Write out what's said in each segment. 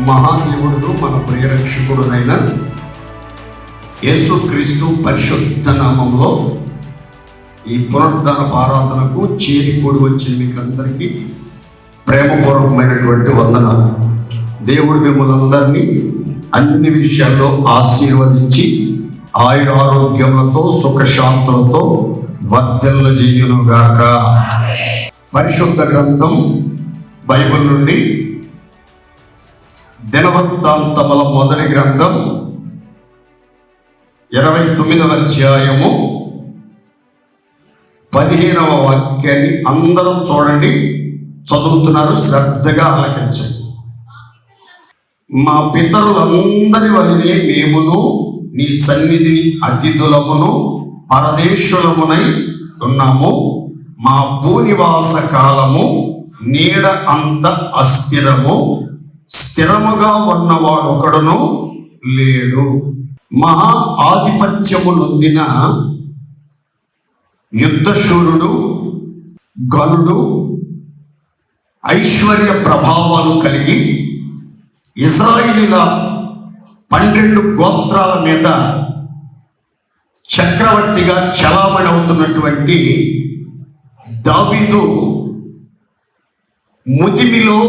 మహాదేవుడును మన ప్రియరక్షకుడునైన యేసుక్రీస్తు పరిశుద్ధ నామంలో ఈ పునరుద్ధాన ఆరాధనకు చేరికూడి వచ్చిన మీకు అందరికీ ప్రేమపూర్వకమైనటువంటి వందనాలు. దేవుడు మిమ్మల్ని అందరినీ అన్ని విషయాల్లో ఆశీర్వదించి ఆయురారోగ్యములతో సుఖశాంతులతో వర్ధిల్లజేయునుగాక. పరిశుద్ధ గ్రంథం బైబిల్ నుండి దినవృత్తాంతముల మొదటి గ్రంథం 29వ అధ్యాయము 15వ వాక్యాన్ని అందరం చూడండి. చదువుతున్నారు, శ్రద్ధగా ఆలకించండి. మా పితరులందరి వలనే మేమును నీ సన్నిధిని అతిథులమును పరదేశులమునై ఉన్నాము. మా భూనివాస కాలము నీడ అంత అస్థిరము, స్థిరముగా ఉన్నవాడు ఒకడును లేడు. మహా ఆధిపత్యము నొందిన యుద్ధశూరుడు, గనుడు, ఐశ్వర్య ప్రభావాలు కలిగి ఇశ్రాయేలీల 12 గోత్రాల మీద చక్రవర్తిగా చలామణి అవుతున్నటువంటి దావీదు ముదిమిలో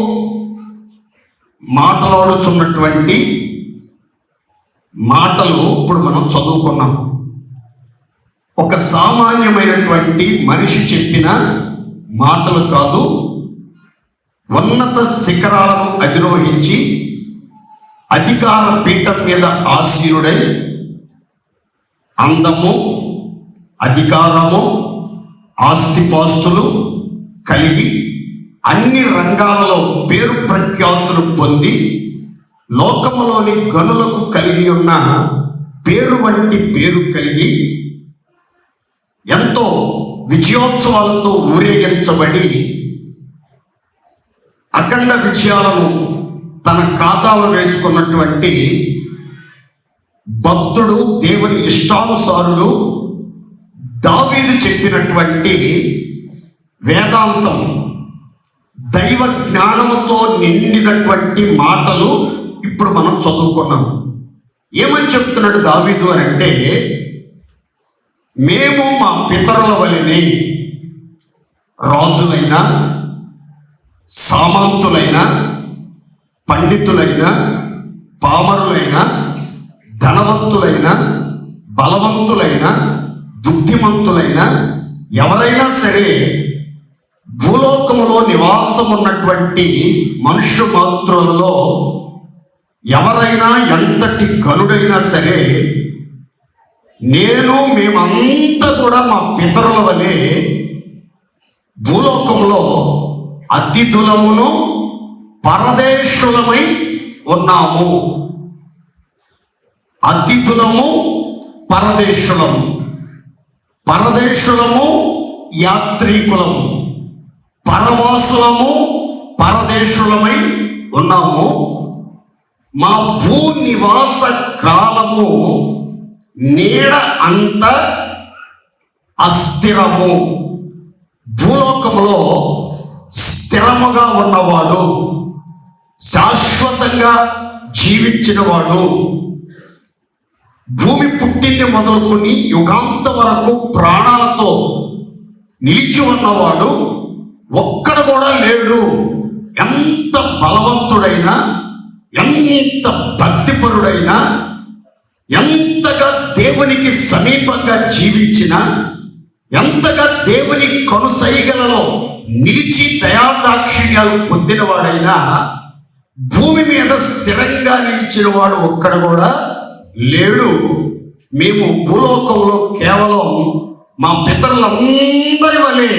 మాట్లాడుతున్నటువంటి మాటలు ఇప్పుడు మనం చదువుకున్నాం. ఒక సామాన్యమైనటువంటి మనిషి చెప్పిన మాటలు కాదు. ఉన్నత శిఖరాలను అధిరోహించి అధికార పీఠం మీద ఆసీనుడై అందము, అధికారము, ఆస్తిపాస్తులు కలిగి అన్ని రంగాలలో పేరు ప్రఖ్యాతులు పొంది లోకములోని గనులకు కలిగి ఉన్న పేరు వంటి పేరు కలిగి ఎంతో విజయోత్సవాలతో ఊరేగించబడి అఖండ విజయాలను తన ఖాతాలో వేసుకున్నటువంటి భక్తుడు, దేవుని ఇష్టానుసారుడు దావీదు చెప్పినటువంటి వేదాంతం, దైవ జ్ఞానముతో నిండినటువంటి మాటలు ఇప్పుడు మనం చదువుకున్నాం. ఏమని చెప్తున్నాడు దావీదు అని అంటే, మేము మా పితరుల వలెనే రాజులైన, సామంతులైన, పండితులైన, పామరులైన, ధనవంతులైన, బలవంతులైన, బుద్ధిమంతులైన ఎవరైనా సరే భూలోకములో నివాసం ఉన్నటువంటి మనుష్య మాత్రులలో ఎవరైనా ఎంతటి గనుడైనా సరే మేమంతా కూడా మా పితరుల వలె భూలోకంలో అతిథులమును పరదేశులమై ఉన్నాము. అతిథులము, పరదేశులము, పరదేశులము, యాత్రికులము, పరవాసులము, పరదేశులమై ఉన్నాము. మా భూ నివాస కాలము నీడ అంత అస్థిరము. భూలోకంలో స్థిరముగా ఉన్నవాడు, శాశ్వతంగా జీవించినవాడు, భూమి పుట్టింది మొదలుకొని యుగాంత వరకు ప్రాణాలతో నిలిచి ఉన్నవాడు ఒక్కడు కూడా లేడు. ఎంత బలవంతుడైనా, ఎంత భక్తిపరుడైనా, ఎంతగా దేవునికి సమీపంగా జీవించిన, ఎంతగా దేవుని కనుసైగలలో నిలిచి దయాదాక్షిణ్యాలు పొందినవాడైనా భూమి మీద స్థిరంగా నిలిచిన వాడు ఒక్కడ కూడా లేడు. మేము భూలోకంలో కేవలం మా పితరులందరి వలె,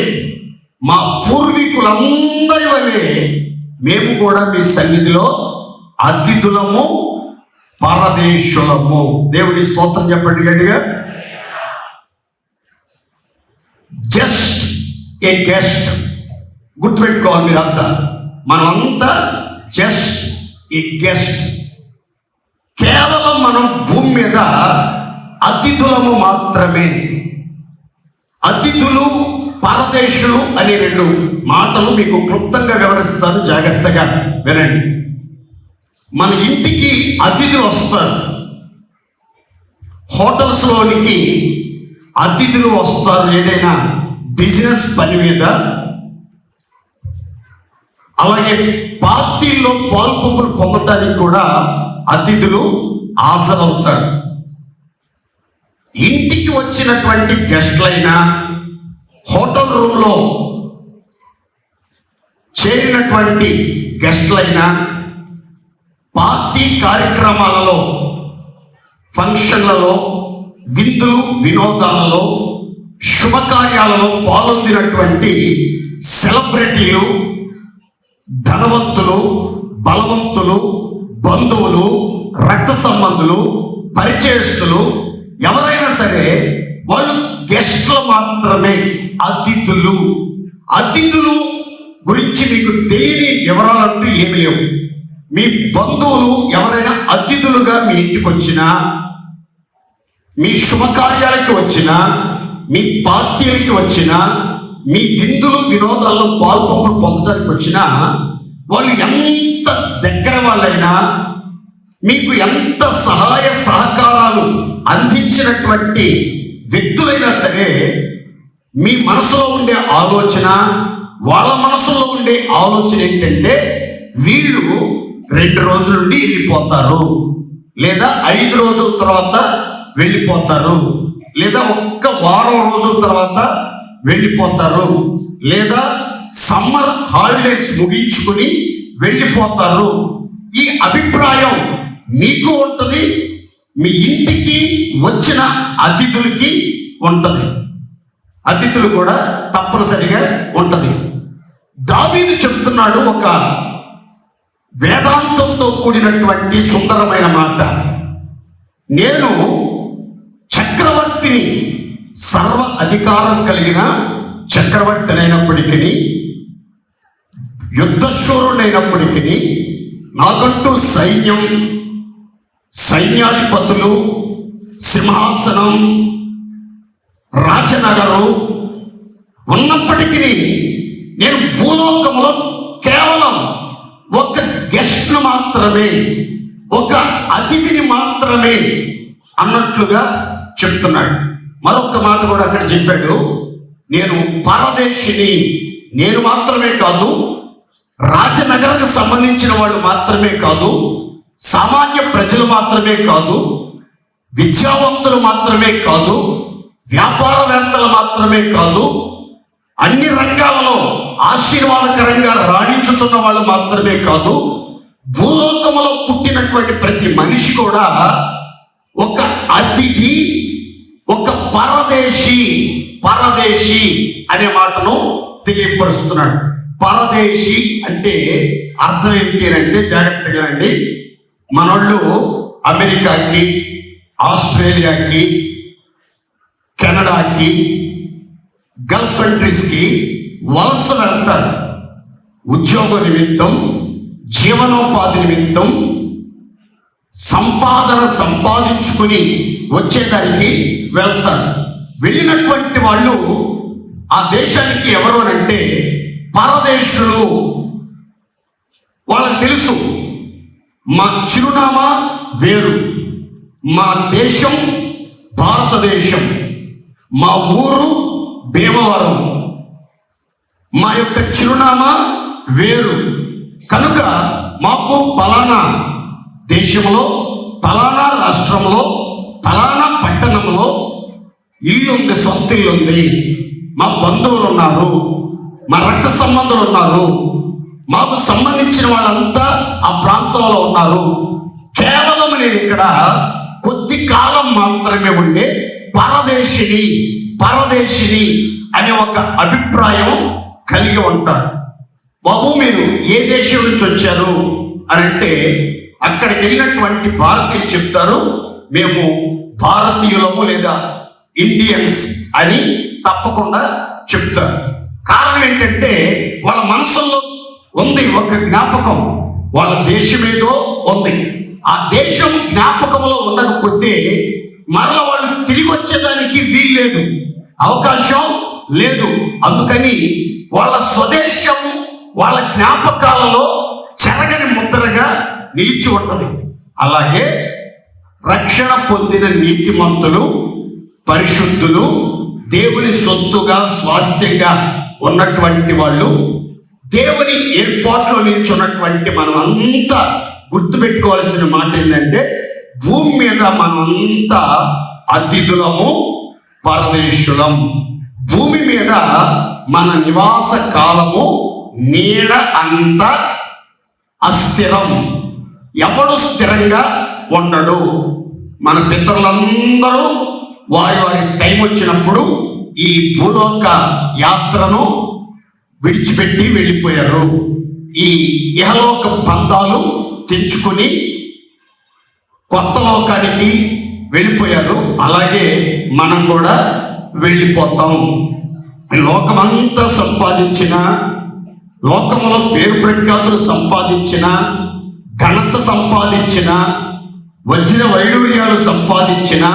మా పూర్వీకులందరి వలె మేము కూడా మీ సన్నిధిలో అతిథులము, పరదేశులము. దేవుని స్తోత్రం చెప్పండి గట్టిగా. Just a guest. గుర్తుపెట్టుకోవాలి మీరంతా, మనమంతా జస్ట్ ఏ గెస్ట్. కేవలం మనం భూమి మీద అతిథులము మాత్రమే. అతిథులు, పరదేశులు అనే 2 మాటలు మీకు క్లుప్తంగా వివరిస్తాను, జాగ్రత్తగా వినండి. మన ఇంటికి అతిథులు వస్తారు, హోటల్స్లోనికి అతిథులు వస్తారు, ఏదైనా బిజినెస్ పని మీద, అలాగే పార్టీల్లో పాల్పొంపులు పొందటానికి కూడా అతిథులు హాజరవుతారు. ఇంటికి వచ్చినటువంటి గెస్ట్లైనా, హోటల్ రూమ్లో చేరినటువంటి గెస్ట్లైనా, పార్టీ కార్యక్రమాలలో, ఫంక్షన్లలో, విందులు వినోదాలలో, శుభకార్యాలలో పాల్గొందినటువంటి సెలబ్రిటీలు, ధనవంతులు, బలవంతులు, బంధువులు, రక్త సంబంధులు, పరిచయస్తులు ఎవరైనా సరే వాళ్ళు గెస్ట్లు మాత్రమే, అతిథులు. అతిథులు గురించి మీకు తెలియని వివరాలంటూ ఏమి లేవు. మీ బంధువులు ఎవరైనా అతిథులుగా మీ ఇంటికి వచ్చినా, మీ శుభకార్యాలకి వచ్చినా, మీ పార్టీలకి వచ్చినా, మీ విందులు వినోదాల్లో పాల్పొంపులు పొందడానికి వచ్చినా, వాళ్ళు ఎంత దగ్గర వాళ్ళైనా, మీకు ఎంత సహాయ సహకారాలు అందించినటువంటి వ్యక్తులైనా సరే, మీ మనసులో ఉండే ఆలోచన, వాళ్ళ మనసులో ఉండే ఆలోచన ఏంటంటే వీళ్ళు 2 రోజుల నుండి వెళ్ళిపోతారు, లేదా 5 రోజుల తర్వాత వెళ్ళిపోతారు, లేదా 1 వారం రోజుల తర్వాత వెళ్ళిపోతారు, లేదా సమ్మర్ హాలిడేస్ ముగించుకుని వెళ్ళిపోతారు. ఈ అభిప్రాయం మీకు ఉంటుంది, మీ ఇంటికి వచ్చిన అతిథులకి ఉంటుంది. అతిథులు కూడా తప్పనిసరిగా ఉంటుంది. దావీదు చెప్తున్నాడు ఒక వేదాంతంతో కూడినటువంటి సుందరమైన మాట. నేను చక్రవర్తిని, సర్వ అధికారం కలిగిన చక్రవర్తినైనప్పటికీ, యుద్ధశూరుడైనప్పటికీ, నాకంటూ సైన్యం, సైన్యాధిపతులు, సింహాసనం, రాజనగరు ఉన్నప్పటికీ నేను భూలోకంలో కేవలం ఒక గెస్ట్ను మాత్రమే, ఒక అతిథిని మాత్రమే అన్నట్లుగా చెప్తున్నాడు. మరొక మాట కూడా అక్కడ చెప్పాడు, నేను పరదేశిని. నేను మాత్రమే కాదు, రాజనగరకు సంబంధించిన వాళ్ళు మాత్రమే కాదు, సామాన్య ప్రజలు మాత్రమే కాదు, విద్యావంతులు మాత్రమే కాదు, వ్యాపారవేత్తలు మాత్రమే కాదు, అన్ని రంగాలలో ఆశీర్వాదకరంగా రాణించుతున్న వాళ్ళు మాత్రమే కాదు, భూలోకంలో పుట్టినటువంటి ప్రతి మనిషి కూడా ఒక అతిథి, ఒక పరదేశి. పరదేశి అనే మాటను తెలియపరుస్తున్నాడు. పరదేశి అంటే అర్థం ఏంటి అంటే, జాగ్రత్తగా అండి, మనోళ్ళు అమెరికాకి, ఆస్ట్రేలియాకి, కెనడాకి, గల్ఫ్ కంట్రీస్కి వలస వెళ్తారు. ఉద్యోగ నిమిత్తం, జీవనోపాధి నిమిత్తం, సంపాదించుకుని వచ్చేదానికి వెళ్తారు. వెళ్ళినటువంటి వాళ్ళు ఆ దేశానికి ఎవరు అంటే పరదేశులు. వాళ్ళకి తెలుసు, మా చిరునామా వేరు, మా దేశం భారతదేశం, మా ఊరు భీమవరం, మా యొక్క చిరునామా వేరు. కనుక మాకు ఫలానా దేశంలో, ఫలానా రాష్ట్రంలో, ఫలానా పట్టణంలో ఇల్లు ఉంది, సొంత ఇల్లు ఉంది, మా బంధువులు ఉన్నారు, మా రక్త సంబంధులు ఉన్నారు, మాకు సంబంధించిన వాళ్ళంతా ఆ ప్రాంతంలో ఉన్నారు. కేవలం నేను ఇక్కడ కొద్ది కాలం మాత్రమే ఉండే పరదేశిని అనే ఒక అభిప్రాయం కలిగి ఉంటారు. బాబు, మీరు ఏ దేశం నుంచి వచ్చారు అని అంటే అక్కడికి వెళ్ళినటువంటి భారతీయులు చెప్తారు, మేము భారతీయులము లేదా ఇండియన్స్ అని తప్పకుండా చెప్తారు. కారణం ఏంటంటే వాళ్ళ మనసులో ఉంది ఒక జ్ఞాపకం, వాళ్ళ దేశమేదో ఉంది. ఆ దేశం జ్ఞాపకంలో ఉండకపోతే మరల వాళ్ళు తిరిగి వచ్చేదానికి వీల్లేదు, అవకాశం లేదు. అందుకని వాళ్ళ స్వదేశం వాళ్ళ జ్ఞాపకాలలో చెరగని ముద్రగా నిలిచి ఉంటది. అలాగే రక్షణ పొందిన నీతిమంతులు, పరిశుద్ధులు, దేవుని సొత్తుగా స్వాస్థ్యంగా ఉన్నటువంటి వాళ్ళు, దేవుని ఏర్పాట్లో నిల్చున్నటువంటి మనమంతా గుర్తుపెట్టుకోవాల్సిన మాట ఏంటంటే, భూమి మీద మనమంతా అతిథులము, పరదేశులం. భూమి మీద మన నివాస కాలము నీడ అంత అస్థిరం. ఎవడు స్థిరంగా ఉండడు. మన పితరులందరూ వారి వారి టైం వచ్చినప్పుడు ఈ భూలోక యాత్రను విడిచిపెట్టి వెళ్ళిపోయారు. ఈ ఇహలోక పందాలు తెంచుకొని కొత్త లోకానికి వెళ్ళిపోయారు. అలాగే మనం కూడా వెళ్ళిపోతాం. లోకమంతా సంపాదించిన, లోకంలో పేరు ప్రఖ్యాతులు సంపాదించిన, ఘనత సంపాదించిన, వజ్ర వైడూర్యాలు సంపాదించిన,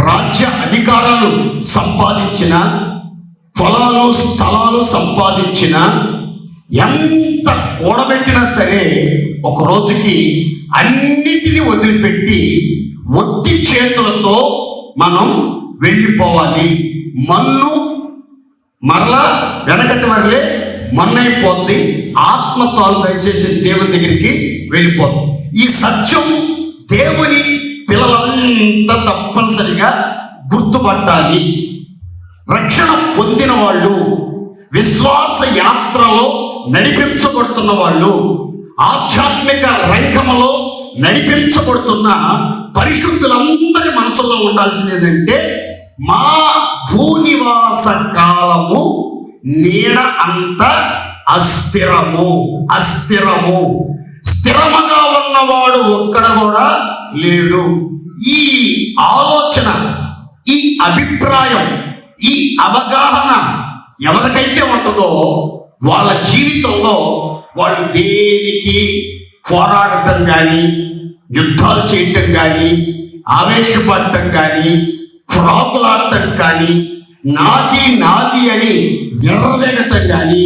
రాజ్య అధికారాలు సంపాదించిన, పొలాలు స్థలాలు సంపాదించిన, ఎంత కూడబెట్టినా సరే ఒక రోజుకి అన్నిటినీ వదిలిపెట్టి ఒట్టి చేతులతో మనం వెళ్ళిపోవాలి. మన్ను మరలా వెనకటి వరలే మన్నైపోద్ది. ఆత్మతాలు దయచేసి దేవుని దగ్గరికి వెళ్ళిపోద్ది. ఈ సత్యం దేవుని పిల్లలంతా తప్పనిసరిగా గుర్తుపట్టాలి. రక్షణ పొందిన వాళ్ళు, విశ్వాస యాత్రలో నడిపించబడుతున్న వాళ్ళు, ఆధ్యాత్మిక రంగంలో నడిపించబడుతున్న పరిశుద్ధులందరి మనసులో ఉండాల్సింది ఏంటంటే, మా భూనివాస కాలము నీడ అంత అస్థిరము. అస్థిరము. స్థిరముగా ఉన్నవాడు ఒక్కడ కూడా లేడు. ఈ ఆలోచన, ఈ అభిప్రాయం, ఈ అవగాహన ఎవరికైతే ఉంటుందో వాళ్ళ జీవితంలో వాళ్ళు దేనికి పోరాడటం కానీ, యుద్ధాలు చేయటం కానీ, ఆవేశపడటం కానీ, ప్రాకులాడటం కానీ, నాది నాది అని విర్రవేగటం కానీ,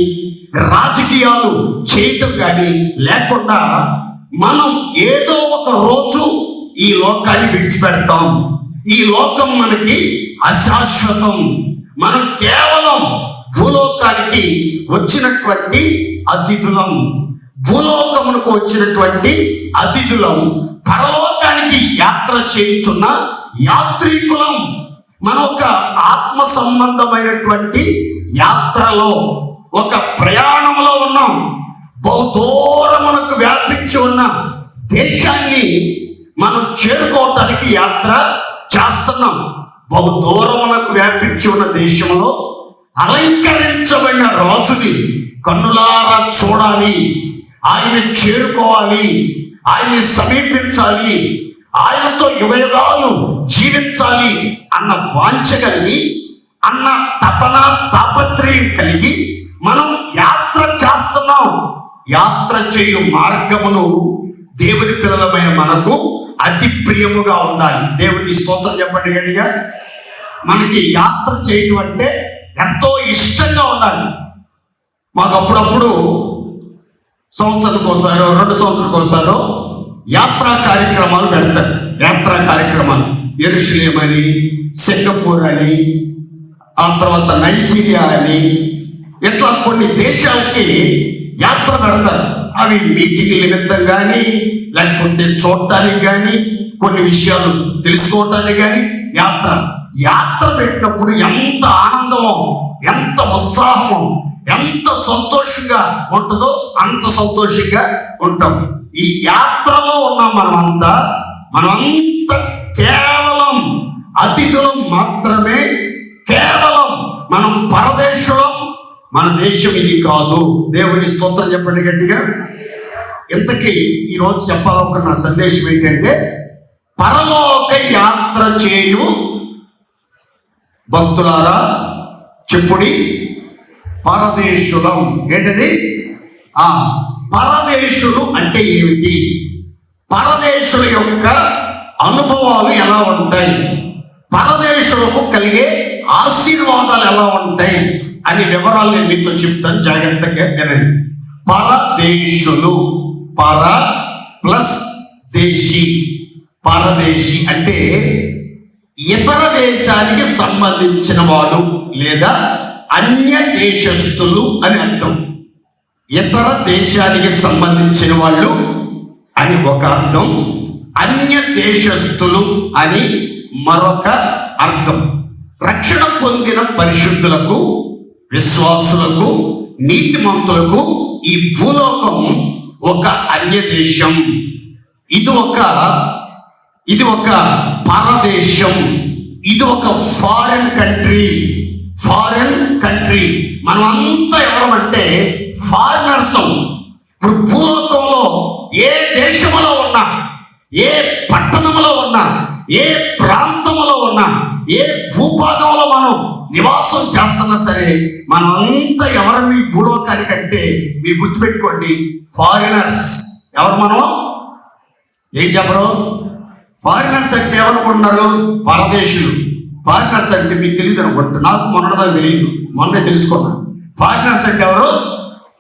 రాజకీయాలు చేయటం కానీ లేకుండా మనం ఏదో ఒక రోజు ఈ లోకాన్ని విడిచిపెడతాం. ఈ లోకం మనకి అశాశ్వతం. మనం కేవలం భూలోకానికి వచ్చినటువంటి అతిథులం. భూలోకమునకు వచ్చినటువంటి అతిథులం. పరలోకానికి యాత్ర చేయుచున్న యాత్రికులం. మన ఒక ఆత్మ సంబంధమైనటువంటి యాత్రలో, ఒక ప్రయాణంలో ఉన్నాం. బహుదూరమునకు వ్యాపించి ఉన్న దేశాన్ని మనం చేరుకోవటానికి యాత్ర చేస్తున్నాం. బహుదూరమునకు వ్యాపించి ఉన్న దేశంలో అలంకరించబడిన రాజుని కన్నులారా చూడాలి, ఆయన్ని చేరుకోవాలి, ఆయన్ని సమీపించాలి, ఆయనతో యుగయుగాలు జీవించాలి అన్న వాంఛ కలిగి, అన్న తపన తాపత్రయం కలిగి మనం యాత్ర చేస్తున్నాం. యాత్ర చేయు మార్గమును దేవుని పిల్లలమైన మనకు అతి ప్రియముగా ఉండాలి. దేవుని స్తోత్రం చెప్పండి గట్టిగా. మనకి యాత్ర చేయటం అంటే ఎంతో ఇష్టంగా ఉండాలి. మాకు అప్పుడప్పుడు సంవత్సరానికి ఒకసారో 2 సంవత్సరాలకు ఒకసారో యాత్రా కార్యక్రమాలు పెడతారు. యాత్రా కార్యక్రమాలు యెరూషలేం అని, సింగపూర్ అని, ఆ తర్వాత నైజీరియా అని, ఇట్లా కొన్ని దేశాలకి యాత్ర పెడతారు. అవి మీటింగ్ నిమిత్తం కానీ, లేకపోతే చూడటానికి కానీ, కొన్ని విషయాలు తెలుసుకోవటానికి కానీ యాత్ర పెట్టినప్పుడు ఎంత ఆనందమో, ఎంత ఉత్సాహమో, ఎంత సంతోషంగా ఉంటుందో అంత సంతోషంగా ఉంటాం. ఈ యాత్రలో ఉన్న మనమంతా కేవలం అతిథులం మాత్రమే. కేవలం మనం పరదేశులం. మన దేశం ఇది కాదు. దేవుని స్తోత్రం చెప్పండి గట్టిగా. ఇంతకీ ఈరోజు చెప్పాలనుకున్న సందేశం ఏంటంటే, పరలోక యాత్ర చేయు భక్తులారా చెప్పుడి పరదేశులం. ఏంటది? పరదేశులు అంటే ఏమిటి? పరదేశుల యొక్క అనుభవాలు ఎలా ఉంటాయి? పరదేశులకు కలిగే ఆశీర్వాదాలు ఎలా ఉంటాయి అని వివరాలు నేను మీతో చెప్తాను. జాగ్రత్తగా వినండి. పరదేశులు, పర ప్లస్ దేశీ. పరదేశి అంటే ఇతర దేశానికి సంబంధించిన వాడు లేదా అన్య దేశస్థులు అని అర్థం. ఇతర దేశానికి సంబంధించిన వాళ్ళు అని ఒక అర్థం, అన్య దేశస్థులు అని మరొక అర్థం. రక్షణ పొందిన పరిశుద్ధులకు, విశ్వాసులకు, నీతిమంతులకు ఈ భూలోకం ఒక అన్య దేశం. ఇది ఒక పరదేశం, ఇది ఒక ఫారెన్ కంట్రీ. మనమంతా ఎవరమంటే ఫారినర్స్. ఇప్పుడు భూలోకంలో ఏ దేశంలో ఉన్నా, ఏ పట్టణంలో ఉన్నా, ఏ ప్రాంతంలో ఉన్నా, ఏ భూభాగంలో మనం నివాసం చేస్తున్నా సరే, మనమంతా ఎవరు మీ భూలోకానికంటే మీరు గుర్తుపెట్టుకోండి, ఫారినర్స్. ఎవరు మనం? ఏం చెప్పరు? ఫారినర్స్ అంటే ఎవరనుకుంటున్నారు? పరదేశులు. ఫారినర్స్ అంటే మీకు తెలియదు అనుకుంటున్నారు. నాకు మొన్నదా తెలియదు, మొన్నే తెలుసుకున్నాను. ఫారినర్స్ అంటే ఎవరు?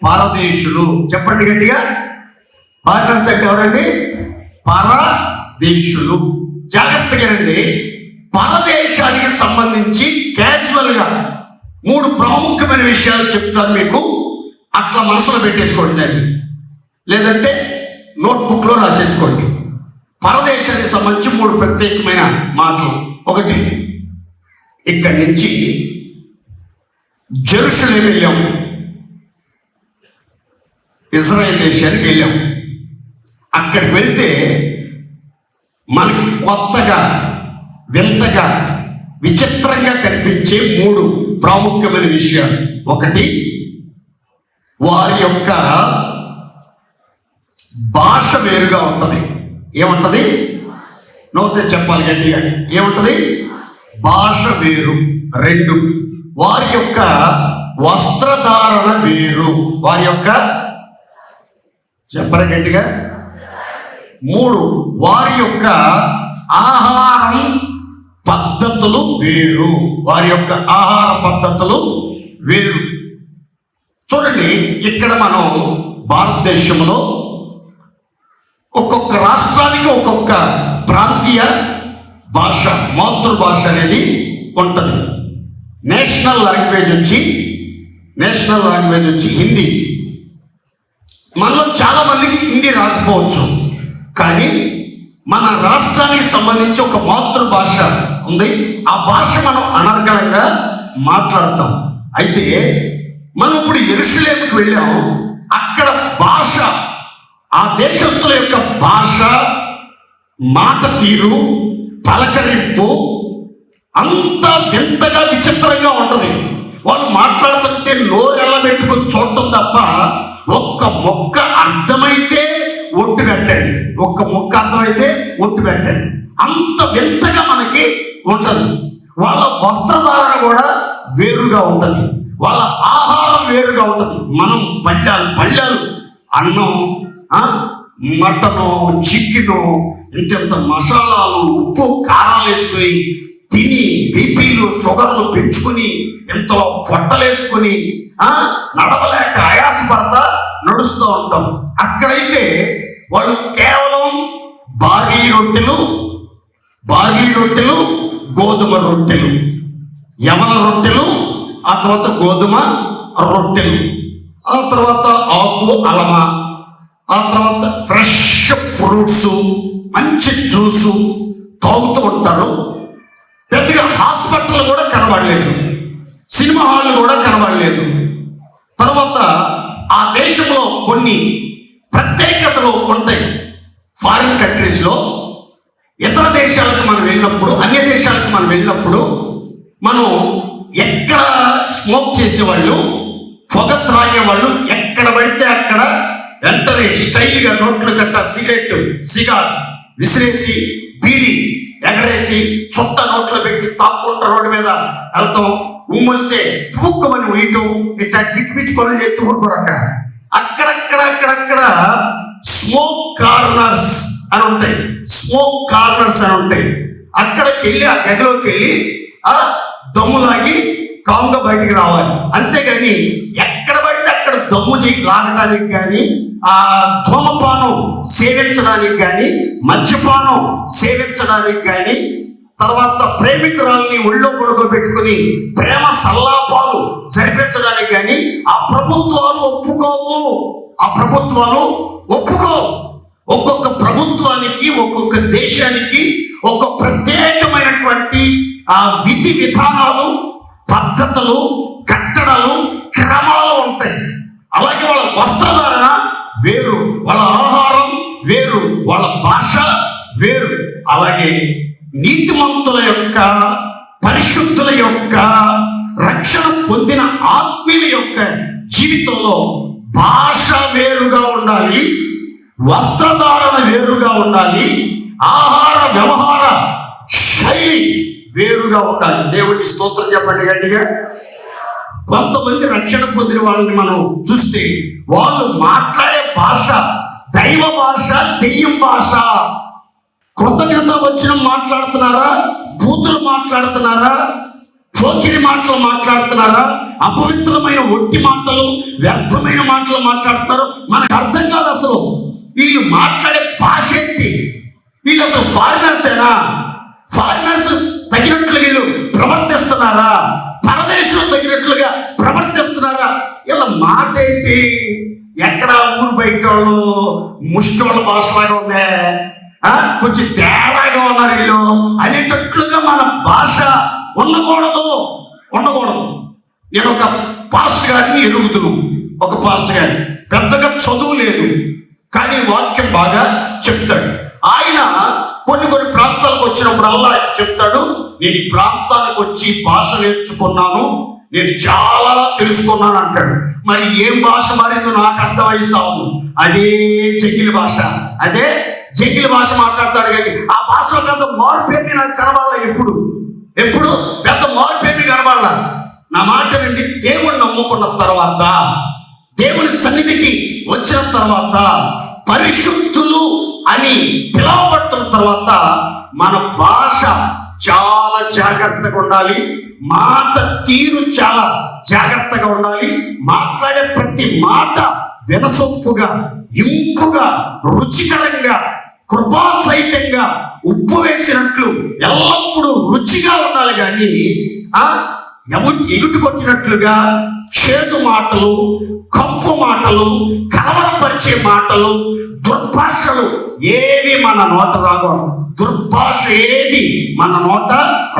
పరదేశులు. చెప్పండి గట్టిగా. ఫారినర్స్ అంటే ఎవరండి? పరదేశులు. జాగ్రత్తగా రండి. పరదేశానికి సంబంధించి క్యాజువల్గా 3 ప్రాముఖ్యమైన విషయాలు చెప్తాను మీకు. అట్లా మనసులో పెట్టేసుకోండి దాన్ని, లేదంటే నోట్బుక్లో రాసేసుకోండి. పరదేశానికి సంబంధించి 3 ప్రత్యేకమైన మాటలు. ఒకటి, ఇక్కడి నుంచి జెరూసలేం వెళ్ళాం, ఇజ్రాయెల్ దేశానికి వెళ్ళాం. అక్కడికి వెళ్తే మనకి కొత్తగా, వింతగా, విచిత్రంగా కనిపించే 3 ప్రాముఖ్యమైన విషయాలు. ఒకటి, వారి యొక్క భాష వేరుగా ఉంటుంది. ఏముంటది? నోతే చెప్పాలి గట్టిగా. ఏముంటది? భాష వేరు. 2, వారి యొక్క వస్త్రధారణ వేరు. వారి యొక్క, చెప్పరు గట్టిగా. 3, వారి యొక్క ఆహారం పద్ధతులు వేరు. వారి యొక్క ఆహార పద్ధతులు వేరు. చూడండి, ఇక్కడ మనం భారతదేశంలో ఒక్కొక్క రాష్ట్రానికి ఒక్కొక్క ప్రాంతీయ భాష, మాతృభాష అనేది ఉంటుంది. నేషనల్ లాంగ్వేజ్ వచ్చి హిందీ. మనలో చాలా మందికి హిందీ రాకపోవచ్చు, కానీ మన రాష్ట్రానికి సంబంధించి ఒక మాతృభాష ఉంది. ఆ భాష మనం అనర్గళంగా మాట్లాడతాం. అయితే మనం ఇప్పుడు యెరూషలేముకి వెళ్ళాం. అక్కడ భాష, ఆ దేశస్తుల యొక్క భాష, మాట తీరు, పలకరింపు అంత వింతగా, విచిత్రంగా ఉంటుంది. వాళ్ళు మాట్లాడుతుంటే నోరెళ్ళ పెట్టుకొని చూడటం తప్ప ఒక్క మొక్క అర్థమైతే ఒట్టు పెట్టండి, ఒక్క మొక్క అర్థమైతే ఒట్టు పెట్టండి. అంత వింతగా మనకి ఉంటుంది. వాళ్ళ వస్త్రధారణ కూడా వేరుగా ఉంటుంది, వాళ్ళ ఆహారం వేరుగా ఉంటుంది. మనం పళ్ళాలు అన్నం, మటను, చికెను, ఇంత మసాలాలు, ఉప్పు, కారాలు వేసుకొని తిని బీపీలు, షుగర్లు పెంచుకుని ఎంతో పొట్టలేసుకుని నడవలేక ఆయాసపడతా నడుస్తూ ఉంటాం. అక్కడైతే వాళ్ళు కేవలం బార్లీ రొట్టెలు, గోధుమ రొట్టెలు, యవన రొట్టెలు, ఆ తర్వాత గోధుమ రొట్టెలు, ఆ తర్వాత ఆకు అలమ, ఆ తర్వాత ఫ్రెష్ ఫ్రూట్స్, మంచి జ్యూసు తాగుతూ ఉంటారు. పెద్దగా హాస్పిటల్ కూడా కనబడలేదు, సినిమా హాల్ కూడా కనబడలేదు. తర్వాత ఆ దేశంలో కొన్ని ప్రత్యేకతలు ఉంటాయి. ఫారిన్ కంట్రీస్లో ఇతర దేశాలకు మనం వెళ్ళినప్పుడు, అన్య దేశాలకు మనం వెళ్ళినప్పుడు, మనం ఎక్కడ స్మోక్ చేసేవాళ్ళు, పొగ త్రాగేవాళ్ళు, ఎక్కడ పడితే అక్కడ వెంటనే స్టైల్గా నోట్లు గట్ట సిగార్ విసిరేసి, బీడి ఎగరేసి, చుట్ట నోట్లో పెట్టి తాక్కుంటా రోడ్డు మీద వెళ్తాం. ఉమ్మొస్తే తూక్కమని వేయటం, ఇట్లా పిచ్చి పనులు చేస్తూ ఊరుకోరు. అక్కడక్కడ స్మోక్ కార్నర్స్ అని ఉంటాయి. అక్కడికి వెళ్ళి, ఆ గదిలోకి వెళ్ళి ఆ దమ్ములాగి కాముగా బయటికి రావాలి. అంతేగాని ఎక్కడ పడితే అక్కడ దమ్ము లాగడానికి కానీ, ఆ ధూమపానం సేవించడానికి కానీ, మద్యపానం సేవించడానికి కానీ, తర్వాత ప్రేమికురాల్ని ఒళ్ళో పడుకోబెట్టుకుని ప్రేమ సల్లాపాలు జరిపించడానికి కానీ ఆ ప్రభుత్వాలు ఒప్పుకోవు. ఆ ప్రభుత్వాలు ఒప్పుకోవు. ఒక్కొక్క ప్రభుత్వానికి, ఒక్కొక్క దేశానికి ఒక ప్రత్యేకమైనటువంటి ఆ విధి విధానాలు, పద్ధతులు, కట్టడాలు, క్రమాలు ఉంటాయి. అలాగే వాళ్ళ వస్త్రధారణ వేరు, వాళ్ళ ఆహారం వేరు, వాళ్ళ భాష వేరు. అలాగే నీతిమంతుల యొక్క, పరిశుద్ధుల యొక్క, రక్షణ పొందిన ఆత్మీయుల యొక్క జీవితంలో భాష వేరుగా ఉండాలి, వస్త్రధారణ వేరుగా ఉండాలి, ఆహార వ్యవహార శైలి వేరుగా ఉండాలి. దేవుడికి స్తోత్రం చెప్పండి గట్టిగా. కొంతమంది రక్షణ పొందిన వాళ్ళని మనం చూస్తే వాళ్ళు మాట్లాడే భాష దైవ భాష, దెయ్యం భాష. కృతజ్ఞత వచ్చిన మాట్లాడుతున్నారా, బూతులు మాట్లాడుతున్నారా, పోకిరి మాటలు మాట్లాడుతున్నారా, అపవిత్రమైన ఒట్టి మాటలు, వ్యర్థమైన మాటలు మాట్లాడుతున్నారు. మనకు అర్థం కాదు అసలు వీళ్ళు మాట్లాడే భాష ఏంటి. వీళ్ళు అసలు ఫారినర్సేనా? ఫారినర్స్ తగినట్లు వీళ్ళు ప్రవర్తిస్తున్నారా? పరదేశం తగినట్లుగా ప్రవర్తిస్తున్నారా? వీళ్ళ మాట ఏంటి? ఎక్కడ ఊరు బయట వాళ్ళు ముష్టోళ్ళ భాషలాగా ఉందే, కొంచెం తేడాగా ఉన్నారు వీళ్ళు అనేటట్లుగా మన భాష ఉండకూడదు. నేను ఒక పాస్టర్ గారిని ఎరుగుతున్నాను. ఒక పాస్టర్ గారి పెద్దగా చదువు లేదు, కానీ వాక్యం బాగా చెప్తాడు. ఆయన కొన్ని ప్రాంతాలకు వచ్చినప్పుడల్లా చెప్తాడు, నేను ఈ ప్రాంతానికి వచ్చి భాష నేర్చుకున్నాను, నేను చాలా తెలుసుకున్నాను అంటాడు. మరి ఏం భాష మారిందో నాకు అర్థమై సాగు. అదే చెక్కిలి భాష, అదే చెక్కిలి భాష మాట్లాడతాడు. కానీ ఆ భాషలో పెద్ద మార్పేమి నాకు కనబడాల. ఎప్పుడు పెద్ద మార్పేమి కనబడాల. నా మాట నుండి దేవుణ్ణి నమ్ముకున్న తర్వాత, దేవుని సన్నిధికి వచ్చిన తర్వాత, పరిశుద్ధులు అని పిలువబడుతున్న తర్వాత మన భాష చాలా జాగ్రత్తగా ఉండాలి. మాట తీరు చాలా జాగ్రత్తగా ఉండాలి. మాట్లాడే ప్రతి మాట వినసొప్పుగా, ఇంపుగా, రుచికరంగా, కృపాసహితంగా, ఉప్పు వేసినట్లు ఎల్లప్పుడూ రుచిగా ఉండాలి. కానీ ఎగుటు కొట్టినట్లుగా చేదు మాటలు, కంపు మాటలు, కలవరపరిచే మాటలు, దుర్భాషలు ఏవి మన నోట రాకూడదు. దుర్భాష ఏది మన నోట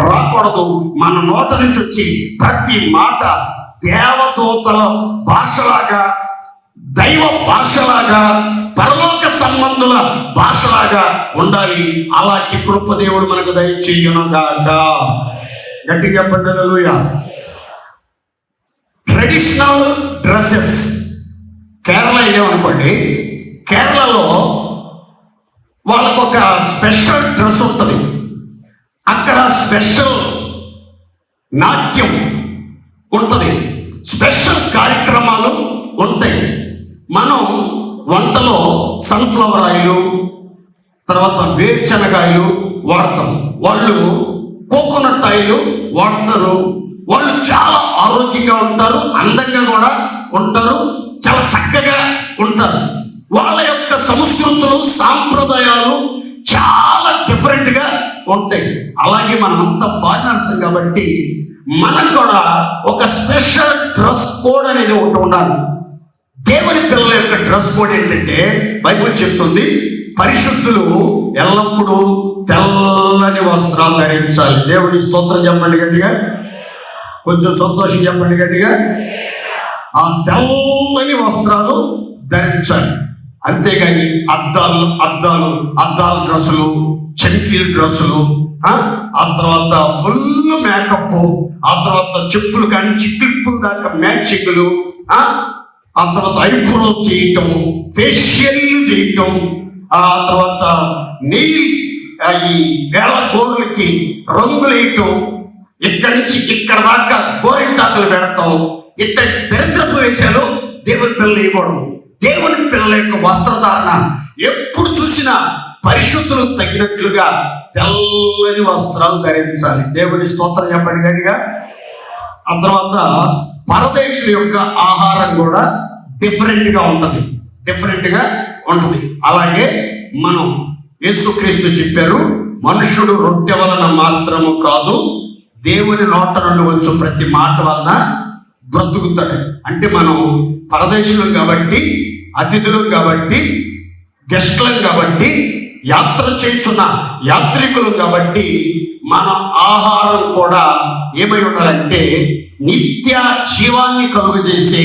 రాకూడదు. మన నోట నుంచి వచ్చి ప్రతి మాట దేవదూతల భాషలాగా, దైవ భాషలాగా, పరలోక సంబంధుల భాషలాగా ఉండాలి. అలాంటి కృప దేవుడు మనకు దయచేయునుగాక. గట్టిగా హల్లెలూయా. ట్రెడిషనల్ డ్రెస్సెస్ కేరళ ఇదేమనుకోండి, కేరళలో వాళ్ళకు ఒక స్పెషల్ డ్రెస్ ఉంటుంది. అక్కడ స్పెషల్ నాట్యం ఉంటుంది, స్పెషల్ కార్యక్రమాలు ఉంటాయి. మనం వంటలో సన్ఫ్లవర్ ఆయిల్, తర్వాత వేరుశనగాయలు వాడతాం. వాళ్ళు కోకోనట్ ఆయిల్ వాడతారు. వాళ్ళు చాలా ఆరోగ్యంగా ఉంటారు, అందంగా కూడా ఉంటారు, చాలా చక్కగా ఉంటారు. వాళ్ళ యొక్క సంస్కృతులు, సాంప్రదాయాలు చాలా డిఫరెంట్గా ఉంటాయి. అలాగే మనం అంతా ఫారినర్స్ కాబట్టి మనకు కూడా ఒక స్పెషల్ డ్రెస్ కోడ్ అనేది ఒకటి ఉండాలి. దేవుని పిల్లల యొక్క డ్రెస్ కోడ్ ఏంటంటే, బైబిల్ చెప్తుంది, పరిశుద్ధులు ఎల్లప్పుడూ తెల్లని వస్త్రాలు ధరించాలి. దేవుడి స్తోత్రం చెప్పండి గట్టిగా. కొంచెం సంతోషం చెప్పండి గట్టిగా. ఆ తెల్లని వస్త్రాలు ధరించాలి. అంతేగాని అద్దాల డ్రెస్సులు, చంకీల డ్రెస్సులు, ఆ తర్వాత ఫుల్ మేకప్, ఆ తర్వాత చెప్పులు కానీ చిక్కుల దాకా మ్యాచింగ్లు, ఆ తర్వాత ఐబ్రో చేయటం, ఫేషియల్ చేయటం, ఆ తర్వాత నెయిల్ ఈ వేళ గోర్లకి రంగులు వేయటం, ఇక్కడి నుంచి ఇక్కడ దాకా గోరింటాకులు పెడతాం. ఇక్కడి దరిద్రపు వేశాలు దేవుని పిల్లలు ఇవ్వడం. దేవుని పిల్లల యొక్క వస్త్రధారణ ఎప్పుడు చూసినా పరిశుద్ధులు తగినట్లుగా తెల్లని వస్త్రాలు ధరించాలి. దేవుని స్తోత్రం చెప్పండి గట్టిగా. ఆ తర్వాత పరదేశుల యొక్క ఆహారం కూడా డిఫరెంట్గా ఉంటుంది. ఉంటుంది. అలాగే మనం యేసుక్రీస్తు చెప్పారు, మనుషుడు రొట్టె వలన మాత్రము కాదు, దేవుని నోట నుండి వచ్చు ప్రతి మాట వలన బ్రతుకుతాడు. అంటే మనం పరదేశులం కాబట్టి, అతిథులం కాబట్టి, గెస్టులం కాబట్టి, యాత్ర చేస్తున్న యాత్రికులు కాబట్టి మన ఆహారం కూడా ఏమై ఉండాలంటే నిత్య జీవాన్ని కలుగజేసే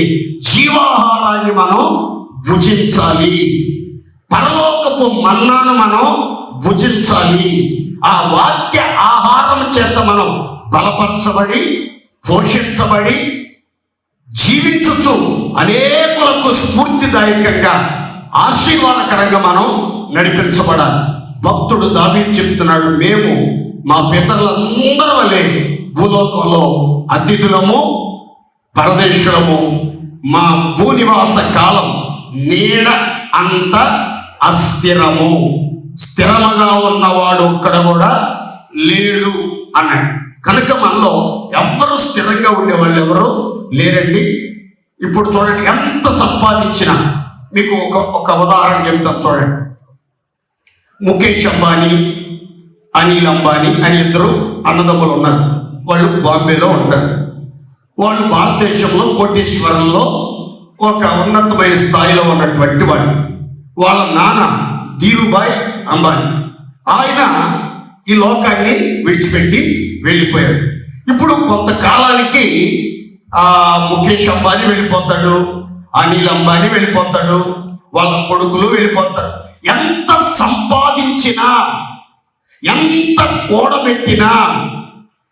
జీవాహారాన్ని మనం భుజించాలి. పరలోకపు మన్నాను మనం భుజించాలి. ఆ వాక్య ఆహారం చేత మనం బలపరచబడి, పోషించబడి, జీవించుచు అనేకులకు స్ఫూర్తిదాయకంగా, ఆశీర్వాదకరంగా మనం నడిపించబడాలి. భక్తుడు దావీదు చెప్తున్నాడు, మేము మా పితరులందరి వలె భూలోకంలో అతిథులము, పరదేశులము. మా భూనివాస కాలం నీడ అంత అస్థిరము, స్థిరముగా ఉన్నవాడు ఒక్కడ కూడా లేడు అన్నాడు. కనుక మనలో ఎవరు స్థిరంగా ఉండేవాళ్ళు ఎవరు లేరండి. ఇప్పుడు చూడండి, ఎంత సంపాదించినా, మీకు ఒక ఉదాహరణ చెప్తాను చూడండి. ముఖేష్ అంబానీ, అనిల్ అంబానీ అని ఇద్దరు అన్నదమ్ములు ఉన్నారు. వాళ్ళు బాంబేలో ఉంటారు. వాళ్ళు భారతదేశంలో కోటీశ్వరంలో ఒక ఉన్నతమైన స్థాయిలో ఉన్నటువంటి వాళ్ళు. వాళ్ళ నాన్న ధీరుభాయ్ అంబానీ, ఆయన ఈ లోకాన్ని విడిచిపెట్టి వెళ్ళిపోయాడు. ఇప్పుడు కొంతకాలానికి ముఖేష్ అంబానీ వెళ్ళిపోతాడు, అనిల్ అంబానీ వెళ్ళిపోతాడు, వాళ్ళ కొడుకులు వెళ్ళిపోతారు. ఎంత సంపాదించినా, ఎంత కూడబెట్టినా,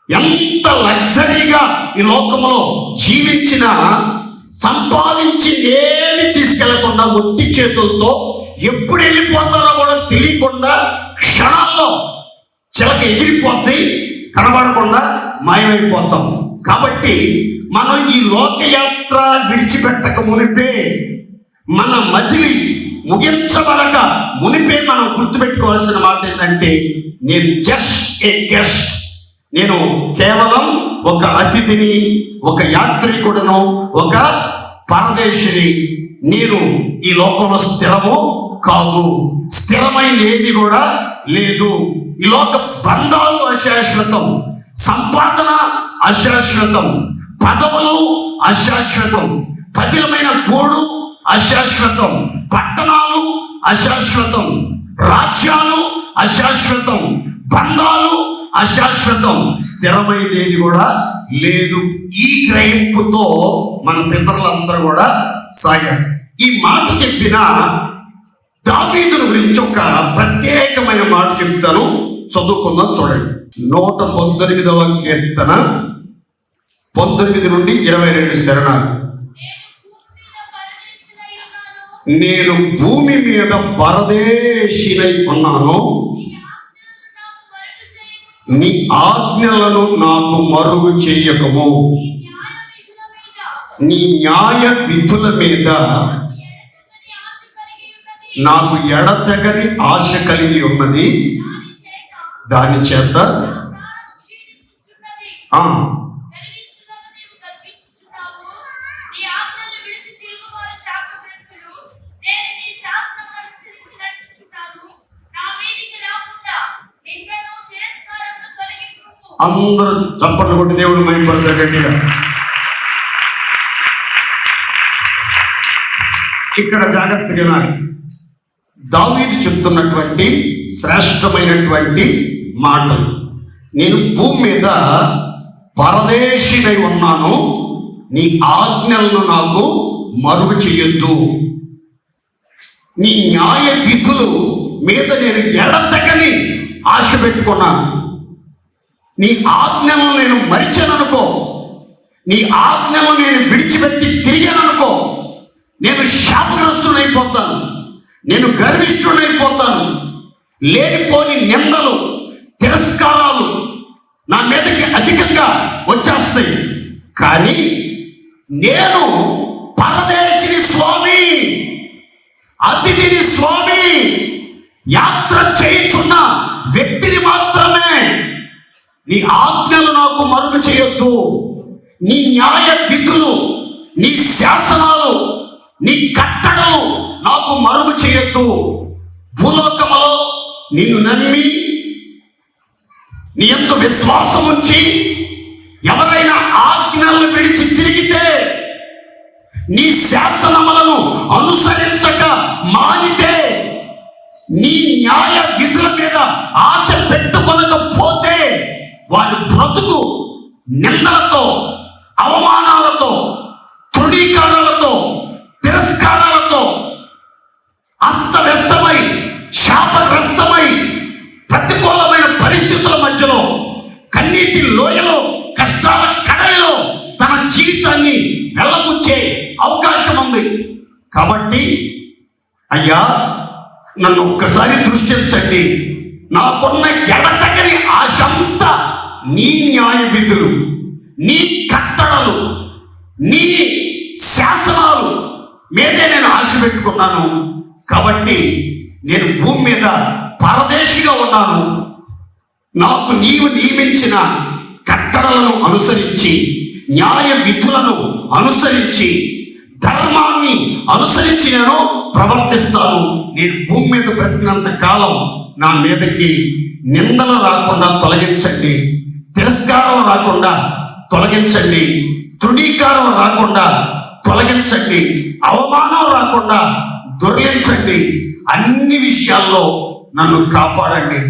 ఎంత లగ్జరీగా ఈ లోకంలో జీవించినా, సంపాదించి ఏది తీసుకెళ్లకుండా ఒట్టి చేతులతో ఎప్పుడు వెళ్ళిపోతారో కూడా తెలియకుండా క్షణాల్లో చిలక ఎగిరిపోద్ది, కనబడకుండా మాయమైపోతాం. కాబట్టి మనం ఈ లోకయాత్ర విడిచిపెట్టక మునిపే, మన మజిలి ముగించబడక మునిపే మనం గుర్తుపెట్టుకోవాల్సిన మాట ఏంటంటే, నేను జస్ట్ ఏ గెస్ట్, నేను కేవలం ఒక అతిథిని, ఒక యాత్రికుడును, ఒక పరదేశిని. నేను ఈ లోకంలో స్థిరము కాదు, స్థిరమైనది ఏది కూడా లేదు. ఈ లోక బంధాలు అశాశ్వతం, సంపాదన అశాశ్వతం, పదవులు అశాశ్వతం, పదిలమైన గోడు అశాశ్వతం, పట్టణాలు అశాశ్వతం, రాజ్యాలు అశాశ్వతం, బంధాలు అశాశ్వతం, స్థిరమైనది కూడా లేదు. ఈ గ్రహింపుతో మన పితరులందరూ కూడా సాగారు. ఈ మాట చెప్పిన దావీదును గురించి ఒక ప్రత్యేకమైన మాట చెప్తాను, చదువుకుందాం. చూడండి, 119వ కీర్తన 19 నుండి 22 శరణాలు. నేను భూమి మీద పరదేశినై ఉన్నాను, నీ ఆజ్ఞలను నాకు మరుగు చేయకము. నీ న్యాయ విధుల మీద నాకు ఎడతెగని ఆశ కలిగి ఉన్నది. దాని చేత అందరూ చప్పట్లు కొట్టి దేవుడు మహిమపడతాడు గట్టిగా. ఇక్కడ జాగ్రత్తగా వినాలి. దావీదు చెప్తున్నటువంటి శ్రేష్టమైనటువంటి మాటలు. నేను భూమి మీద పరదేశినై ఉన్నాను, నీ ఆజ్ఞలను నాకు మరుగు చెయ్యొద్దు. నీ న్యాయ విధులు మీద నేను ఎడతెగని ఆశ పెట్టుకున్నాను. నీ ఆజ్ఞలను నేను మరిచాననుకో, నీ ఆజ్ఞలను నేను విడిచిపెట్టి తిరిగాననుకో, నేను శాపగ్రస్తుడైపోతాను, నేను గర్విష్ఠుడైపోతాను. లేనిపోని నిందలు, తిరస్కారాలు నా మీదకి అధికంగా వచ్చేస్తాయి. కానీ నేను పరదేశిని స్వామి, అతిథిని స్వామి, యాత్ర చేయించున్న వ్యక్తిని మాత్రమే. నీ ఆజ్ఞలు నాకు మరుగు చేయొద్దు. నీ న్యాయ విధులు, నీ శాసనాలు, నీ కట్టడలు నాకు మరుగు చేయొద్దు. భూలోకములో నిన్ను నమ్మి నీ యందు విశ్వాసం ఉంచి ఎవరైనా ఆజ్ఞలను విడిచి తిరిగితే, నీ శాసనములను అనుసరించక మానితే, నీ న్యాయ విధుల మీద ఆశ పెట్టుకొనకపోతే వారి బ్రతుకు నిందలతో, అవమానాలతో, తృణీకారాలతో, తిరస్కారాలతో అస్తవ్యస్తమై, శాపగ్రస్తమై, ప్రతికూలమైన పరిస్థితుల మధ్యలో, కన్నీటి లోయలో, కష్టాల కడలిలో తన జీవితాన్ని వెళ్ళబుచ్చే అవకాశం ఉంది. కాబట్టి అయ్యా, నన్ను ఒక్కసారి దృష్టించండి. నాకున్న ఎడతగని ఆశంతా నీ న్యాయ విధులు, నీ కట్టడలు, నీ శాసనాలు మీదే నేను ఆశ పెట్టుకున్నాను. కాబట్టి నేను భూమి మీద పరదేశిగా ఉన్నాను. నాకు నీవు నియమించిన కట్టడలను అనుసరించి, న్యాయ విధులను అనుసరించి, ధర్మాన్ని అనుసరించి నేను ప్రవర్తిస్తాను. నేను భూమి మీద బ్రతికినంత కాలం నా మీదకి నిందలు రాకుండా తొలగించండి, తిరస్కారం రాకుండా తొలగించండి, తృణీకారం రాకుండా తొలగించండి, అవమానం రాకుండా దొర్లించండి. అన్ని విషయాల్లో నన్ను కాపాడండి.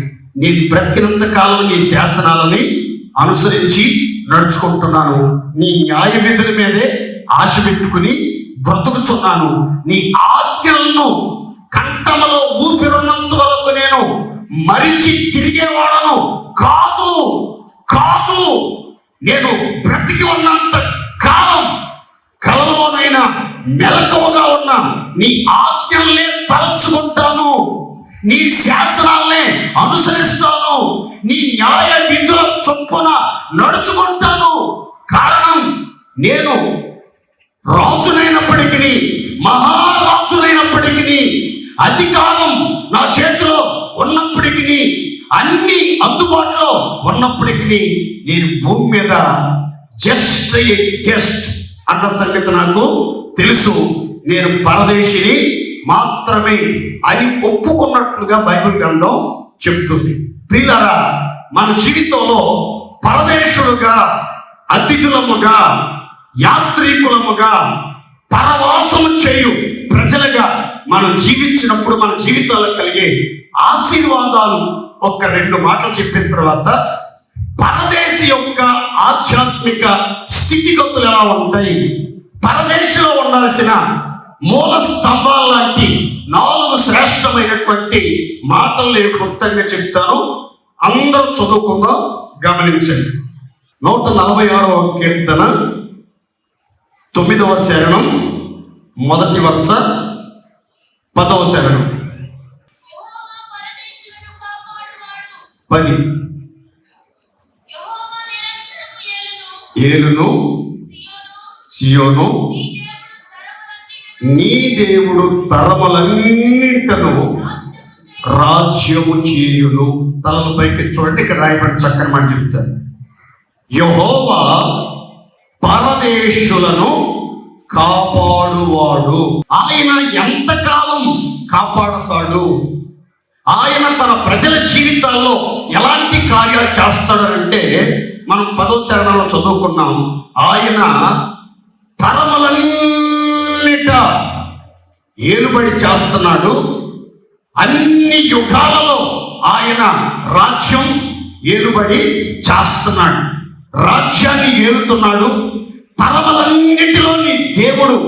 నేను బ్రతికినంత కాలం నీ శాసనాలని అనుసరించి నడుచుకుంటున్నాను. నీ న్యాయ విధుల మీదే ఆశ పెట్టుకుని బ్రతుకుతున్నాను. నీ ఆజ్ఞలను కంఠములో ఊపిరున్నంత వరకు నేను మరిచి తిరిగేవాడను కాదు. నేను బ్రతికి ఉన్నంత కాలం కలలోనైనా మెలకువగా ఉన్న నీ ఆజ్ఞల్నే తలంచుకుంటాను, నీ శాసనాలనే అనుసరిస్తాను, నీ న్యాయ విధుల చొప్పున నడుచుకుంటాను. కారణం, నేను రాజునైనప్పటికీ, మహారాజునైనప్పటికీ, అధికారం నా చేతిలో ఉన్నప్పటికీ, అన్ని అందుబాటులో ఉన్నప్పటికీ, నేను భూమి మీద జస్ట్ ఏ గెస్ట్ అన్న సంగతి నాకు తెలుసు. నేను పరదేశిని మాత్రమే అని ఒప్పుకున్నట్లుగా బైబిల్ గ్రంథం చెప్తుంది. ప్రియులారా, మన జీవితంలో పరదేశులుగా, అతిథులముగా, యాత్రికులముగా, పరవాసము చేయు ప్రజలుగా మనం జీవించినప్పుడు మన జీవితాల్లో కలిగే ఆశీర్వాదాలు ఒక 2 మాటలు చెప్పిన తర్వాత, పరదేశి యొక్క ఆధ్యాత్మిక స్థితిగతులు ఎలా ఉంటాయి, పరదేశంలో ఉండాల్సిన మూల స్తంభాల లాంటి 4 శ్రేష్టమైనటువంటి మాటలు నేను క్లుప్తంగా చెప్తాను. అందరూ చదువుకుందాం, గమనించండి. 146వ కీర్తన 9వ శరణం, మొదటి వరుస, 10వ శరణం. 10 ఏలును సియోను, నీ దేవుడు తరములన్నింటను రాజ్యము చేయును. తలల పైకి చూడండి, ఇక్కడ రాయబడి చక్కని మాట చెప్తారు. యెహోవా పరదేశులను కాపాడువాడు. ఆయన ఎంతకాలం కాపాడుతాడు? ఆయన తన ప్రజల జీవితాల్లో ఎలాంటి కార్యాలు చేస్తాడంటే, మనం 10వ శరణంలో చదువుకున్నాం. ఆయన తరములన్నిట ఏలుబడి చేస్తున్నాడు. అన్ని యుగాలలో ఆయన రాజ్యం ఏలుబడి చేస్తున్నాడు, రాజ్యాన్ని ఏలుతున్నాడు. తరములన్నిటిలో నీ దేవుడు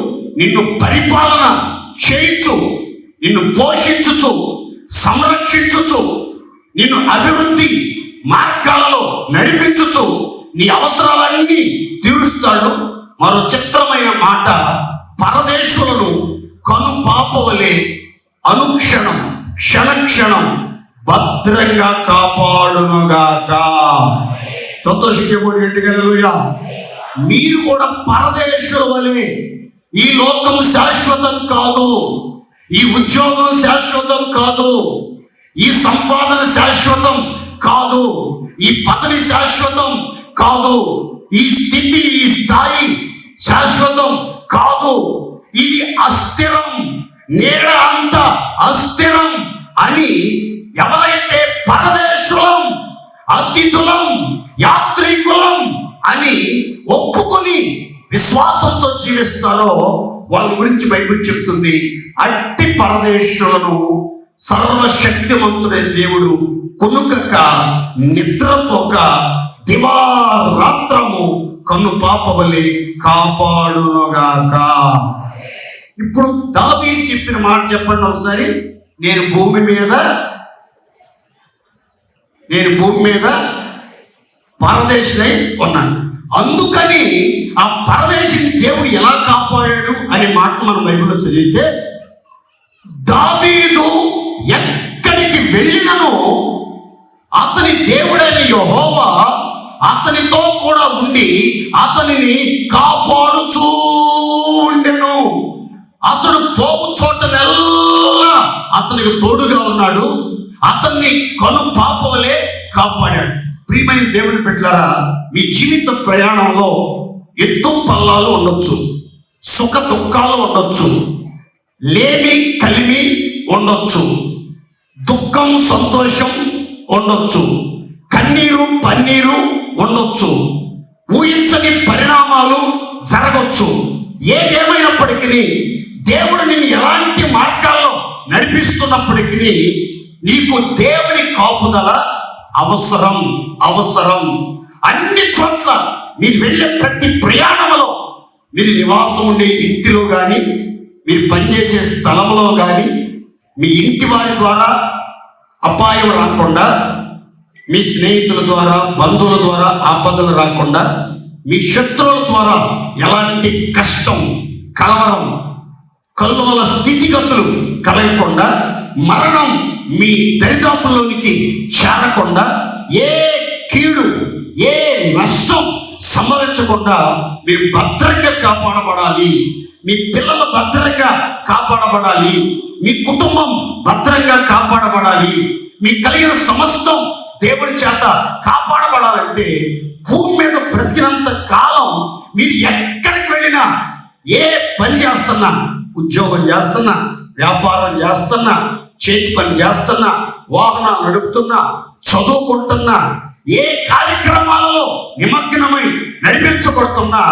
నిన్ను పరిపాలన చేయించు, నిన్ను పోషించుచు, సంరక్షించుచు, నిన్ను అభివృద్ధి మార్గాలలో నడిపించుచు, నీ అవసరాలన్నీ తీరుస్తాడు. మరో చిత్రమైన మాట, పరదేశులను కను పాపవలే అనుక్షణం, క్షణక్షణం భద్రంగా కాపాడునుగాక. సంతోషించబడి గట్టిగా మీరు కూడా పరదేశుల వలె. ఈ లోకం శాశ్వతం కాదు, ఈ ఉద్యోగం శాశ్వతం కాదు, ఈ సంపాదన శాశ్వతం కాదు, ఈ పదవి శాశ్వతం కాదు, ఈ స్థితి, ఈ స్థాయి శాశ్వతం కాదు. ఇది అస్థిరం, నీడ అంత అస్థిరం అని ఎవరైతే పరదేశులం, అతిథులం, యాత్రికులం అని ఒప్పుకొని విశ్వాసంతో జీవిస్తారో వాళ్ళ గురించి బైబిల్ చెప్తుంది. అట్టి పరదేశులను సర్వశక్తిమంతుడైన దేవుడు కొనుకక నిద్రపోక దివారాత్రము కన్ను పాపవలే కాపాడునుగాక. ఇప్పుడు దావీదు చెప్పిన మాట చెప్పండి ఒకసారి. నేను భూమి మీద పరదేశినై ఉన్నాను. అందుకని ఆ పరదేశిని దేవుడు ఎలా కాపాడాడు అనే మాట మనం బైబిల్లో చదివితే, దావీదు ఎక్కడికి వెళ్ళినను అతని దేవుడైన యెహోవా అతనితో కూడా ఉండి అతనిని కాపాడుచూ ఉండెను. అతడు పోవు చోటనెల్లా అతనికి తోడుగా ఉన్నాడు. అతన్ని కను పాపవలే కాపాడాడు. ప్రియమైన దేవుని బిడ్డలారా, మీ జీవిత ప్రయాణంలో ఎత్తు పల్లాలు ఉండొచ్చు, సుఖ దుఃఖాలు ఉండొచ్చు, లేమి కలిమి ఉండొచ్చు, దుఃఖం సంతోషం ఉండొచ్చు, కన్నీరు పన్నీరు ఉండొచ్చు, ఊహించని పరిణామాలు జరగవచ్చు. ఏదేమైనప్పటికీ దేవుడు నిన్ను ఎలాంటి మార్గాల్లో నడిపిస్తున్నప్పటికీ నీకు దేవుని కాపుదల అవసరం. అన్ని చోట్ల మీరు వెళ్ళే ప్రతి ప్రయాణంలో, మీరు నివాసం ఉండే ఇంటిలో కానీ, మీరు పనిచేసే స్థలంలో కానీ, మీ ఇంటి వారి ద్వారా అపాయం రాకుండా, మీ స్నేహితుల ద్వారా బంధువుల ద్వారా ఆపదలు రాకుండా, మీ శత్రువుల ద్వారా ఎలాంటి కష్టం కలవరం కల్లోల స్థితిగతులు కలగకుండా, మరణం మీ దరిదాపుల్లోనికి చేరకుండా, ఏ కీడు ఏ నష్టం సంభవించకుండా మీరు భద్రంగా కాపాడబడాలి. మీ పిల్లలు భద్రంగా కాపాడబడాలి. మీ కుటుంబం భద్రంగా కాపాడబడాలి. మీకు కలిగిన సమస్తం దేవుడి చేత కాపాడబడాలంటే భూమి మీద బ్రతికినంత కాలం మీరు ఎక్కడికి వెళ్ళినా, ఏ పని చేస్తున్నా, ఉద్యోగం చేస్తున్నా, వ్యాపారం చేస్తున్నా, చేతి పని చేస్తున్నా, వాహనాలు నడుపుతున్నా, చదువుకుంటున్నా, ఏ కార్యక్రమాలలో నిమగ్నమై నడిపించబడుతున్నా,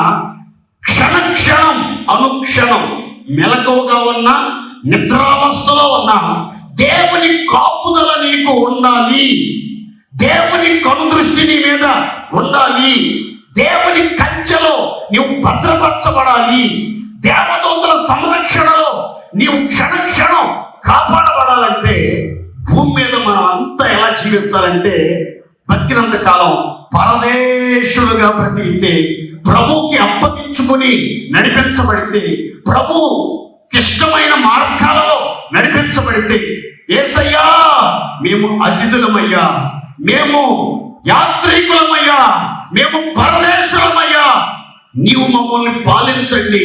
క్షణక్షణం అనుక్షణం మెలకువగా ఉన్నా, నిద్రావస్థలో ఉన్నా, దేవుని కాపుదల నీకు ఉండాలి. దేవుని కనుదృష్టి నీ మీద ఉండాలి. దేవుని కంచెలో నీవు భద్రపరచబడాలి. దేవదూతల సంరక్షణలో నీవు క్షణక్షణం కాపాడబడాలంటే భూమి మీద మనం అంతా ఎలా జీవించాలంటే, బతికినంత కాలం పరదేశులుగా బ్రతికితే, ప్రభువుకి అప్పగించుకొని నడిపించబడితే, ప్రభువుకి ఇష్టమైన మార్గాలలో నడిపించబడితే, యేసయ్యా మేము అతిథులమయ్యా, మేము యాత్రికులమయ్యా, మేము పరదేశులమయ్యా, నీవు మమ్మల్ని పాలించండి,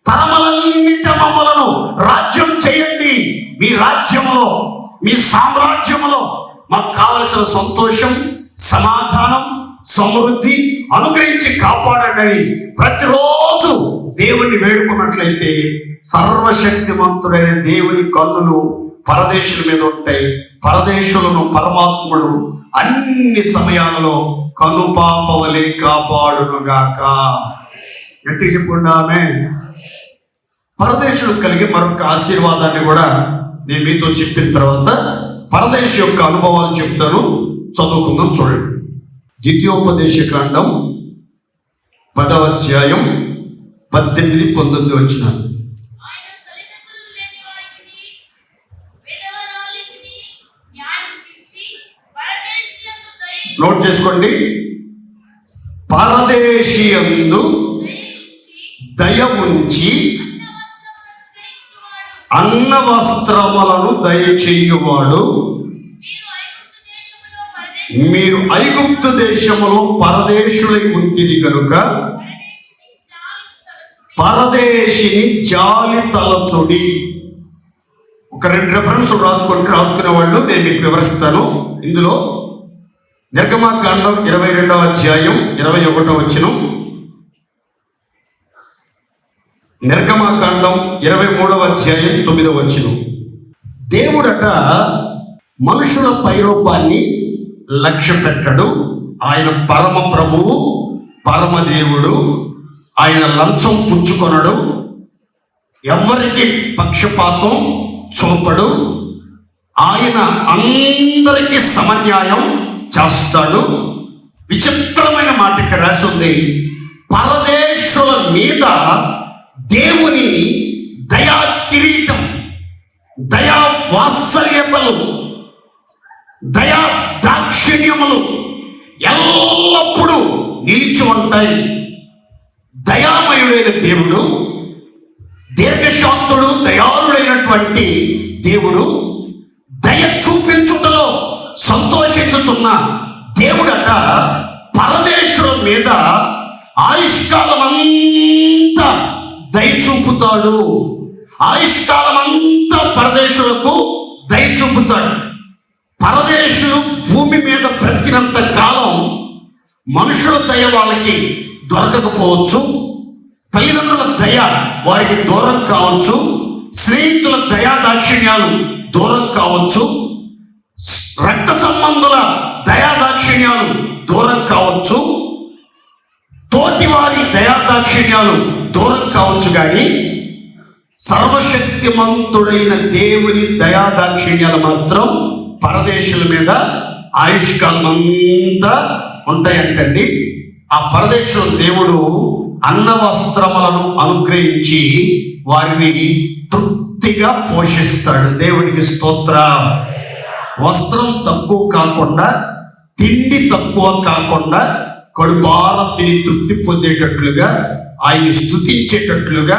తరములన్నిట మమ్మలను రాజ్యం చేయండి, మీ రాజ్యంలో మీ సామ్రాజ్యంలో మాకు కావలసిన సంతోషం సమాధానం సమృద్ధి అనుగ్రహించి కాపాడండి. ప్రతిరోజు దేవుణ్ణి వేడుకున్నట్లయితే సర్వశక్తిమంతుడైన దేవుని కన్నులు పరదేశుల మీద ఉంటాయి. పరదేశులను పరమాత్ముడు అన్ని సమయాలలో కనుపాపవలే కాపాడునుగాక. గట్టి చెప్పుకుంటా ఆమేన్. పరదేశుడు కలిగే మరొక ఆశీర్వాదాన్ని కూడా నేను మీతో చెప్పిన తర్వాత పరదేశ యొక్క అనుభవాలు చెప్తాను, చదువుకుందాం. చూడండి, ద్వితీయోపదేశ కాండం 10వ అధ్యాయం 18-19 వచనాలు. నోట్ చేసుకోండి. పరదేశియందు దయ ఉంచి అన్న వస్త్రములను దయచేయువాడు. మీరు ఐగుప్తు దేశములో పరదేశులై ఉంటిరి కనుక పరదేశిని జాలి తలచుడి. ఒక 2 రెఫరెన్స్ రాసుకునే వాళ్ళు నేను మీకు వివరిస్తాను. ఇందులో నిర్గమకాండం 22వ అధ్యాయం 21వ వచనం, నిర్గమకాండం 23వ అధ్యాయం 9వ వచనం. దేవుడట మనుషుల పైరూపాన్ని లక్ష్య పెట్టడు. ఆయన పరమ ప్రభువు, పరమదేవుడు. ఆయన లంచం పుచ్చుకొనడు, ఎవరికి పక్షపాతం చూపడు. ఆయన అందరికీ సమన్యాయం చేస్తాడు. విచిత్రమైన మాట ఇక్కడ రాసి ఉంది. పరదేశుల మీద దేవుని దయా కిరీటం, దయా వాత్సల్యతలు, దయా దాక్షిణ్యములు ఎల్లప్పుడూ నిలిచి ఉంటాయి. దయామయుడైన దేవుడు, దీర్ఘశాంతుడు, దయాళుడైనటువంటి దేవుడు, దయ చూపించుటలో సంతోషించుతున్న దేవుడట పరదేశుల మీద ఆయుష్కాలం అంతా దయ చూపుతాడు. ఆయుష్కాలం అంతా పరదేశులకు దయ చూపుతాడు. పరదేశులు భూమి మీద బ్రతికినంత కాలం మనుషుల దయ వాళ్ళకి దొరకకపోవచ్చు, తల్లిదండ్రుల దయ వారికి దూరం కావచ్చు, స్నేహితుల దయా దాక్షిణ్యాలు దూరం కావచ్చు, రక్త సంబంధుల దయా దాక్షిణ్యాలు దూరం కావచ్చు, తోటివారి దయా దాక్షిణ్యాలు దూరం కావచ్చు. కానీ సర్వశక్తిమంతుడైన దేవుని దయా దాక్షిణ్యాలు మాత్రం పరదేశుల మీద ఆయుష్కాలం అంతా ఉంటాయంటండి. ఆ పరదేశుల దేవుడు అన్న వస్త్రములను అనుగ్రహించి వారిని తృప్తిగా పోషిస్తాడు. దేవునికి స్తోత్రం. వస్త్రం తక్కువ కాకుండా, తిండి తక్కువ కాకుండా, కడుపార తిని తృప్తి పొందేటట్లుగా, ఆయన స్తుతించేటట్లుగా,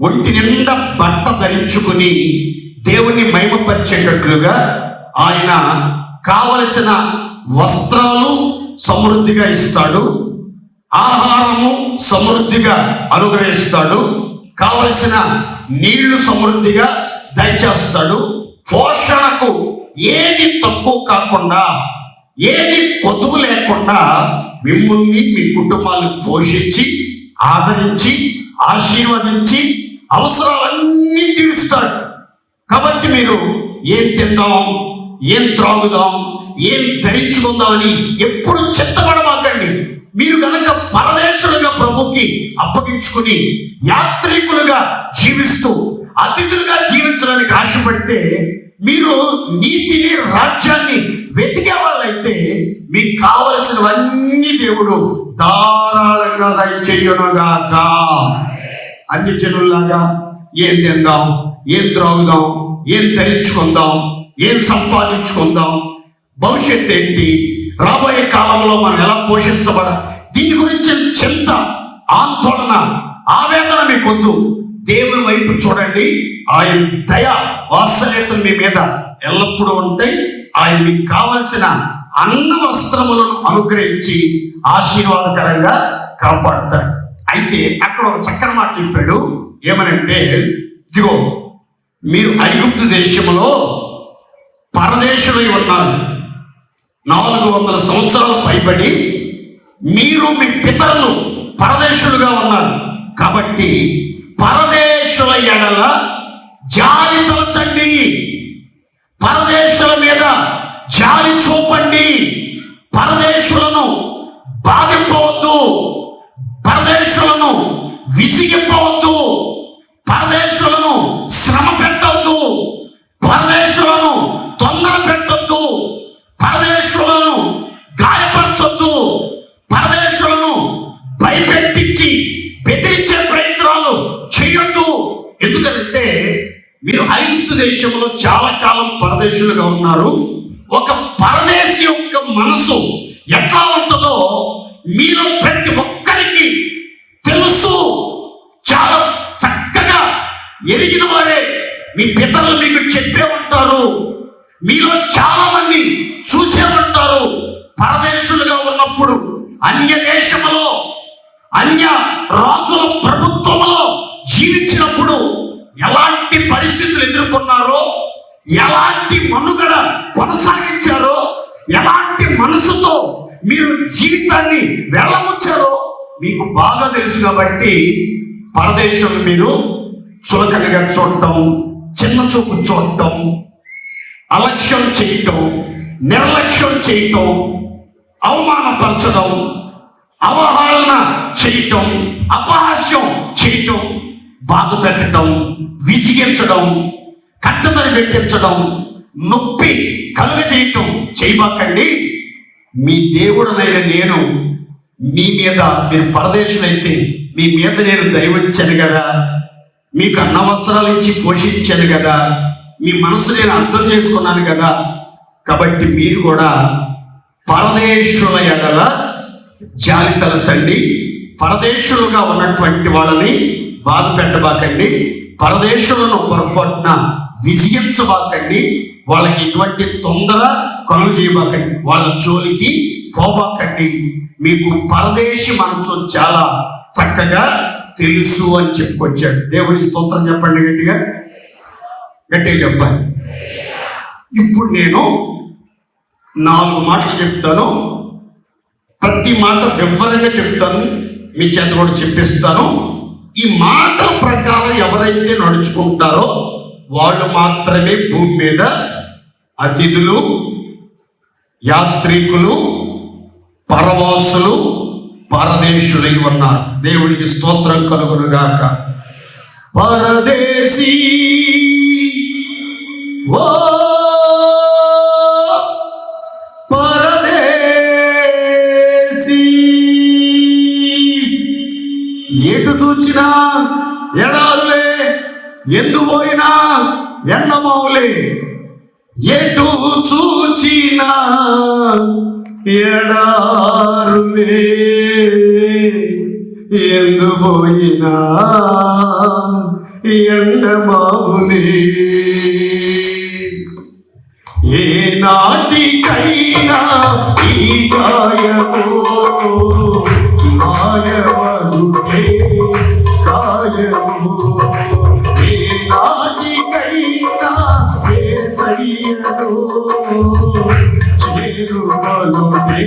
ఒంటి నిండా బట్ట ధరించుకుని దేవుని మహిమపరిచేటట్లుగా ఆయన కావలసిన వస్త్రాలు సమృద్ధిగా ఇస్తాడు, ఆహారము సమృద్ధిగా అనుగ్రహిస్తాడు, కావలసిన నీళ్లు సమృద్ధిగా దయచేస్తాడు. పోషణకు ఏది తక్కువ కాకుండా, ఏది కొదువు లేకుండా మిమ్మల్ని, మీ కుటుంబాలను పోషించి, ఆదరించి, ఆశీర్వదించి అవసరాలన్నీ తీరుస్తాడు. కాబట్టి మీరు ఏం తిందాం, ఏం త్రాగుదాం, ఏం ధరించుకుందామని ఎప్పుడు చిత్తపడమాకండి. మీరు కనుక పరదేశులుగా ప్రభుకి అప్పగించుకుని యాత్రికులుగా జీవిస్తూ అతిథులుగా జీవించడానికి ఆశపడితే, మీరు నీతిని, రాజ్యాన్ని వెతికే వాళ్ళైతే మీకు కావలసినవన్నీ దేవుడు ధారాళంగా దయచేయునుగాక. అన్ని జనుల్లాగా ఏం తిందాం, ఏం త్రాగుదాం, ఏం ధరించుకుందాం, ఏం సంపాదించుకుందాం, భవిష్యత్తు ఏంటి, రాబోయే కాలంలో మనం ఎలా పోషించబడ, దీని గురించి చింత, ఆందోళన, ఆవేదన మీకొద్దు. దేవుని వైపు చూడండి. ఆయన దయ వాత్సల్యతలు మీ మీద ఎల్లప్పుడూ ఉంటాయి. ఆయన మీకు కావలసిన అన్న వస్త్రములను అనుగ్రహించి ఆశీర్వాదకరంగా కాపాడుతాడు. అయితే అక్కడ ఒక చక్కని మాట చెప్పాడు. ఏమనంటే, ఇదిగో మీరు ఐగుప్తు దేశంలో పరదేశులై ఉన్నారు, 400 సంవత్సరాలు పైబడి మీరు, మీ పితరులు పరదేశులుగా ఉన్నారు. కాబట్టి పరదేశుల ఎడల జాలి తలచండి, పరదేశుల మీద జాలి చూపండి, పరదేశులను బాధింపవద్దు, పరదేశులను విసిగిపోవద్దు, పరదేశులను శ్రమ పెట్టవద్దు, పరదేశులను తొందర పెట్టొద్దు, పరదేశులను గాయపరచొద్దు, పరదేశులను భయపెట్టించి బెదిరించే ప్రయత్నాలు చేయొద్దు. ఎందుకంటే మీరు ఐగుప్తు దేశంలో చాలా కాలం పరదేశులుగా ఉన్నారు. ఒక పరదేశి యొక్క మనసు ఎట్లా ఉంటుందో మీరు ప్రతి ఒక్కరికి తెలుసు. చాలా చక్కగా ఎరిగిన వారే మీ పితరులు మీకు చెప్పే ఉంటారు. మీలో చాలా మంది చూసే ఉంటారు. పరదేశులుగా ఉన్నప్పుడు అన్య దేశంలో, అన్య రాజుల ప్రభుత్వంలో జీవించినప్పుడు ఎలాంటి పరిస్థితులు ఎదుర్కొన్నారో, ఎలాంటి మనుగడ కొనసాగించారో, ఎలాంటి మనసుతో మీరు జీవితాన్ని వెళ్ళముచ్చారో మీకు బాగా తెలుసు. కాబట్టి పరదేశం మీరు చులకనగా చూడటం, చిన్న చూపు చూడటం, అలక్ష్యం చేయటం, నిర్లక్ష్యం చేయటం, అవమానపరచడం, అవహేళన చేయటం, అపహాస్యం చేయటం, బాధ పెట్టడం, విసిగించడం, కట్టతడి పెట్టించడం, నొప్పి కలుగజేయటం చేయబాకండి. మీ దేవుడనైన నేను మీ మీద, మీరు పరదేశులైతే మీ మీద నేను దయవించాను కదా, మీకు అన్న వస్త్రాలు ఇచ్చి పోషించాను కదా, మీ మనసు నేను అర్థం చేసుకున్నాను కదా. కాబట్టి మీరు కూడా పరదేశుల ఎడల జాలి తలచండి. పరదేశులుగా ఉన్నటువంటి వాళ్ళని బాధ పెట్టబాకండి. పరదేశులను పొరపాటున విసిగించబాకండి. వాళ్ళకి ఎటువంటి తొందర కలుగు చేయబాకండి. వాళ్ళ జోలికి పోబాకండి. మీకు పరదేశి మనసు చాలా చక్కగా తెలుసు అని చెప్పుకొచ్చాడు. దేవుని స్తోత్రం చెప్పండి, గట్టిగా గట్టిగా చెప్పాలి. ఇప్పుడు నేను 4 మాటలు చెప్తాను. ప్రతి మాట వివరంగా చెప్తాను, మీ చేత కూడా చెప్పిస్తాను. ఈ మాటల ప్రకారం ఎవరైతే నడుచుకుంటారో వాళ్ళు మాత్రమే భూమి మీద అతిథులు, యాత్రికులు, పరవాసులు, పరదేశులై ఉన్నారు. దేవునికి స్తోత్రం కలుగునుగాక. పరదేశీ ఓ పరదేశీ, ఎటు చూచినా ఎడారులే, ఎందు పోయినా ఎండమౌలే. ఎటు చూచినా ఎడారులే, ఎందు పోయినా ఎండమౌలే. ఏ నాటికైనా ఈ గాయము మాయవదుకే గాయము. ఏ నాటికైనా యేసయ్యను చేరువనునే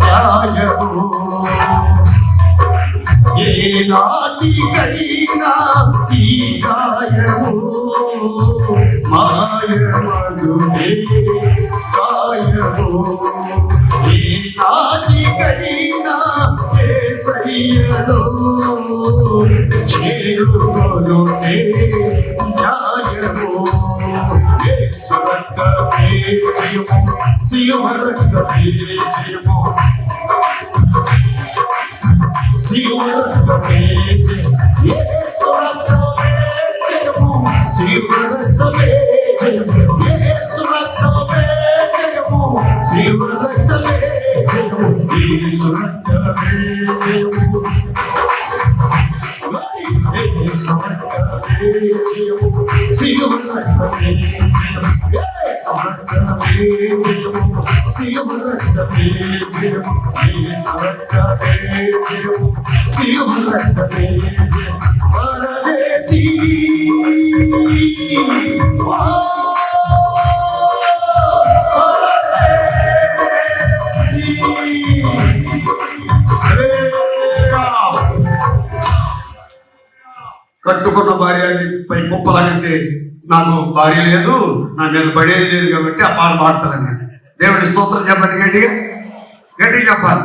న్యాయము. ఏ నాటికైనా ఈ గాయము మాయవదుకే గాయము. ఏ నాటికైనా యేసయ్యను చేరువనునే న్యాయము. యేసు రక్తమే జయము, సిలువ రక్తమే జయము, సిలువ రక్తమే జయము. యేసు రక్తమే జయము, సిలువ రక్తమే జయము. యేసు రక్తమే జయము, సిలువ రక్తమే జయము. యేసు రక్తమే జయము, యేసు రక్తమే జయము, సిలువ రక్తమే జయము. యేసు రక్తమే జయము, సిలువ రక్తమే జయము. యేసు రక్తమే జయము, సిలువ రక్తమే జయము. పరదేశీ కట్టుకున్న భార్యపై కుప్పలాగంటే నాకు భార్య లేదు, నా మీద పడేది లేదు కాబట్టి ఆ పాట పాడతాను. దేవుని స్తోత్రం చెప్పండి, గట్టిగా గట్టిగా చెప్పాలి.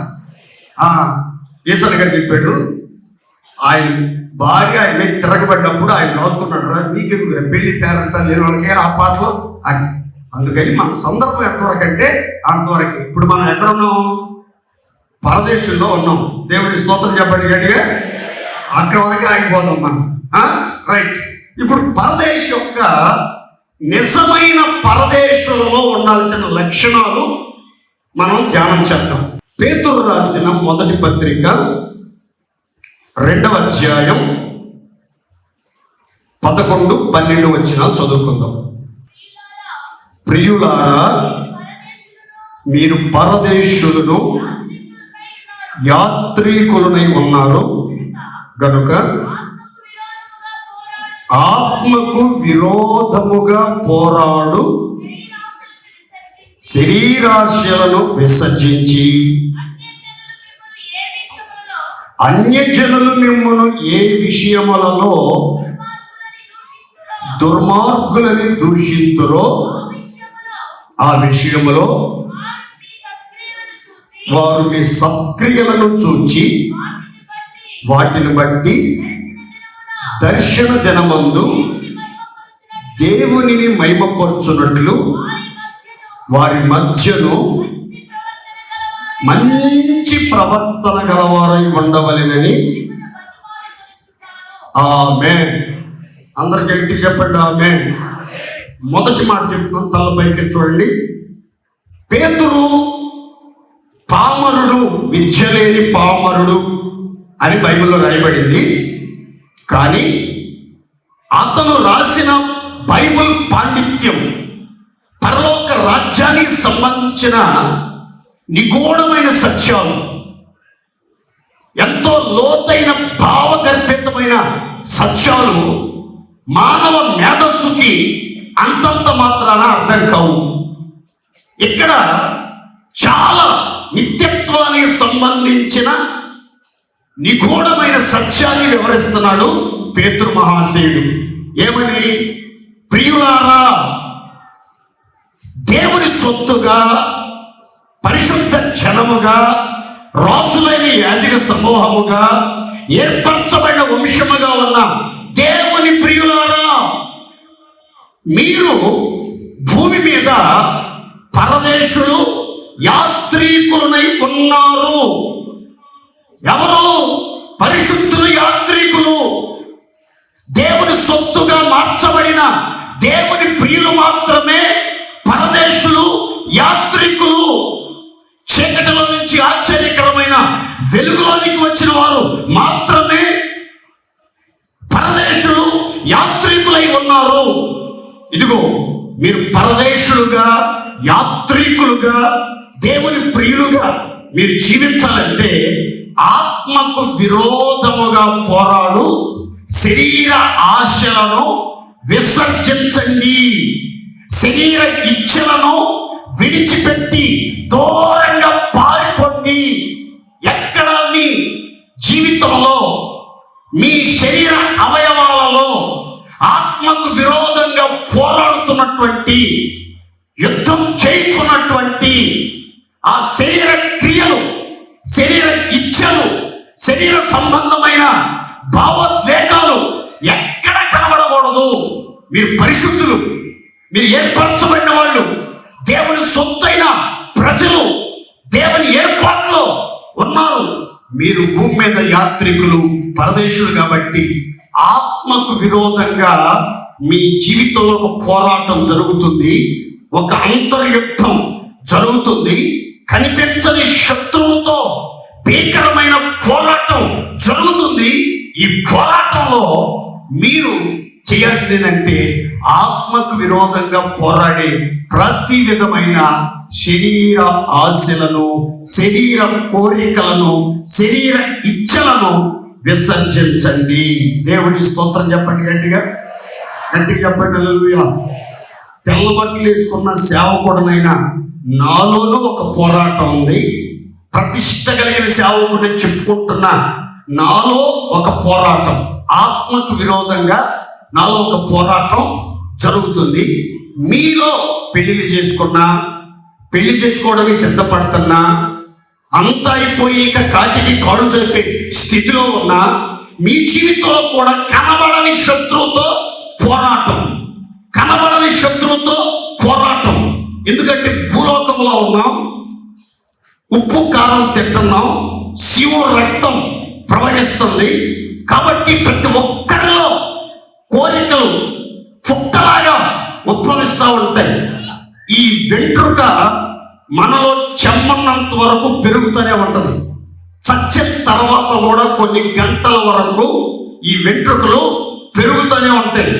ఈశ్వర్ గారు చెప్పాడు, ఆయన భార్య ఆయన మీద తిరగబడ్డప్పుడు ఆయన రాసుకున్నాడు, నీకెందుకు పెళ్లి పేరంట లేని వాళ్ళకి ఆ పాటలో అది. అందుకని మన సందర్భం ఎంతవరకు అంటే అంతవరకు. ఇప్పుడు మనం ఎక్కడ ఉన్నాం? పరదేశంలో ఉన్నాం. దేవుని స్తోత్రం చెప్పండి గట్టిగా. అక్కడ వరకు ఆగిపోదాం మనం. రైట్. ఇప్పుడు పరదేశ యొక్క నిజమైన పరదేశంలో ఉండాల్సిన లక్షణాలు మనం ధ్యానం చేద్దాం. పేతురు రాసిన మొదటి పత్రిక 2వ అధ్యాయం 11-12 వచనాలు చదువుకుందాం. ప్రియులారా, మీరు పరదేశులను యాత్రికులనై ఉన్నారు గనుక ఆత్మకు విరోధముగా పోరాడు శరీరాశలను విసర్జించి అన్యజనులు మిమ్మల్ని ఏ విషయములలో దుర్మార్గులని దూషింతురో ఆ విషయములో వారు మీ సత్క్రియలను చూచి వాటిని బట్టి దర్శన దినమందు దేవునిని మహిమపరచునట్లు వారి మధ్యను మంచి ప్రవర్తన గలవారై ఉండవలెనని. ఆమేన్. అందరికి గట్టిగా చెప్పండి ఆమేన్. మొదటి మాట చెప్తున్నాం, తలపైకి చూడండి. పేతురు పామరుడు, విద్య లేని పామరుడు అని బైబిల్లో రాయబడింది. కానీ అతను రాసిన బైబిల్ పాండిత్యం, పరలోక రాజ్యానికి సంబంధించిన నిగూఢమైన సత్యాలు, ఎంతో లోతైన భావగర్భితమైన సత్యాలు మానవ మేధస్సుకి అంతంత మాత్రాన అర్థం కావు. ఇక్కడ చాలా నిత్యత్వానికి సంబంధించిన నిగూఢమైన సత్యాన్ని వివరిస్తున్నాడు పేతురు మహాశయుడు. ఏమని? ప్రియులారా, దేవుని సొత్తుగా, పరిశుద్ధ జనముగా, రాజులైన యాజక సమూహముగా, ఏర్పరచబడిన వంశముగా ఉన్న దేవుని ప్రియులారా, మీరు భూమి మీద పరదేశులు, యాత్రికులనై ఉన్నారు. ఎవరు? పరిశుద్ధులు, యాత్రికులు. దేవుని సొత్తుగా మార్చబడిన దేవుని ప్రియులు మాత్రమే పరదేశులు, యాత్రికులు. చీకటిలో నుంచి ఆశ్చర్యకరమైన వెలుగులోనికి వచ్చిన వారు మాత్రమే పరదేశులు, యాత్రికులై ఉన్నారు. ఇదిగో, మీరు పరదేశులుగా, యాత్రికులుగా, దేవుని ప్రియులుగా మీరు జీవించాలంటే ఆత్మకు విరోధముగా పోరాడు శరీర ఆశలను విసర్జించండి. శరీర ఇచ్ఛలను విడిచిపెట్టి దూరంగా పారిపోండి. ఎక్కడ మీ జీవితంలో, మీ శరీర అవయవాలలో ఆత్మకు విరోధంగా పోరాడుతున్నటువంటి, యుద్ధం చేస్తున్నటువంటి ఆ శరీర క్రియలు, శరీర ఇచ్ఛలు, శరీర సంబంధమైన భావోద్వేగాలు ఎక్కడ కనబడకూడదు. మీరు పరిశుద్ధులు, మీరు ఏర్పరచబడిన వాళ్ళు, దేవుని సొత్తైన ప్రజలు, దేవుని ఏర్పాట్లో ఉన్నారు. మీరు భూమి మీద యాత్రికులు, పరదేశులు. కాబట్టి ఆత్మకు విరోధంగా మీ జీవితంలో ఒక పోరాటం జరుగుతుంది, ఒక అంతర్యుద్ధం జరుగుతుంది. కనిపించని శత్రువుతో భీకరమైన పోరాటం జరుగుతుంది. ఈ పోరాటంలో మీరు చేయాల్సింది ఏంటంటే ఆత్మకు విరోధంగా పోరాడే ప్రతి విధమైన శరీర ఆశలను, శరీర కోరికలను, శరీర ఇచ్ఛలను విసర్జించండి. దేవుని స్తోత్రం చెప్పండి, గట్టిగా గట్టిగా చెప్పండి. హల్లెలూయా. తెల్ల బట్టలు వేసుకున్న సేవకుడనైనా నాలోనూ ఒక పోరాటం ఉంది. ప్రతిష్ట కలిగిన సేవకుడిని చెప్పుకుంటున్నా నాలో ఒక పోరాటం, ఆత్మకు విరోధంగా నాలో ఒక పోరాటం జరుగుతుంది. మీలో పెళ్లి చేసుకున్నా, పెళ్లి చేసుకోవడానికి సిద్ధపడుతున్నా, అంతా అయిపోయి ఇక కాటికి కాళ్ళు జరిపే స్థితిలో ఉన్నా, మీ జీవితంలో కూడా కనబడని శత్రువుతో పోరాటం, కనబడని శత్రువుతో పోరాటం. ఎందుకంటే భూలోకంలో ఉన్నాం, ఉప్పు కారం తింటున్నాం, శివుడు రక్తం ప్రవహిస్తుంది. కాబట్టి ప్రతి ఒక్కరిలో కోరికలు పుట్టలాగా ఉద్భవిస్తూ ఉంటాయి. ఈ వెంట్రుక మనలో చెమ్మన్నంత వరకు పెరుగుతూనే ఉంటుంది. చచ్చిన తర్వాత కూడా కొన్ని గంటల వరకు ఈ వెంట్రుకలు పెరుగుతూనే ఉంటాయి.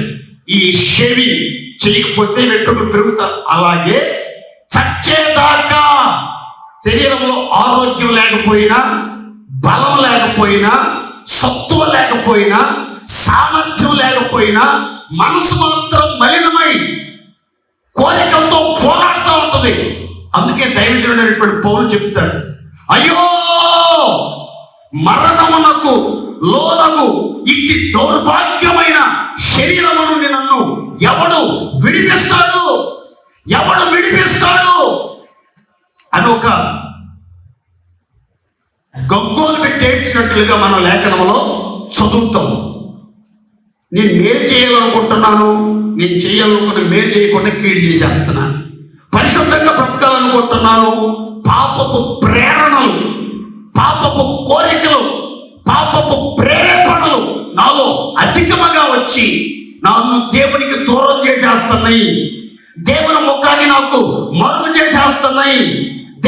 ఈ షేవింగ్ చేయకపోతే వెంట్రుకలు పెరుగుతాయి. అలాగే చచ్చేదాకా శరీరంలో ఆరోగ్యం లేకపోయినా, బలం లేకపోయినా, సత్తువ లేకపోయినా, సామర్థ్యం లేకపోయినా, మనసు మాత్రం మలినమై కోరికలతో పోరాడుతూ ఉంటుంది. అందుకే దైవజనుడు అనేటువంటి పౌలు చెప్తాడు, అయ్యో మరణమునకు లోనగు ఇట్టి దౌర్భాగ్యమైన శరీరము నుండి నన్ను ఎవడు విడిపిస్తాడు? ఎవడు విడిపిస్తాడు అని ఒక గగ్గోలు పెట్టి ఏడ్చినట్లుగా మనం లేఖనంలో చదువుతాం. నేను మేలు చేయాలనుకుంటున్నాను, నేను చేయాలనుకున్న మేలు చేయకుండా కీడు చేసేస్తున్నాను. పరిశుద్ధంగా బ్రతకాలనుకుంటున్నాను, పాపపు ప్రేరణలు, పాపపు కోరికలు, పాపపు ప్రేరేపణలు నాలో అధికముగా వచ్చి నన్ను దేవునికి దూరం చేసేస్తున్నాయి. దేవుని ముఖాన్ని నాకు మరుగు చేసేస్తున్నాయి.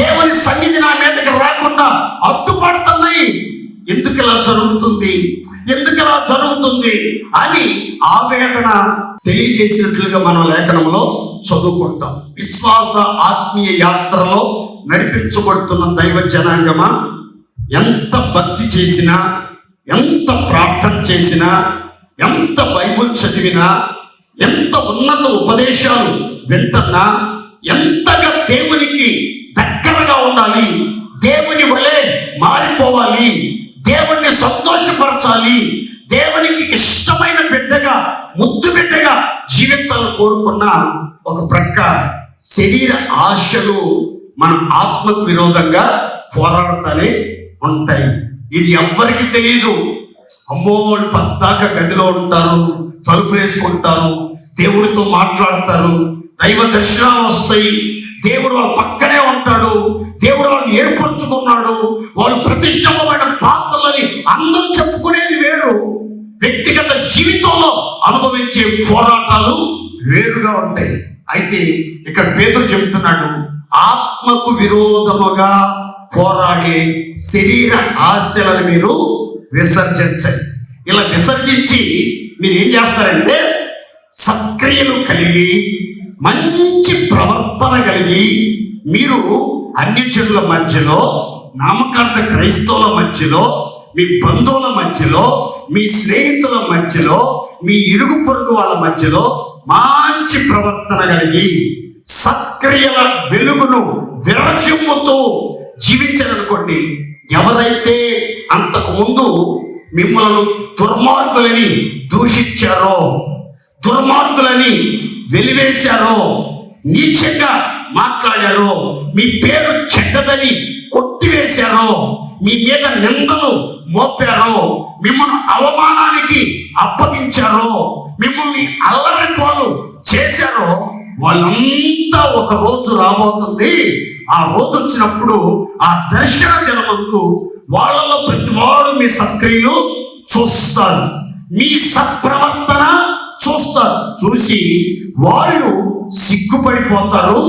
దేవుని సన్నిధి నా మీదకి రాకుండా అడ్డుపడుతున్నాయి. ఎందుకు ఇలా జరుగుతుంది, ఎందుకు ఇలా జరుగుతుంది అని ఆవేదన తెలియజేసినట్లుగా మనం లేఖనంలో చదువుకుంటాం. విశ్వాస ఆత్మీయ యాత్రలో నడిపించబడుతున్న దైవ జనాంగమా, ఎంత భక్తి చేసినా, ఎంత ప్రార్థన చేసినా, ఎంత బైబుల్ చదివినా, ఎంత ఉన్నత ఉపదేశాలు వింటున్నా, ఎంతగా దేవునికి దగ్గరగా ఉండాలి, దేవుని వలె మారిపోవాలి, దేవుణ్ణి సంతోషపరచాలి, దేవునికి ఇష్టమైన బిడ్డగా, ముద్దు బిడ్డగా జీవించాలని కోరుకున్న ఒక ప్రక్క శరీర ఆశలు మన ఆత్మకు విరోధంగా పోరాడుతూనే ఉంటాయి. ఇది ఎవ్వరికి తెలియదు. అమ్మో పద్దాక గదిలో ఉంటారు, తలుపు వేసుకుంటారు, దేవుడితో మాట్లాడతారు, దైవ దర్శనాలు వస్తాయి, దేవుడు వాళ్ళ పక్కనే ఉంటాడు, దేవుడు వాళ్ళని ఏర్పరచుకున్నాడు, వాళ్ళు ప్రతిష్టమైన పాత్రలని అందరూ చెప్పుకునేది వేరు. వ్యక్తిగత జీవితంలో అనుభవించే పోరాటాలు వేరుగా ఉంటాయి. అయితే ఇక్కడ పేతురు చెప్తున్నాడు, ఆత్మకు విరోధముగా పోరాడే శరీర ఆశలను మీరు విసర్జించండి. ఇలా విసర్జించి మీరు ఏం చేస్తారంటే సత్క్రియలు కలిగి, మంచి ప్రవర్తన కలిగి, మీరు అన్యజనుల మధ్యలో, నామకార్థ క్రైస్తవుల మధ్యలో, మీ బంధువుల మధ్యలో, మీ స్నేహితుల మధ్యలో, మీ ఇరుగు పొరుగు వాళ్ళ మధ్యలో మంచి ప్రవర్తన కలిగి సత్క్రియల వెలుగును విరచిమ్ముతూ జీవించారనుకోండి. ఎవరైతే అంతకు ముందు మిమ్మల్ని దుర్మార్గులని దూషించారో, దుర్మార్గులని వెలివేశారో, నీచంగా మాట్లాడారో, మీ పేరు చెడ్డదని కొట్టివేశారో, మీ మీద నిందలు మోపారో, మిమ్మల్ని అవమానానికి అప్పగించారో, మిమ్మల్ని అల్లరిపాలు చేశారో, వాళ్ళంతా ఒక రోజు రాబోతుంది. ఆ రోజు వచ్చినప్పుడు ఆ దర్శన జనమందు వాళ్ళలో ప్రతి వాడు మీ సత్క్రియలు చూస్తారు, మీ సత్ప్రవర్తన చూస్తారు. చూసి వాళ్ళు సిగ్గుపడిపోతారు,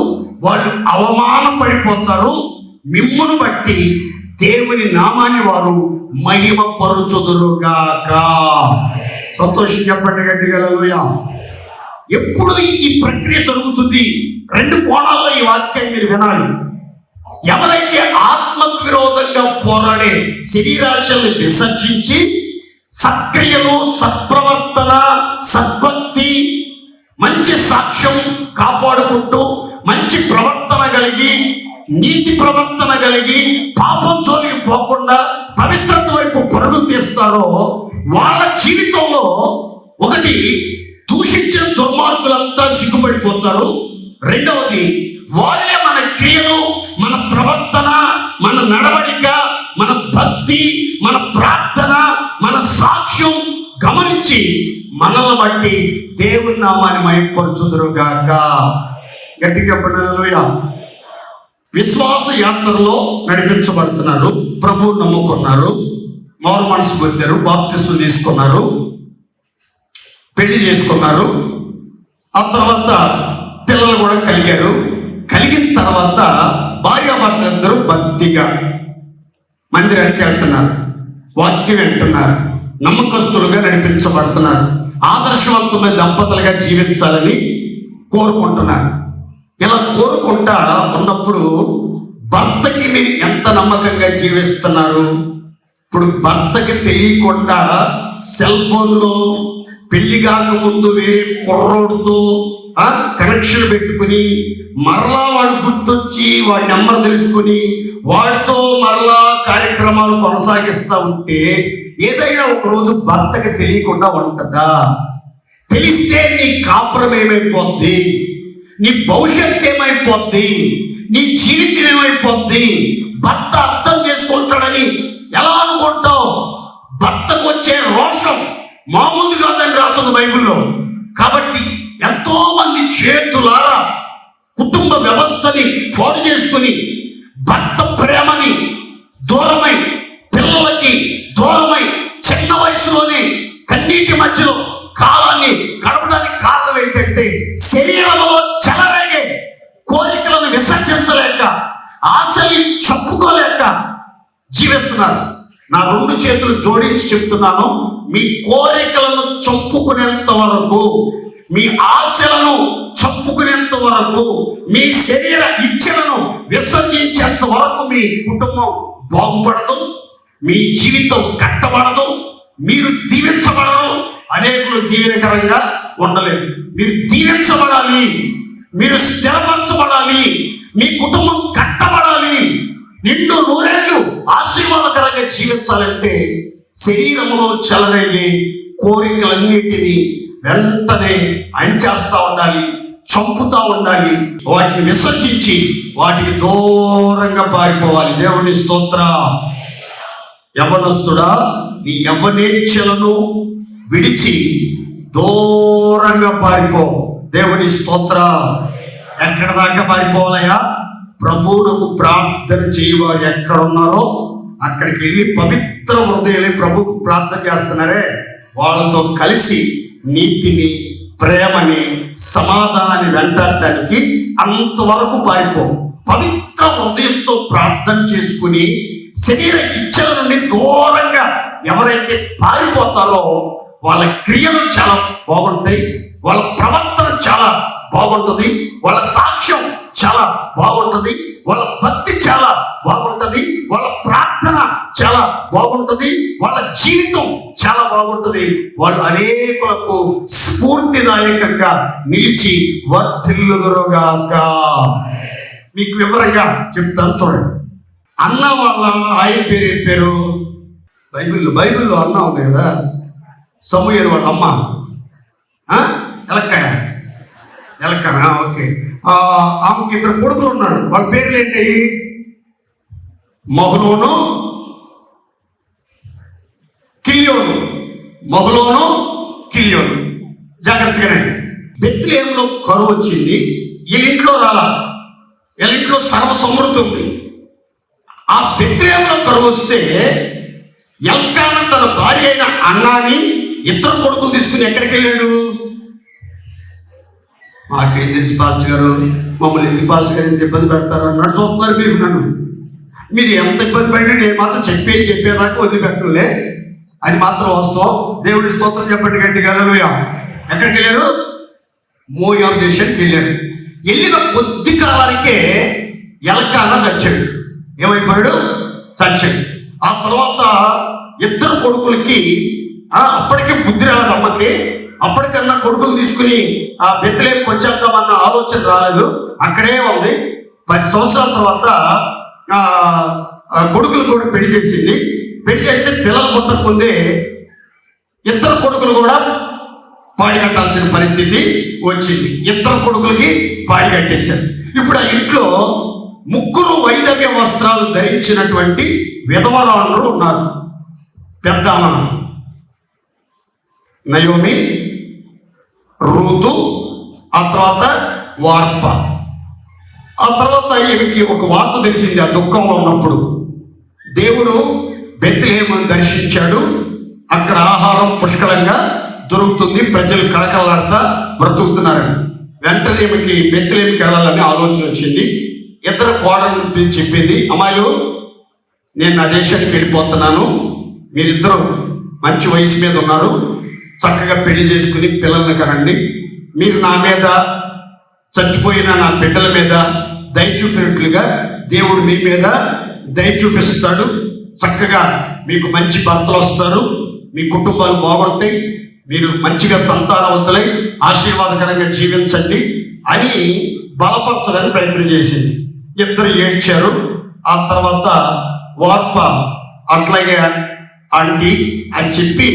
వాళ్ళు అవమానపడిపోతారు. మిమ్మును బట్టి దేవుని నామాన్ని వారు మహిమ పరుచుదురుగాక. సంతోషం చెప్పండి గట్టిగా హల్లెలూయా. ఎప్పుడు ఈ ప్రక్రియ జరుగుతుంది? రెండు కోణాల్లో ఈ వాక్యాన్ని మీరు వినాలి. ఎవరైతే ఆత్మకు విరోధంగా పోరాడే శరీరాశలను విసర్జించి సత్క్రియలు, సత్ప్రవర్తన, సద్భక్తి, మంచి సాక్ష్యం కాపాడుకుంటూ మంచి ప్రవర్తన కలిగి, నీతి ప్రవర్తన కలిగి, పాపం జోలికి పోకుండా పవిత్రత వైపు పరుగులు తీస్తారో వాళ్ళ జీవితంలో ఒకటి దూషించిన దుర్మార్గులంతా సిగ్గుపడిపోతారు. రెండవది వాళ్ళే మన క్రియలు, మన ప్రవర్తన, మన నడవడిక, మన భక్తి, మన ప్రార్థన, మన సాక్ష్యం గమనించి మనల్ని బట్టి దేవుని నామాన్ని మహిమపరచుదురుగాక. గట్టిగా హల్లెలూయా. విశ్వాస యాత్రలో నడిపించబడుతున్నారు, ప్రభువు నమ్ముకున్నారు, మారు మనసు పొందారు, బాప్తిస్మం తీసుకున్నారు, పెళ్లి చేసుకున్నారు, ఆ తర్వాత పిల్లలు కూడా కలిగారు. కలిగిన తర్వాత భార్యాభర్తలందరూ భక్తిగా మందిరానికి వెళ్తున్నారు, వాక్యం వింటున్నారు, నమ్మకస్తులుగా నడిపించబడుతున్నారు, ఆదర్శవంతమైన దంపతులుగా జీవించాలని కోరుకుంటున్నారు. ఇలా కోరుకుంటా ఉన్నప్పుడు భర్తకి మీరు ఎంత నమ్మకంగా జీవిస్తున్నారు? ఇప్పుడు భర్తకి తెలియకుండా సెల్ ఫోన్లో పెళ్లి కాకముందు వేరే కుర్రోడుతో కనెక్షన్ పెట్టుకుని, మరలా వాడు గుర్తొచ్చి వాడి నెంబర్ తెలుసుకుని వాడితో మరలా కార్యక్రమాలు కొనసాగిస్తూ ఉంటే ఏదైనా ఒక రోజు భర్తకి తెలియకుండా ఉంటుందా? తెలిస్తే నీ కాపురం ఏమైపోద్ది, నీ భవిష్యత్తు ఏమైపోద్ది, నీ జీవితం ఏమైపోద్ది? భర్త అర్థం చేసుకుంటాడని ఎలా అనుకుంటావు? భర్తకు వచ్చే రోషం మామూలు కాదని రాస్తుంది బైబిల్లో. కాబట్టి ఎంతో మంది చేతులారా కుటుంబ వ్యవస్థని పాడు చేసుకుని భర్త ప్రేమని దూరమై, పిల్లలకి దూరమై, చిన్న వయసులోనే కన్నీటి మధ్యలో కాలాన్ని గడపడానికి కారణం ఏంటంటే శరీరంలో చెలరేగే కోరికలను విసర్జించలేక, ఆశని చంపుకోలేక జీవిస్తున్నారు. నా రెండు చేతులు జోడించి చెప్తున్నాను, మీ కోరికలను చంపుకునేంత వరకు, మీ ఆశలను చంపుకునేంత వరకు, మీ శరీర ఇచ్చలను విసర్జించేంత వరకు మీ కుటుంబం బాగుపడదు, మీ జీవితం కట్టబడదు, మీరు దీవించబడరు. అనేకులు దీవెనకరంగా ఉండలేదు. మీరు దీవించబడాలి, మీరు స్థిరపరచబడాలి, మీ కుటుంబం కట్టబడాలి, నిండు నూరేళ్లు ఆశీర్వాదకరంగా జీవించాలంటే శరీరంలో చెలరేగే కోరికలన్నిటినీ వెంటనే అణిచేస్తా ఉండాలి, చంపుతా ఉండాలి, వాటిని విసర్జించి వాటికి దూరంగా పారిపోవాలి. దేవుని స్తోత్ర. యవ్వనస్తుడా, నీ యవ్వనేచ్ఛలను విడిచి దూరంగా పారిపో. దేవుని స్తోత్ర. ఎక్కడ దాకా పారిపోవాలయ్యా? ప్రభువునకు ప్రార్థన చేయవారు ఎక్కడున్నారో అక్కడికి వెళ్ళి పవిత్ర హృదయాలే ప్రభువుకు ప్రార్థన చేస్తున్నారే వాళ్ళతో కలిసి నీతిని, ప్రేమని, సమాధానాన్ని వెంటాడటానికి అంతవరకు పారిపో. పవిత్ర హృదయంతో ప్రార్థన చేసుకుని శరీర ఇచ్చల నుండి దూరంగా ఎవరైతే పారిపోతారో వాళ్ళ క్రియలు చాలా బాగుంటాయి, వాళ్ళ ప్రవర్తన చాలా బాగుంటుంది, వాళ్ళ సాక్ష్యం చాలా బాగుంటుంది, వాళ్ళ భక్తి చాలా బాగుంటుంది, వాళ్ళ ప్రార్థన చాలా బాగుంటుంది, వాళ్ళ జీవితం చాలా బాగుంటుంది. వాళ్ళు అనేకులకు స్ఫూర్తిదాయకంగా నిలిచి వర్ధిల్లుదురుగాక. మీకు వివరంగా చెప్తాను చూడండి. అన్న వాళ్ళ ఆయన పేరు ఏం పేరు? బైబిల్లో అన్న ఉంది కదా, సమూయేలు వాళ్ళ అమ్మ ఎలక్కనా? ఓకే. ఆమెకి ఇద్దరు కొడుకులు ఉన్నాడు. వాళ్ళ పేర్లు ఏంటి? మహలోను, కిల్యోను. మహలోను, కిల్యోను. జాగ్రత్తగానే. బెత్లెహేములో కరువు వచ్చింది, వీళ్ళింట్లో రాలా, వీళ్ళింట్లో సర్వ సమృద్ధి ఉంది. ఆ బెత్లెహేములో కరువు వస్తే ఎల్కానా తన భార్య అయిన అన్నాని ఇద్దరు కొడుకులు తీసుకుని ఎక్కడికి వెళ్ళాడు? మాకేం తెలుసు పాస్టర్ గారు, మమ్మల్ని ఎందుకు పాస్టర్ గారు ఎంత ఇబ్బంది పెడతారు అన్నాడు. చూస్తున్నారు మీరు నన్ను. మీరు ఎంత ఇబ్బంది పడినా నేను మాత్రం చెప్పేదాకా వదిలిపెట్టలే. అది మాత్రం వస్తాం. దేవుడి స్తోత్రం చెప్పండి గట్టిగా. హల్లెలూయా. ఎక్కడికి వెళ్ళారు? మోయాబు దేశానికి వెళ్ళారు. వెళ్ళిన కొద్ది కాలానికే ఎల్కానా చచ్చాడు. ఏమైపోయాడు? చచ్చాడు. ఆ తర్వాత ఇద్దరు కొడుకులకి అప్పటికే బుద్ధి రాలేదు అమ్మకి. అప్పటికన్నా కొడుకులు తీసుకుని ఆ బెత్లెహేముకి వచ్చేద్దామన్న ఆలోచన రాలేదు, అక్కడే ఉంది. 10 సంవత్సరాల తర్వాత కొడుకులు కూడా పెళ్లి చేసింది. పెళ్లి చేస్తే పిల్లలు పుట్టకముందే ఇద్దరు కొడుకులు కూడా పాడి కట్టాల్సిన పరిస్థితి వచ్చింది. ఇద్దరు కొడుకులకి పాడి కట్టేశారు. ఇప్పుడు ఆ ఇంట్లో 3 వైదవ్య వస్త్రాలు ధరించినటువంటి విధవరాళ్ళు ఉన్నారు. పెద్ద నయోమి, రూతు, ఆ తర్వాత వార్ప. ఆ తర్వాత ఈమెకి ఒక వార్త తెలిసింది. ఆ దుఃఖంలో ఉన్నప్పుడు దేవుడు బెత్లెహేమును దర్శించాడు. అక్కడ ఆహారం పుష్కలంగా దొరుకుతుంది, ప్రజలు కళకళలాడుతా బ్రతుకుతున్నారని. వెంటనే ఈమెకి బెత్లెహేముకి వెళ్ళాలని ఆలోచన వచ్చింది. ఇద్దరు కోడలను పిలిచి చెప్పింది, అమ్మాయిలు, నేను నా దేశానికి వెళ్ళిపోతున్నాను, మీరిద్దరూ మంచి వయసు మీద ఉన్నారు, చక్కగా పెళ్లి చేసుకుని పిల్లల్ని కనండి. మీరు నా మీద, చచ్చిపోయిన నా బిడ్డల మీద దయ చూపినట్లుగా దేవుడు మీ మీద దయ చూపిస్తాడు. చక్కగా మీకు మంచి భర్తలు వస్తారు, మీ కుటుంబాలు బాగుంటాయి, మీరు మంచిగా సంతానవంతులై ఆశీర్వాదకరంగా జీవించండి అని బలపరచడానికి ప్రయత్నం చేసింది. ఇద్దరు ఏడ్చారు. ఆ తర్వాత వార్త అట్లాగే ఆంటీ అని చెప్పి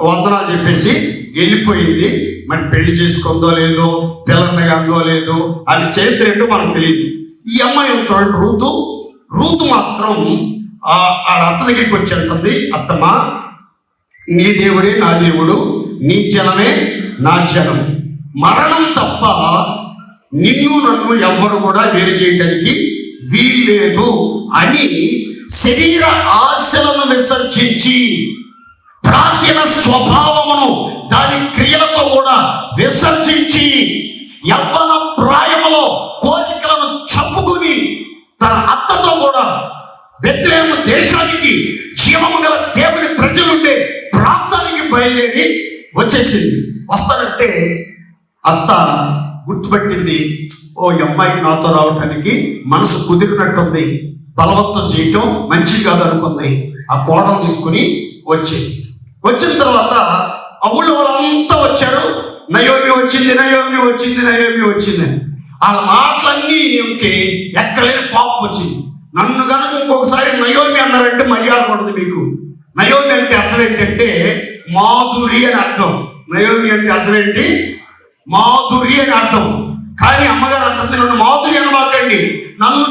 వందనాలు చెప్పేసి వెళ్ళిపోయింది. మరి పెళ్లి చేసుకుందో లేదో, పిల్లల్ని అందో లేదో, అది చరిత్ర ఏంటో మనకు తెలియదు. ఈ అమ్మాయి చూడండి, రూతు మాత్రం వాళ్ళ అత్త దగ్గరికి వచ్చి అంటుంది, అత్తమ్మా నీ దేవుడే నా దేవుడు, నీ జనమే నా జనం, మరణం తప్ప నిన్ను నన్ను ఎవ్వరు కూడా వేరు చేయడానికి వీల్లేదు అని శరీర ఆశలను విసర్జించి ప్రాచీన స్వభావమును దాని క్రియలతో కూడా విసర్జించి యవ్వన ప్రాయములో కోరికలను చంపుకుని తన అత్తతో కూడా బెత్లెహేము దేశానికి జీవము గల దేవుని ప్రజలుండే ప్రాంతానికి బయలుదేరి వచ్చేసింది. వస్తానంటే అత్త గుర్తుపెట్టింది, ఓ అమ్మాయికి నాతో రావటానికి మనసు కుదిరినట్టుంది, బలవంతం చేయటం మంచిది కాదు అనుకుంది. ఆ కోడలు తీసుకుని వచ్చింది. వచ్చిన తర్వాత ఆ ఊళ్ళో వాళ్ళంతా వచ్చారు, నయోమి వచ్చింది, నయోమి వచ్చింది, నయోమి వచ్చింది. వాళ్ళ మాటలన్నీ ఎక్కడ లేని కోపం వచ్చింది. నన్ను కనుక ఇంకొకసారి నయోమి అన్నారంటే మర్యాద పడుతుంది మీకు. నయోమి అంటే అర్థం ఏంటంటే మాధురి అని అర్థం. నయోమి అంటే అర్థం ఏంటి? మాధురి అని అర్థం. కానీ అమ్మగారు అంటుంది, నన్ను మాధురి అనమాకండి, నన్ను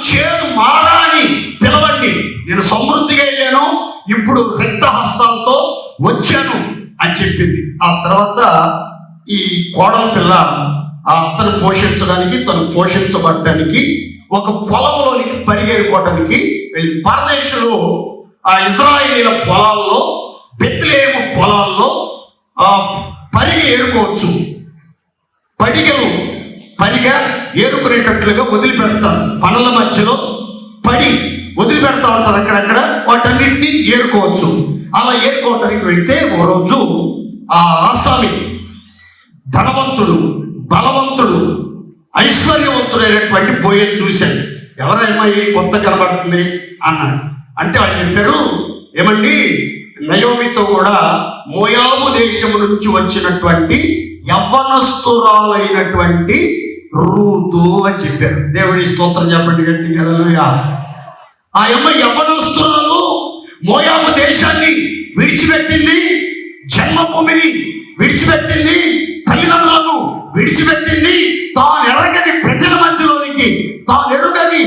చేదు మారా అని పిలవండి. నేను సమృద్ధిగా వెళ్ళాను, ఇప్పుడు రిక్త హస్తాలతో వచ్చాను అని చెప్పింది. ఆ తర్వాత ఈ కోడల పిల్ల ఆ అత్తను పోషించడానికి, తను పోషించబడటానికి ఒక పొలంలోనికి పరిగెరుకోవటానికి వెళ్ళి, పరదేశంలో ఆ ఇజ్రాయేలీల పొలాల్లో, బెత్లెహేము పొలాల్లో పరిగె ఏరుకోవచ్చు. పరిగ ఏరుకునేటట్లుగా వదిలిపెడతారు. పనుల మధ్యలో పడి వదిలిపెడతా ఉంటారు, అక్కడక్కడ వాటన్నింటినీ ఏరుకోవచ్చు. అలా ఏరుకోవటానికి వెళ్తే ఓ రోజు ఆ ఆసామి ధనవంతుడు, బలవంతుడు, ఐశ్వర్యవంతుడైనటువంటి బోయను చూశాడు. ఎవరైనా కొత్త కనబడుతుంది అన్నాడు. అంటే వాళ్ళు చెప్పారు, ఏమండి నయోమితో కూడా మోయాబు దేశము నుంచి వచ్చినటువంటి యవ్వనస్తురాలైనటువంటి రూతు అని చెప్పారు. దేవుడి స్తోత్రం చెప్పండి గట్టిగా. హల్లెలూయా. ఆ అమ్మ యవ్వనస్తురాలు మోయాబు దేశాన్ని విడిచిపెట్టింది, జన్మభూమిని విడిచిపెట్టింది, తల్లిదండ్రులను విడిచిపెట్టింది, తాను ఎరగని ప్రజల మధ్యలోనికి, తాను ఎరుగని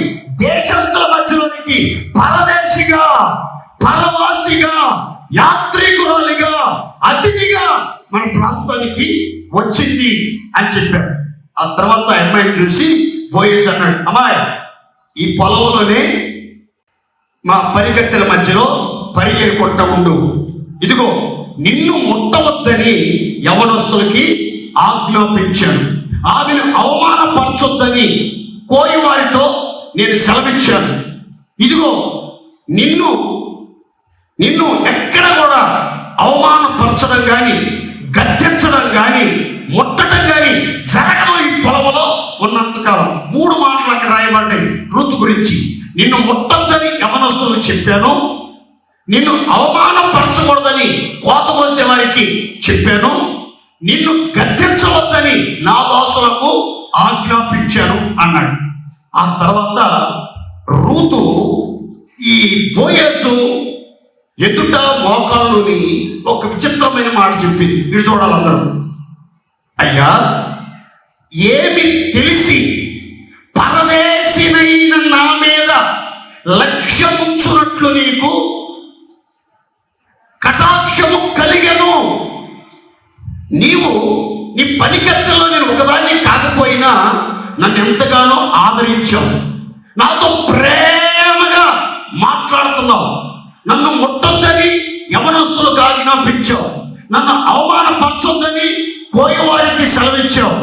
దేశస్తుల మధ్యలోనికి పరదేశిగా, పరవాసిగా, యాత్రికురాలిగా, అతిథిగా మన ప్రాంతానికి వచ్చింది అని చెప్పారు. ఆ తర్వాత ఆ అమ్మాయిని చూసి బోయజ్ అన్నాడు, అమ్మాయి ఈ పొలంలోనే మా పరిగెత్తెల మధ్యలో పరిగెరుకుంటూ ఉండు. ఇదిగో నిన్ను ముట్టవద్దని యవనస్తులకి ఆజ్ఞాపించాను, ఆమెను అవమానపరచొద్దని కోయివారితో నేను సెలవిచ్చాను. ఇదిగో నిన్ను ఎక్కడ కూడా అవమానపరచడం కానీ, గద్దించడం కానీ, ముట్టడం కానీ జరగదు ఈ పొలంలో ఉన్నంతకాలం. 3 మాటలు అక్కడ రాయబడ్డాయి రూతు గురించి. నిన్ను ముట్టొద్దని యవనస్తులకు చెప్పాను, నిన్ను అవమానపరచకూడదని కోత కోసే వారికి చెప్పాను, నిన్ను గద్దించవద్దని నా దాసులకు ఆజ్ఞాపించాను అన్నాడు. ఆ తర్వాత రూతు ఈ బోయజు ఎదుట మోకాళ్ళలోని ఒక విచిత్రమైన మాట చెప్పింది. మీరు చూడాలి అందరూ. అయ్యా, ఏమి తెలిసి పరదేశినైన నా మీద లక్ష్యముంచున్నట్లు నీకు కటాక్షము కలిగెను. నీవు నీ పనికత్తెల్లో నేను ఒకదాన్ని కాకపోయినా నన్ను ఎంతగానో ఆదరించావు, నాతో ప్రేమగా మాట్లాడుతున్నావు, నన్ను ముట్టొద్దని యవనస్తులకు ఆజ్ఞాపించావు, నన్ను అవమానపరచొద్దని కోయవారికి సెలవిచ్చావు,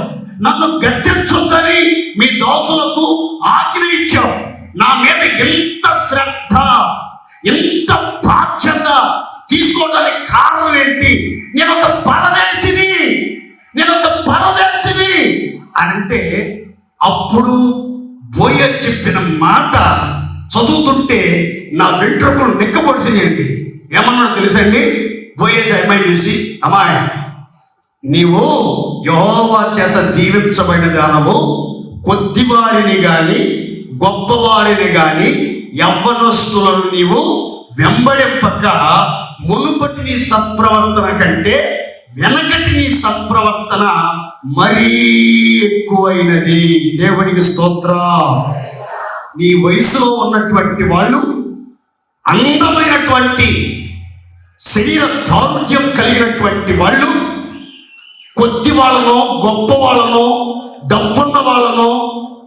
నన్ను గద్దించొద్దని మీ దాసులకు ఆజ్ఞ ఇచ్చావు. నా మీద ఎంత శ్రద్ధ, ఎంత బాధ్యత తీసుకోవడానికి కారణం ఏంటి? నేను ఒక పరదేశిని అంటే అప్పుడు బోయజ్ చెప్పిన మాట చదువుతుంటే నా వెంట్రుకలు నిక్కబొడిసినాయండి. ఏమన్నా తెలుసండి? బోయజ్ అమ్మాయి చూసి, అమ్మాయి నీవు యెహోవా చేత దీవించబడిన దానవు, కొద్దివారిని కానీ గొప్పవారిని గాని యవ్వనస్తులను నీవు వెంబడింపక మునుపటి నీ సత్ప్రవర్తన కంటే వెనకటి నీ సత్ప్రవర్తన మరీ ఎక్కువైనది. దేవునికి స్తోత్రం. నీ వయసులో ఉన్నటువంటి వాళ్ళు, అందమైనటువంటి శరీర దారుఢ్యం కలిగినటువంటి వాళ్ళు, కొద్ది వాళ్ళనో గొప్ప వాళ్ళనో డబ్బున్న వాళ్ళనో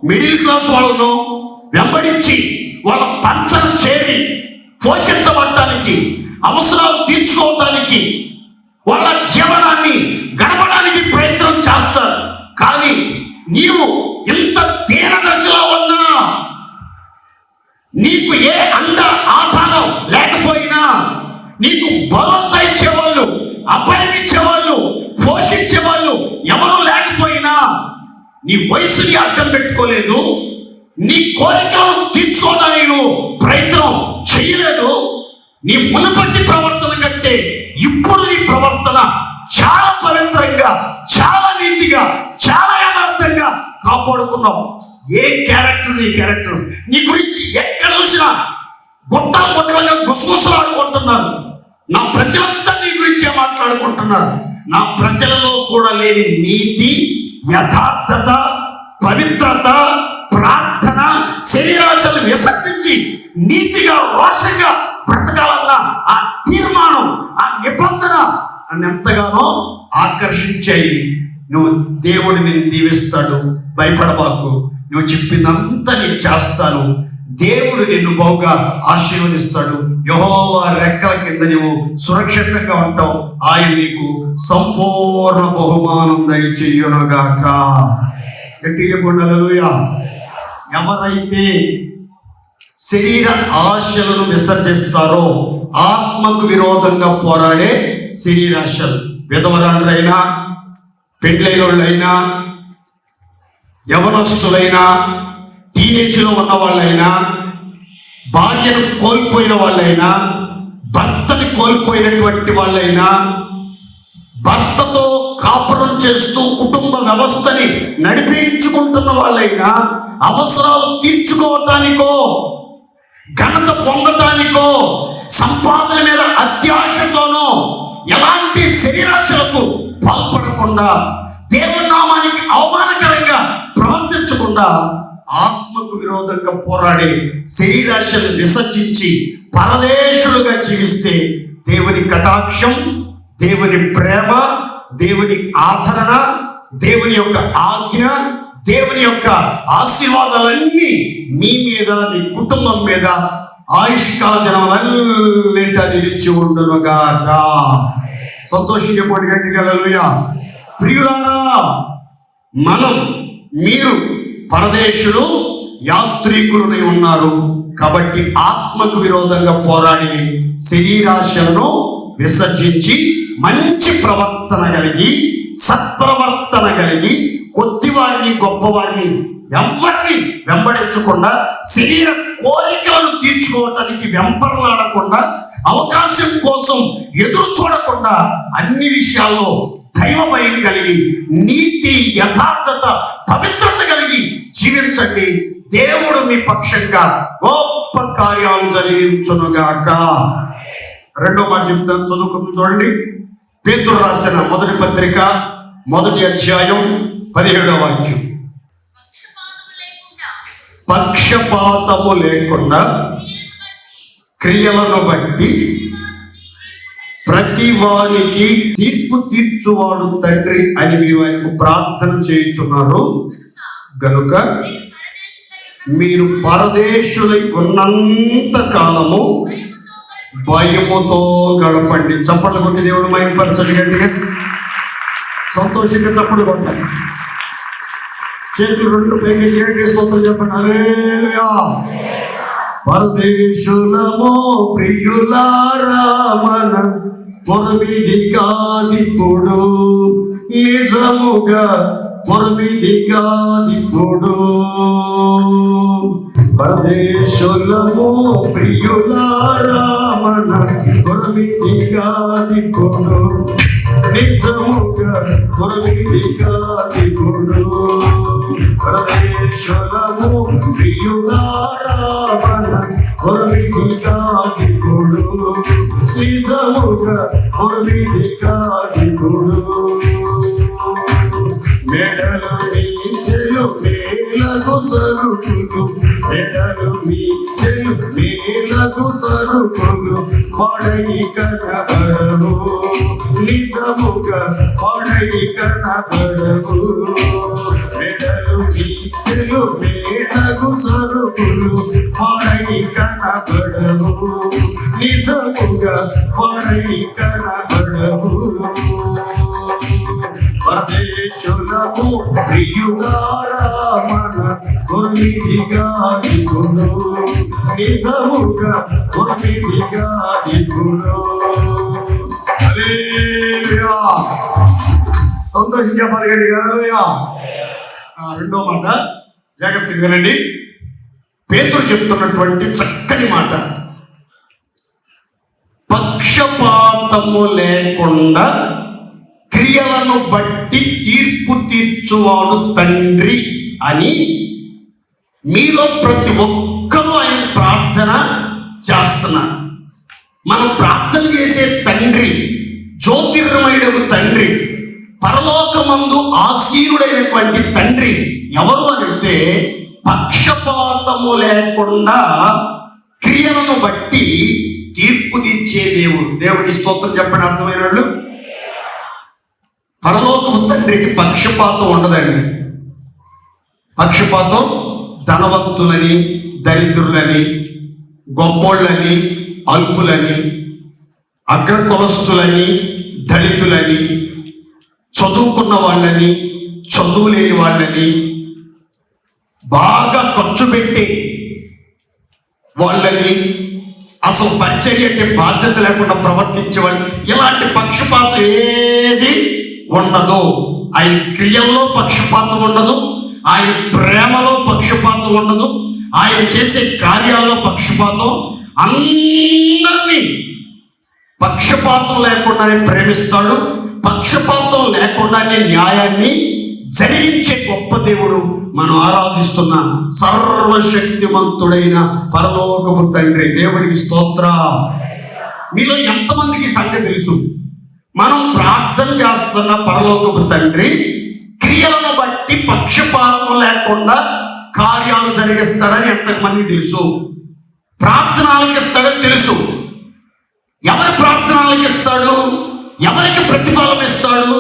మిడిల్ క్లాస్ వాళ్ళనో వెంబడించి వాళ్ళ పంచం చేరి పోషించబడటానికి, అవసరాలు తీర్చుకోవటానికి, వాళ్ళ జీవనాన్ని గడపడానికి ప్రయత్నం చేస్తారు. కానీ నీవు ఇంత దీన దశలో ఉన్నా, నీకు ఏ అండ ఆధారం లేకపోయినా, నీకు భరోసా ఇచ్చేవాళ్ళు, అభయం ఇచ్చేవాళ్ళు, పోషించేవాళ్ళు ఎవరు లేకపోయినా, నీ వయసుని అడ్డం పెట్టుకోలేదు, నీ కోరికలను తీర్చుకోవడానికి నువ్వు ప్రయత్నం చేయలేదు, నీ మునుపటి ప్రవర్తన కంటే ఇప్పుడు నీ ప్రవర్తన చాలా పవిత్రంగా, చాలా నీతిగా, చాలా యథార్థంగా కాపాడుకున్నావు. ఏ క్యారెక్టర్ నీ క్యారెక్టర్. నీ గురించి ఎక్కడ చూసినా గుట్టలుగా గుసగుసలాడుకుంటున్నారు. నా ప్రజలంతా నీ గురించే మాట్లాడుకుంటున్నారు. నా ప్రజలలో కూడా లేని నీతి, యథార్థత, పవిత్రత, ప్రార్థన, శరీరాశలు విసర్జించి నీతిగా, రోషంగా బ్రతకాలన్న ఆ తీర్మానం, ఆ నిబంధన నన్ను ఎంతగానో ఆకర్షించాయి. నువ్వు దేవుడు నిన్ను దీవిస్తాడు, భయపడబాకు, నువ్వు చెప్పిందంతా నీకు చేస్తాను, దేవుడు నిన్ను బహుగా ఆశీర్వదిస్తాడు, యెహోవా రెక్కల కింద నువ్వు సురక్షితంగా ఉంటావు, ఆయన నీకు సంపూర్ణ బహుమానం దయచేయునుగాక. గట్టిగా హల్లెలూయా. ఎవరైతే శరీర ఆశలను విసర్జిస్తారో, ఆత్మకు విరోధంగా పోరాడే శరీరాశలు, విధవరాళ్ళైనా, పెండ్లైనోళ్ళైనా, యవనస్తులైనా, టీనేజ్లో ఉన్న వాళ్ళైనా, భార్యను కోల్పోయిన వాళ్ళైనా, భర్తని కోల్పోయినటువంటి వాళ్ళైనా, భర్తతో కాపురం చేస్తూ కుటుంబ వ్యవస్థని నడిపించుకుంటున్న వాళ్ళైనా, అవసరాలు తీర్చుకోవటానికో, ఘనత పొందటానికో, సంపాదన మీద అత్యాశతోనో ఎలాంటి శరీరాశలకు పాల్పడకుండా, దేవుని నామానికి అవమానకరంగా ప్రవర్తించకుండా, ఆత్మకు విరోధంగా పోరాడే శరీరాశలు విసర్జించి పరదేశులుగా జీవిస్తే దేవుని కటాక్షం, దేవుని ప్రేమ, దేవుని ఆదరణ, దేవుని యొక్క ఆజ్ఞ, దేవుని యొక్క ఆశీర్వాదాలన్నీ మీ మీద, మీ కుటుంబం మీద ఆయుష్కాల దినములన్నింట నిలిచి ఉండునుగాక. సంతోషంగా పోటీ గట్టిగా హల్లెలూయా. ప్రియులారా, మీరు పరదేశులు, యాత్రికులై ఉన్నారు కాబట్టి ఆత్మకు విరోధంగా పోరాడి శరీరాశలను విసర్జించి మంచి ప్రవర్తన కలిగి, సత్ప్రవర్తన కలిగి, కొద్దివారిని గొప్పవారిని ఎవరిని వెంబడించకుండా, శరీర కోరికలను తీర్చుకోవటానికి వెంపర్లాడకుండా, అవకాశం కోసం ఎదురు చూడకుండా, అన్ని విషయాల్లో దైవ భయం కలిగి, నీతి, యథార్థత, పవిత్రత కలిగి జీవించండి. దేవుడు మీ పక్షంగా గొప్ప కార్యాలు జరిగించునుగాక. రెండో మాట చెప్తాను, చదువుకుని చూడండి. పేతురు రాసిన మొదటి పత్రిక 1వ అధ్యాయం 17వ వాక్యం. పక్షపాతము లేకుండా క్రియలను బట్టి ప్రతి వానికి తీర్పు తీర్చువాడు తండ్రి అని మీరు ఆయనకు ప్రార్థన చేయుచున్నారు గనుక మీరు పరదేశులై ఉన్నంత కాలము భయముతో గడపండి. చప్పట్లు కొట్టి దేవుడు మహిమపరచండి. గట్టిగా సంతోషంగా చప్పట్లు కొట్టాలి. చేతులు రెండు పైకి చేయండి, స్తోత్రం చెప్పండి. హల్లెలూయా. పరదేశులమో ప్రియులారా, మన పొరమిది కాదిప్పుడు, నిజముగా పొరమిది కాదిప్పుడు. పరదేశులమో ప్రియులారా, మన పొరమిది కాదిప్పుడు, నిజముగా పొరమిది కాదిప్పుడు. పరదేశులమో ప్రియులారా, కొరిమిది కాదికుడు మెడలు మీదెలు మేలకు సరుకులు మెడలు మీదెలు మేలకు సరుకులు పడగి కనబడవు నిజముగా పడగి కనబడవు మెడలు మీదెలు మేలకు సరుకులు పడగి కనబడవు నిజముగా పడగి కనబడవు పరదేశులకు ప్రియులారా మన కొరిమిదిగా దిగును నిజముగా కొరిమిదిగా దిగును. హల్లెలూయా. సంతోషంగా పలకండి. హల్లెలూయా. రెండో మాట జాగ్రత్తగా వినండి. పేతురు చెప్తున్నటువంటి చక్కని మాట, పక్షపాతము లేకుండా క్రియలను బట్టి తీర్పు తీర్చువాడు తండ్రి అని మీలో ప్రతి ఒక్కరూ ఆయన ప్రార్థన చేస్తున్నారు. మనం ప్రార్థన చేసే తండ్రి జ్యోతిర్మయుడకు తండ్రి, పరలోకమందు ఆసీనుడైనటువంటి తండ్రి ఎవరు అంటే పక్షపాతము లేకుండా క్రియలను బట్టి తీర్పు తీర్చే దేవుడు. దేవుడి స్తోత్రం చెప్పండి. అర్థమైన వాళ్ళు, పరలోకము తండ్రికి పక్షపాతం ఉండదండి. పక్షపాతం ధనవంతులని, దరిద్రులని, గొప్పోళ్ళని, అల్పులని, అగ్రకులస్తులని, దళితులని, చదువుకున్న వాళ్ళని, చదువు లేని వాళ్ళని, బాగా ఖర్చు పెట్టి వాళ్ళని, అసలు పరిచర్య అంటే బాధ్యత లేకుండా ప్రవర్తించే వాళ్ళు, ఇలాంటి పక్షపాతం ఏది ఉండదు. ఆయన క్రియల్లో పక్షపాతం ఉండదు, ఆయన ప్రేమలో పక్షపాతం ఉండదు, ఆయన చేసే కార్యాల్లో పక్షపాతం, అందరినీ పక్షపాతం లేకుండానే ప్రేమిస్తాడు. పక్షపాతం లేకుండానే న్యాయాన్ని జరిగించే గొప్ప దేవుడు మనం ఆరాధిస్తున్న సర్వశక్తిమంతుడైన పరలోకపు తండ్రి. దేవుడికి స్తోత్ర. మీలో ఎంతమందికి సంగతి తెలుసు? మనం ప్రార్థన చేస్తున్న పరలోకపు తండ్రి క్రియలను బట్టి పక్షపాతం లేకుండా కార్యాలు జరిగిస్తాడని ఎంతమంది తెలుసు? ప్రార్థన ఆలకిస్తాడని తెలుసు. ఎవరి ప్రార్థన ఆలకిస్తాడు? ఎవరికి ప్రతిఫలం ఇస్తాడు?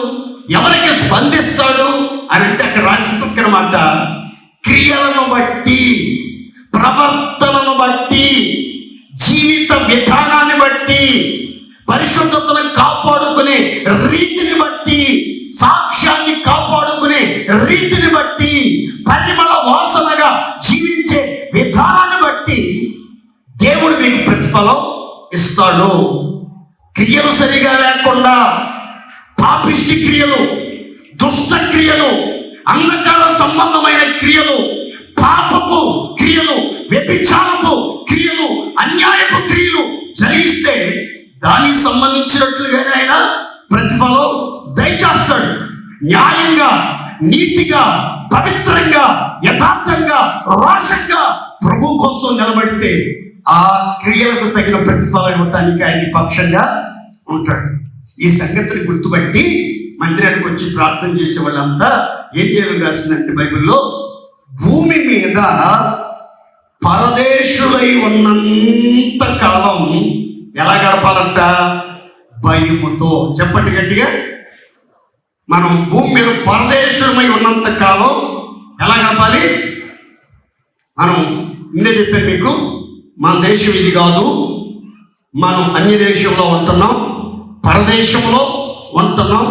ఎవరికి స్పందిస్తాడు అని అంటే అక్కడ రాసి పక్కనమాట, క్రియలను బట్టి, ప్రవర్తనను బట్టి, జీవిత విధానాన్ని బట్టి, పరిశుద్ధతను కాపాడుకునే రీతిని బట్టి, సాక్ష్యాన్ని కాపాడుకునే రీతిని బట్టి, పరిమళ వాసనగా జీవించే విధానాన్ని బట్టి దేవుడు మీకు ప్రతిఫలం ఇస్తాడు. క్రియలు సరిగా లేకుండా పాపిష్టి క్రియలు, దుష్ట క్రియలు, అంధకార సంబంధమైన క్రియలు, పాపపు క్రియలు, వ్యభిచారపు క్రియలు, అన్యాయపు క్రియలు జరిగిస్తే దానికి సంబంధించినట్లుగానే ఆయన ప్రతిఫలం దయచేస్తాడు. న్యాయంగా, నీతిగా, పవిత్రంగా, యథార్థంగా, రోషంగా ప్రభు కోసం నిలబడితే ఆ క్రియలకు తగిన ప్రతిఫలం ఇవ్వటానికి ఆయన పక్షంగా ఉంటాడు. ఈ సంగతిని గుర్తుపట్టి మందిరానికి వచ్చి ప్రార్థన చేసే వాళ్ళంతా ఏం చేయాలని రాసిందంటే బైబిల్లో, భూమి మీద పరదేశులై ఉన్నంత కాలం ఎలా గడపాలంట? భయముతో. చెప్పండి గట్టిగా. మనం భూమి మీద పరదేశులమై ఉన్నంత కాలం ఎలా గడపాలి? మనం ముందే చెప్పాను మీకు, మన దేశం ఇది కాదు, మనం అన్య దేశంలో ఉంటున్నాం, పరదేశంలో ఉంటున్నాం,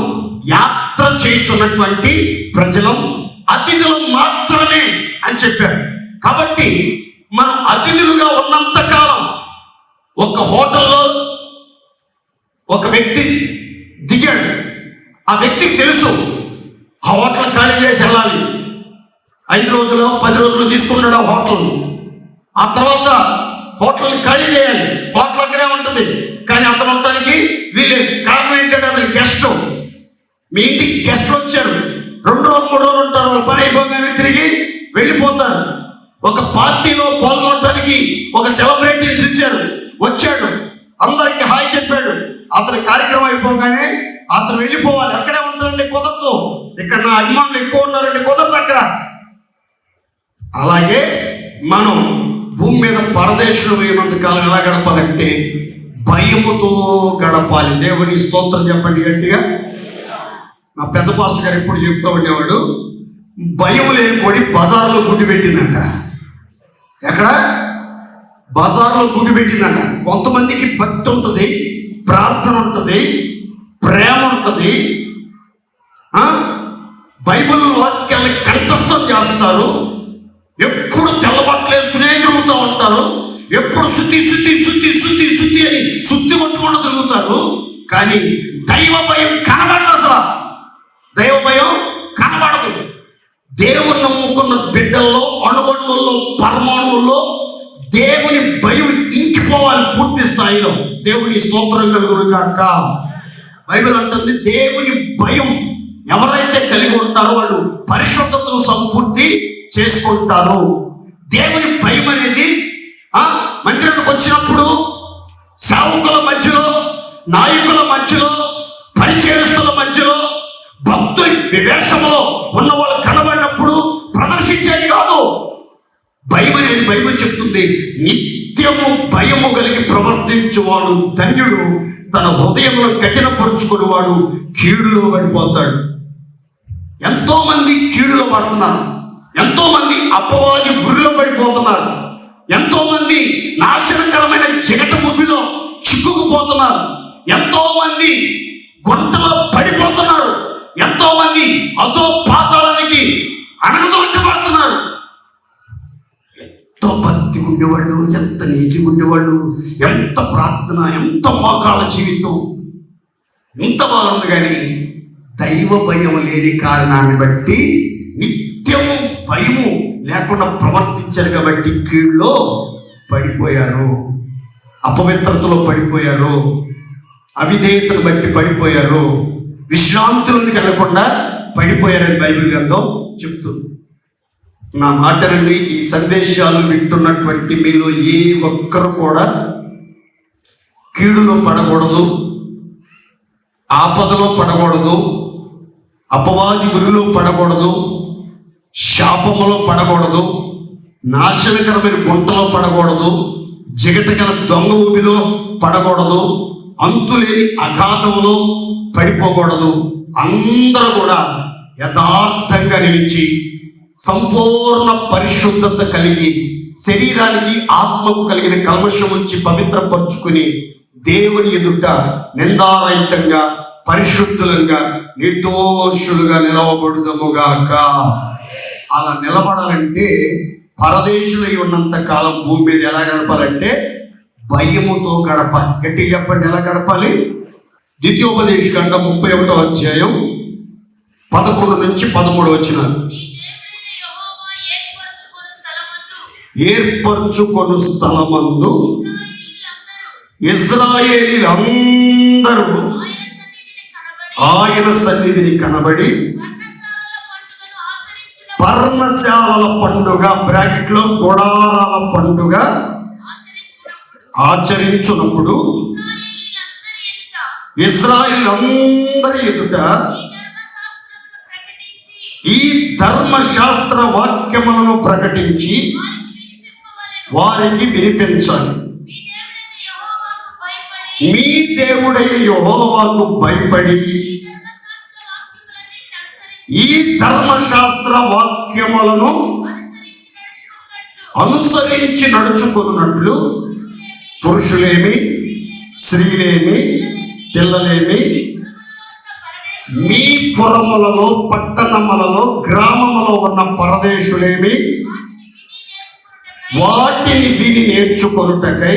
యాత్ర చేస్తున్నటువంటి ప్రజలం, అతిథులం మాత్రమే అని చెప్పారు. కాబట్టి మనం అతిథులుగా ఉన్నంత కాలం ఒక హోటల్లో ఒక వ్యక్తి దిగాడు. ఆ వ్యక్తికి తెలుసు ఆ హోటల్ ఖాళీ చేసి వెళ్ళాలి. 5 రోజులు 10 రోజులు తీసుకున్నాడు ఆ హోటల్. ఆ తర్వాత హోటల్ని ఖాళీ చేయాలి. హోటల్ అక్కడే ఉంటుంది, కానీ అతను ఉండటానికి వీలేదు. కారణం ఏంటంటే అతను గెస్ట్. మీ ఇంటికి గెస్ట్లు వచ్చారు, 2 రోజులు 3 రోజులు ఉంటారు, వాళ్ళ పని అయిపోగానే తిరిగి వెళ్ళిపోతారు. ఒక పార్టీలో పాల్గొనడానికి ఒక సెలబ్రిటీని పిలిచారు, వచ్చాడు. అందరికి హాయ్ చెప్పాడు. అతని కార్యక్రమం అయిపోగానే అతను వెళ్ళిపోవాలి. అక్కడే ఉంటారండి, కుదరదు. ఇక్కడ నా అభిమానులు ఎక్కువ ఉన్నారండి, కుదరదు అక్కడ. అలాగే మనం భూమి మీద పరదేశంలో పోయినంత కాలం ఎలా గడపాలంటే భయముతో గడపాలి. దేవుని స్తోత్రం చెప్పండి గట్టిగా. నా పెద్ద పాస్టర్ గారు ఎప్పుడు చెప్తూ ఉండేవాడు, భయం లేని కోడి బజార్లో గుడ్డు పెట్టిందంట. ఎక్కడ? బజార్లో గుడ్డు పెట్టిందంట. కొంతమందికి భక్తి ఉంటుంది, ప్రార్థన ఉంటుంది, ప్రేమ ఉంటుంది, బైబిల్ వాక్యాన్ని కంఠస్థం చేస్తారు, ఎప్పుడు తెల్లబట్టలు వేసుకునే తిరుగుతూ ఉంటారు, ఎప్పుడు శుద్ధి శుద్ధి శుద్ధి శుద్ధి శుద్ధి అని శుద్ధి కొట్టుకుంటూ తిరుగుతారు. కానీ దైవ భయం కనబడదు. అసలు దైవ భయం కనబడదు. దేవుని నమ్ముకున్న బిడ్డల్లో, అణువణువుల్లో, పరమాణువుల్లో దేవుని భయం ఇంకిపోవాలి పూర్తి స్థాయిలో. దేవుని స్తోత్రం కలుగును గాక. బైబిల్ అంటుంది దేవుని భయం ఎవరైతే కలిగి ఉంటారో వాళ్ళు పరిశుద్ధతను సంపూర్తి చేసుకుంటారు. దేవుని భయం అనేది మందిరానికి వచ్చినప్పుడు సేవకుల మధ్యలో, నాయకుల మధ్యలో, పరిచయస్తుల మధ్యలో, భక్తుల వివేశంలో ఉన్న వాళ్ళు కనబడినప్పుడు ప్రదర్శించేది కాదు. భయం అనేది బైబిల్ చెప్తుంది, నిత్యము భయము కలిగి ప్రవర్తించువాడు ధన్యుడు, తన హృదయంలో కఠినపరుచుకునేవాడు కీడులో పడిపోతాడు. ఎంతో మంది కీడులో పడుతున్నారు, ఎంతో మంది అపవాది గురిలో పడిపోతున్నారు, ఎంతో మంది నాశనకరమైన జగట ముద్దులో చిక్కుకుపోతున్నారు, ఎంతో మంది గుంటలో పడిపోతున్నారు, ఎంతో మంది అదో పాతాళానికి అణగదొక్కబడుతున్నారు. ఎంతో భక్తి ఉండేవాళ్ళు, ఎంత నీతి ఉండేవాళ్ళు, ఎంత ప్రార్థన, ఎంత మోకాళ్ళ జీవితం, ఎంత బాగుంది. కానీ దైవ భయం లేని కారణాన్ని బట్టి, నిత్యము భయము లేకుండా ప్రవర్తించారు కాబట్టి కీళ్ళలో పడిపోయారు, అపవిత్రతలో పడిపోయారు, అవిధేయతను బట్టి పడిపోయారు, విశ్రాంతిలోకి వెళ్లకుండా పడిపోయారని బైబిల్ గ్రంథం చెప్తుంది. నా మాట నుండి ఈ సందేశాలు వింటున్నటువంటి మీరు ఏ ఒక్కరు కూడా కీడులో పడకూడదు, ఆపదలో పడకూడదు, అపవాది గురిలో పడకూడదు, శాపములో పడకూడదు, నాశనకరమైన గుంటలో పడకూడదు, జిగటగల దొంగ ఊబిలో పడకూడదు, అంతులేని అగాధంలో పడిపోకూడదు. అందరూ కూడా యథార్థంగా నిలిచి సంపూర్ణ పరిశుద్ధత కలిగి, శరీరానికి ఆత్మకు కలిగిన కల్మషం నుంచి పవిత్రపరుచుకుని దేవుని ఎదుట నిందారహితంగా, పరిశుద్ధులంగా, నిర్దోషులుగా నిలవబడుదముగాక. అలా నిలబడాలంటే పరదేశులై ఉన్నంత కాలం భూమి మీద ఎలా గడపాలంటే భయముతో గడపాలి. గట్టిగా చెప్పండి, ఎలా గడపాలి? ద్వితీయోపదేశకాండం 31వ అధ్యాయం 11 నుంచి 13 వచనాలు. ఏర్పరచుకొను స్థలమందు ఇశ్రాయేలీయులందరూ ఆయన సన్నిధిని కనబడి పర్ణశాలల పండుగ, బ్రాకెట్లో గుడారాల పండుగ ఆచరించున్నప్పుడు ఇశ్రాయేలీయులందరి ఎదుట ఈ ధర్మశాస్త్ర వాక్యములను ప్రకటించి వారికి వినిపించాలి. మీ దేవుడైన యెహోవాకు భయపడి ఈ ధర్మశాస్త్ర వాక్యములను అనుసరించి నడుచుకున్నట్లు పురుషులేమి, స్త్రీలేమి, పిల్లలేమి, మీ పురములలో, పట్టణములలో, గ్రామములో ఉన్న పరదేశులేమి వాటిని విని నేర్చుకొనుటకై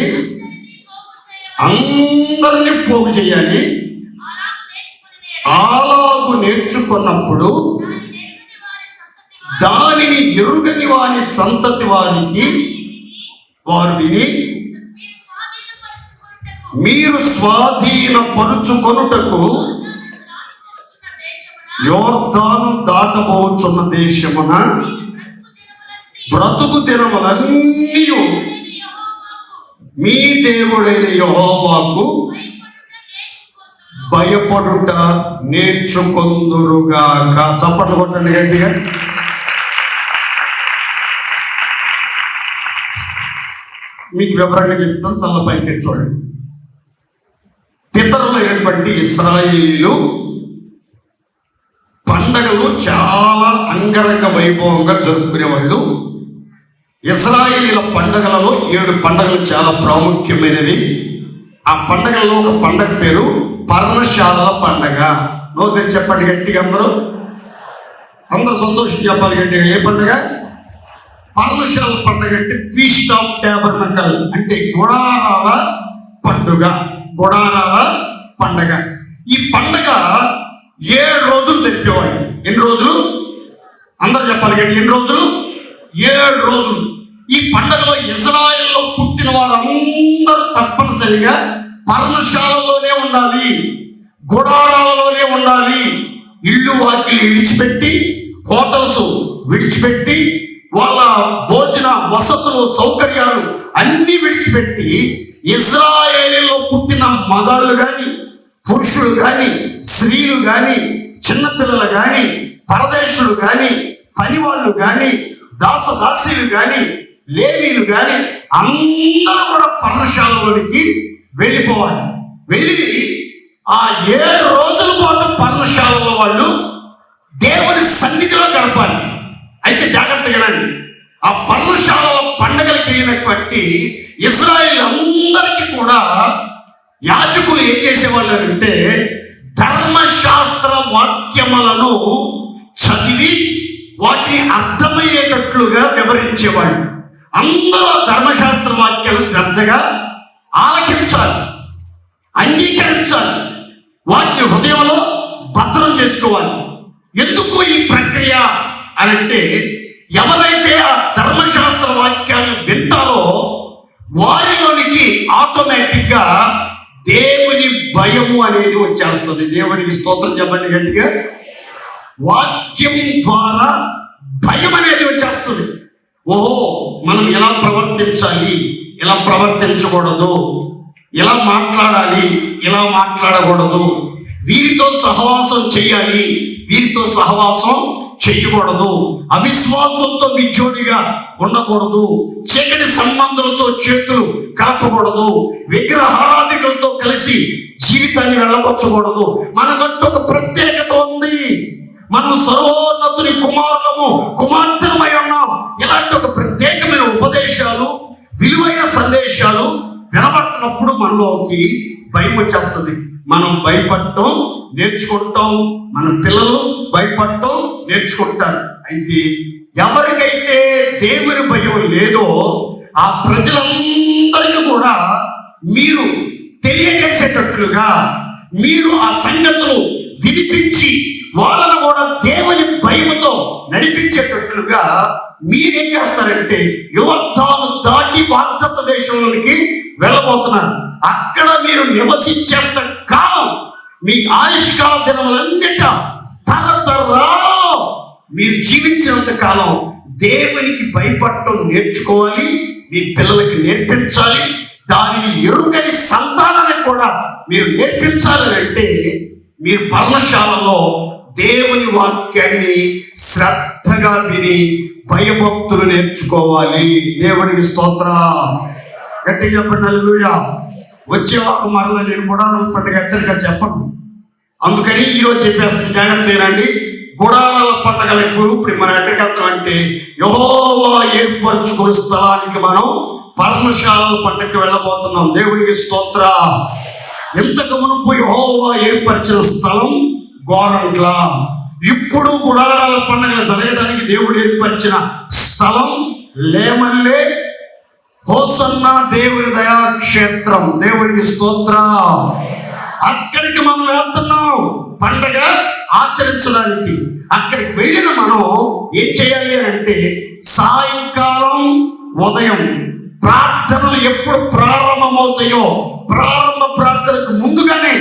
అందరినీ పోగు చేయాలి. అలాగు నేర్చుకున్నప్పుడు దానిని ఎరుగని వారి సంతతి వారికి వారు విని మీరు స్వాధీనపరుచుకొనుటకు యోర్దాను దాటబోచున్న దేశమున బ్రతుకు దినములన్నీ మీ దేవుడైన యెహోవాకు భయపడుట నేర్చుకొందురుగాక. చప్పట్లు కొట్టండి గట్టిగా. మీకు వివరంగా చెప్తాను, తలపైకి చూడండి. పితరులైనటువంటి ఇశ్రాయేలీయులు పండగలు చాలా అంగరంగ వైభవంగా జరుపుకునేవాళ్ళు. ఇశ్రాయేలీల పండగలలో 7 పండగలు చాలా ప్రాముఖ్యమైనవి. ఆ పండగల్లో ఒక పండగ పేరు పర్ణశాలల పండగ. నోరు చెప్పండి గట్టిగా. అందరూ సంతోషం చెప్పాలి గట్టిగా. ఏ పండగ? పర్ణశాల పండగ. అంటే ఫీస్ట్ ఆఫ్ టాబర్నకల్, అంటే గుడారాల పండుగ. గుడారాల పండగ. ఈ పండగ 7 రోజులు జరిపేవాళ్ళు. ఎన్ని రోజులు? అందరూ చెప్పాలి గట్టి. ఎన్ని రోజులు? 7 రోజులు. ఈ పండగలో ఇశ్రాయేల్లో పుట్టిన వారందరూ తప్పనిసరిగా పర్ణశాలలోనే ఉండాలి, గుడారాలలోనే ఉండాలి. ఇల్లు వాకిలి విడిచిపెట్టి, హోటల్స్ విడిచిపెట్టి, వాళ్ళ భోజన వసతులు సౌకర్యాలు అన్ని విడిచిపెట్టి ఇశ్రాయేలీలో పుట్టిన మగాళ్ళు కానీ, పురుషులు కానీ, స్త్రీలు కానీ, చిన్నపిల్లలు కానీ, పరదేశులు కానీ, పనివాళ్ళు కానీ, దాసదాసీలు కానీ, లేవీలు కానీ అందరూ కూడా పర్ణశాలలోనికి వెళ్ళిపోవాలి. వెళ్ళి ఆ 7 రోజుల పాటు పర్ణశాలలో వాళ్ళు దేవుని సన్నిధిలో గడపాలి. అయితే జాగ్రత్తగా రండి. ఆ పర్ణశాల పండగలకు వెళ్ళినటువంటి ఇశ్రాయేల్ అందరికీ కూడా యాజకులు ఏం చేసేవాళ్ళు అంటే ధర్మశాస్త్ర వాక్యములను చదివి వాటిని అర్థమయ్యేటట్లుగా వివరించేవాళ్ళు. అందరూ ధర్మశాస్త్ర వాక్యాలు శ్రద్ధగా ఆలకించాలి, అంగీకరించాలి, వాటిని హృదయంలో భద్రం చేసుకోవాలి. ఎందుకు ఈ ప్రక్రియ అని అంటే, ఎవరైతే ఆ ధర్మశాస్త్ర వాక్యాన్ని వింటారో వారిలోనికి ఆటోమేటిక్గా దేవుని భయము అనేది వచ్చేస్తుంది. దేవునికి స్తోత్రం చెప్పండి గట్టిగా. వాక్యం ద్వారా భయం అనేది వచ్చేస్తుంది. ఓహో, మనం ఎలా ప్రవర్తించాలి, ఎలా ప్రవర్తించకూడదు, ఎలా మాట్లాడాలి, ఎలా మాట్లాడకూడదు, వీరితో సహవాసం చేయాలి, వీరితో సహవాసం చేయకూడదు, అవిశ్వాసంతో విచ్చోడిగా ఉండకూడదు, చీకటి సంబంధాలతో చేతులు కలపకూడదు, విగ్రహారాధికులతో కలిసి జీవితాన్ని వెళ్ళకొచ్చకూడదు. మనకంటూ ఒక ప్రత్యేకత ఉంది. మనం సర్వోన్నతుని కుమారులము, కుమార్తెలమై ఉన్నాం. ఇలాంటి ఒక ప్రత్యేకమైన ఉపదేశాలు, విలువైన సందేశాలు వినబడుతున్నప్పుడు మనలోకి భయం వచ్చేస్తుంది. మనం భయపడటం నేర్చుకుంటాం, మన పిల్లలు భయపడటం నేర్చుకుంటారు. అయితే ఎవరికైతే దేవుని భయం లేదో ఆ ప్రజలందరికీ కూడా మీరు తెలియజేసేటట్లుగా, మీరు ఆ సంగతులు వినిపించి వాళ్ళను కూడా దేవుని భయముతో నడిపించేటట్లుగా మీరేం చేస్తారంటే యోర్దాను దాటి వాగ్దత్త దేశంలోనికి వెళ్ళబోతున్నారు. అక్కడ మీరు నివసించేంత కాలం, మీ ఆయుష్కాల దినములన్నిట తరతరాలలో మీరు జీవించినంత కాలం దేవునికి భయపడటం నేర్చుకోవాలి, మీ పిల్లలకి నేర్పించాలి. దానిని ఎరుగని సంతానానికి కూడా మీరు నేర్పించాలి. అంటే మీరు పర్ణశాలలో దేవుని వాక్యాన్ని శ్రద్ధగా విని భయభక్తులు నేర్చుకోవాలి. దేవునికి స్తోత్రం. గట్టి చెప్పండి హల్లెలూయా. వచ్చేవారు మరలా నేను గుడారాల పండుగ హెచ్చరిక చెప్పను, అందుకని ఈరోజు చెప్పేస్తాను. జాగ్రత్త ఏనండి. గుడారాల పండుగలకు ఇప్పుడు మనం ఎక్కడికి వెళ్తామంటే యెహోవా ఏర్పరచుకున్న స్థలానికి మనం పర్ణశాలల పండుగకి వెళ్ళబోతున్నాం. దేవునికి స్తోత్రం. ఎంతకు మునుపు యెహోవా ఏర్పరిచిన స్థలం గోరంట్ల. ఇప్పుడు గుడారాల పండుగలు జరగడానికి దేవుడు ఏర్పరిచిన స్థలం లేమల్లే హోసన్న దేవుని దయాక్షేత్రం. దేవునికి స్తోత్రం. అక్కడికి మనం వెళ్తున్నాం పండగ ఆచరించడానికి. అక్కడికి వెళ్ళిన మనం ఏం చేయాలి అంటే సాయంకాలం, ఉదయం ప్రార్థనలు ఎప్పుడు ప్రారంభమవుతాయో ప్రారంభ ప్రార్థనకు ముందుగానే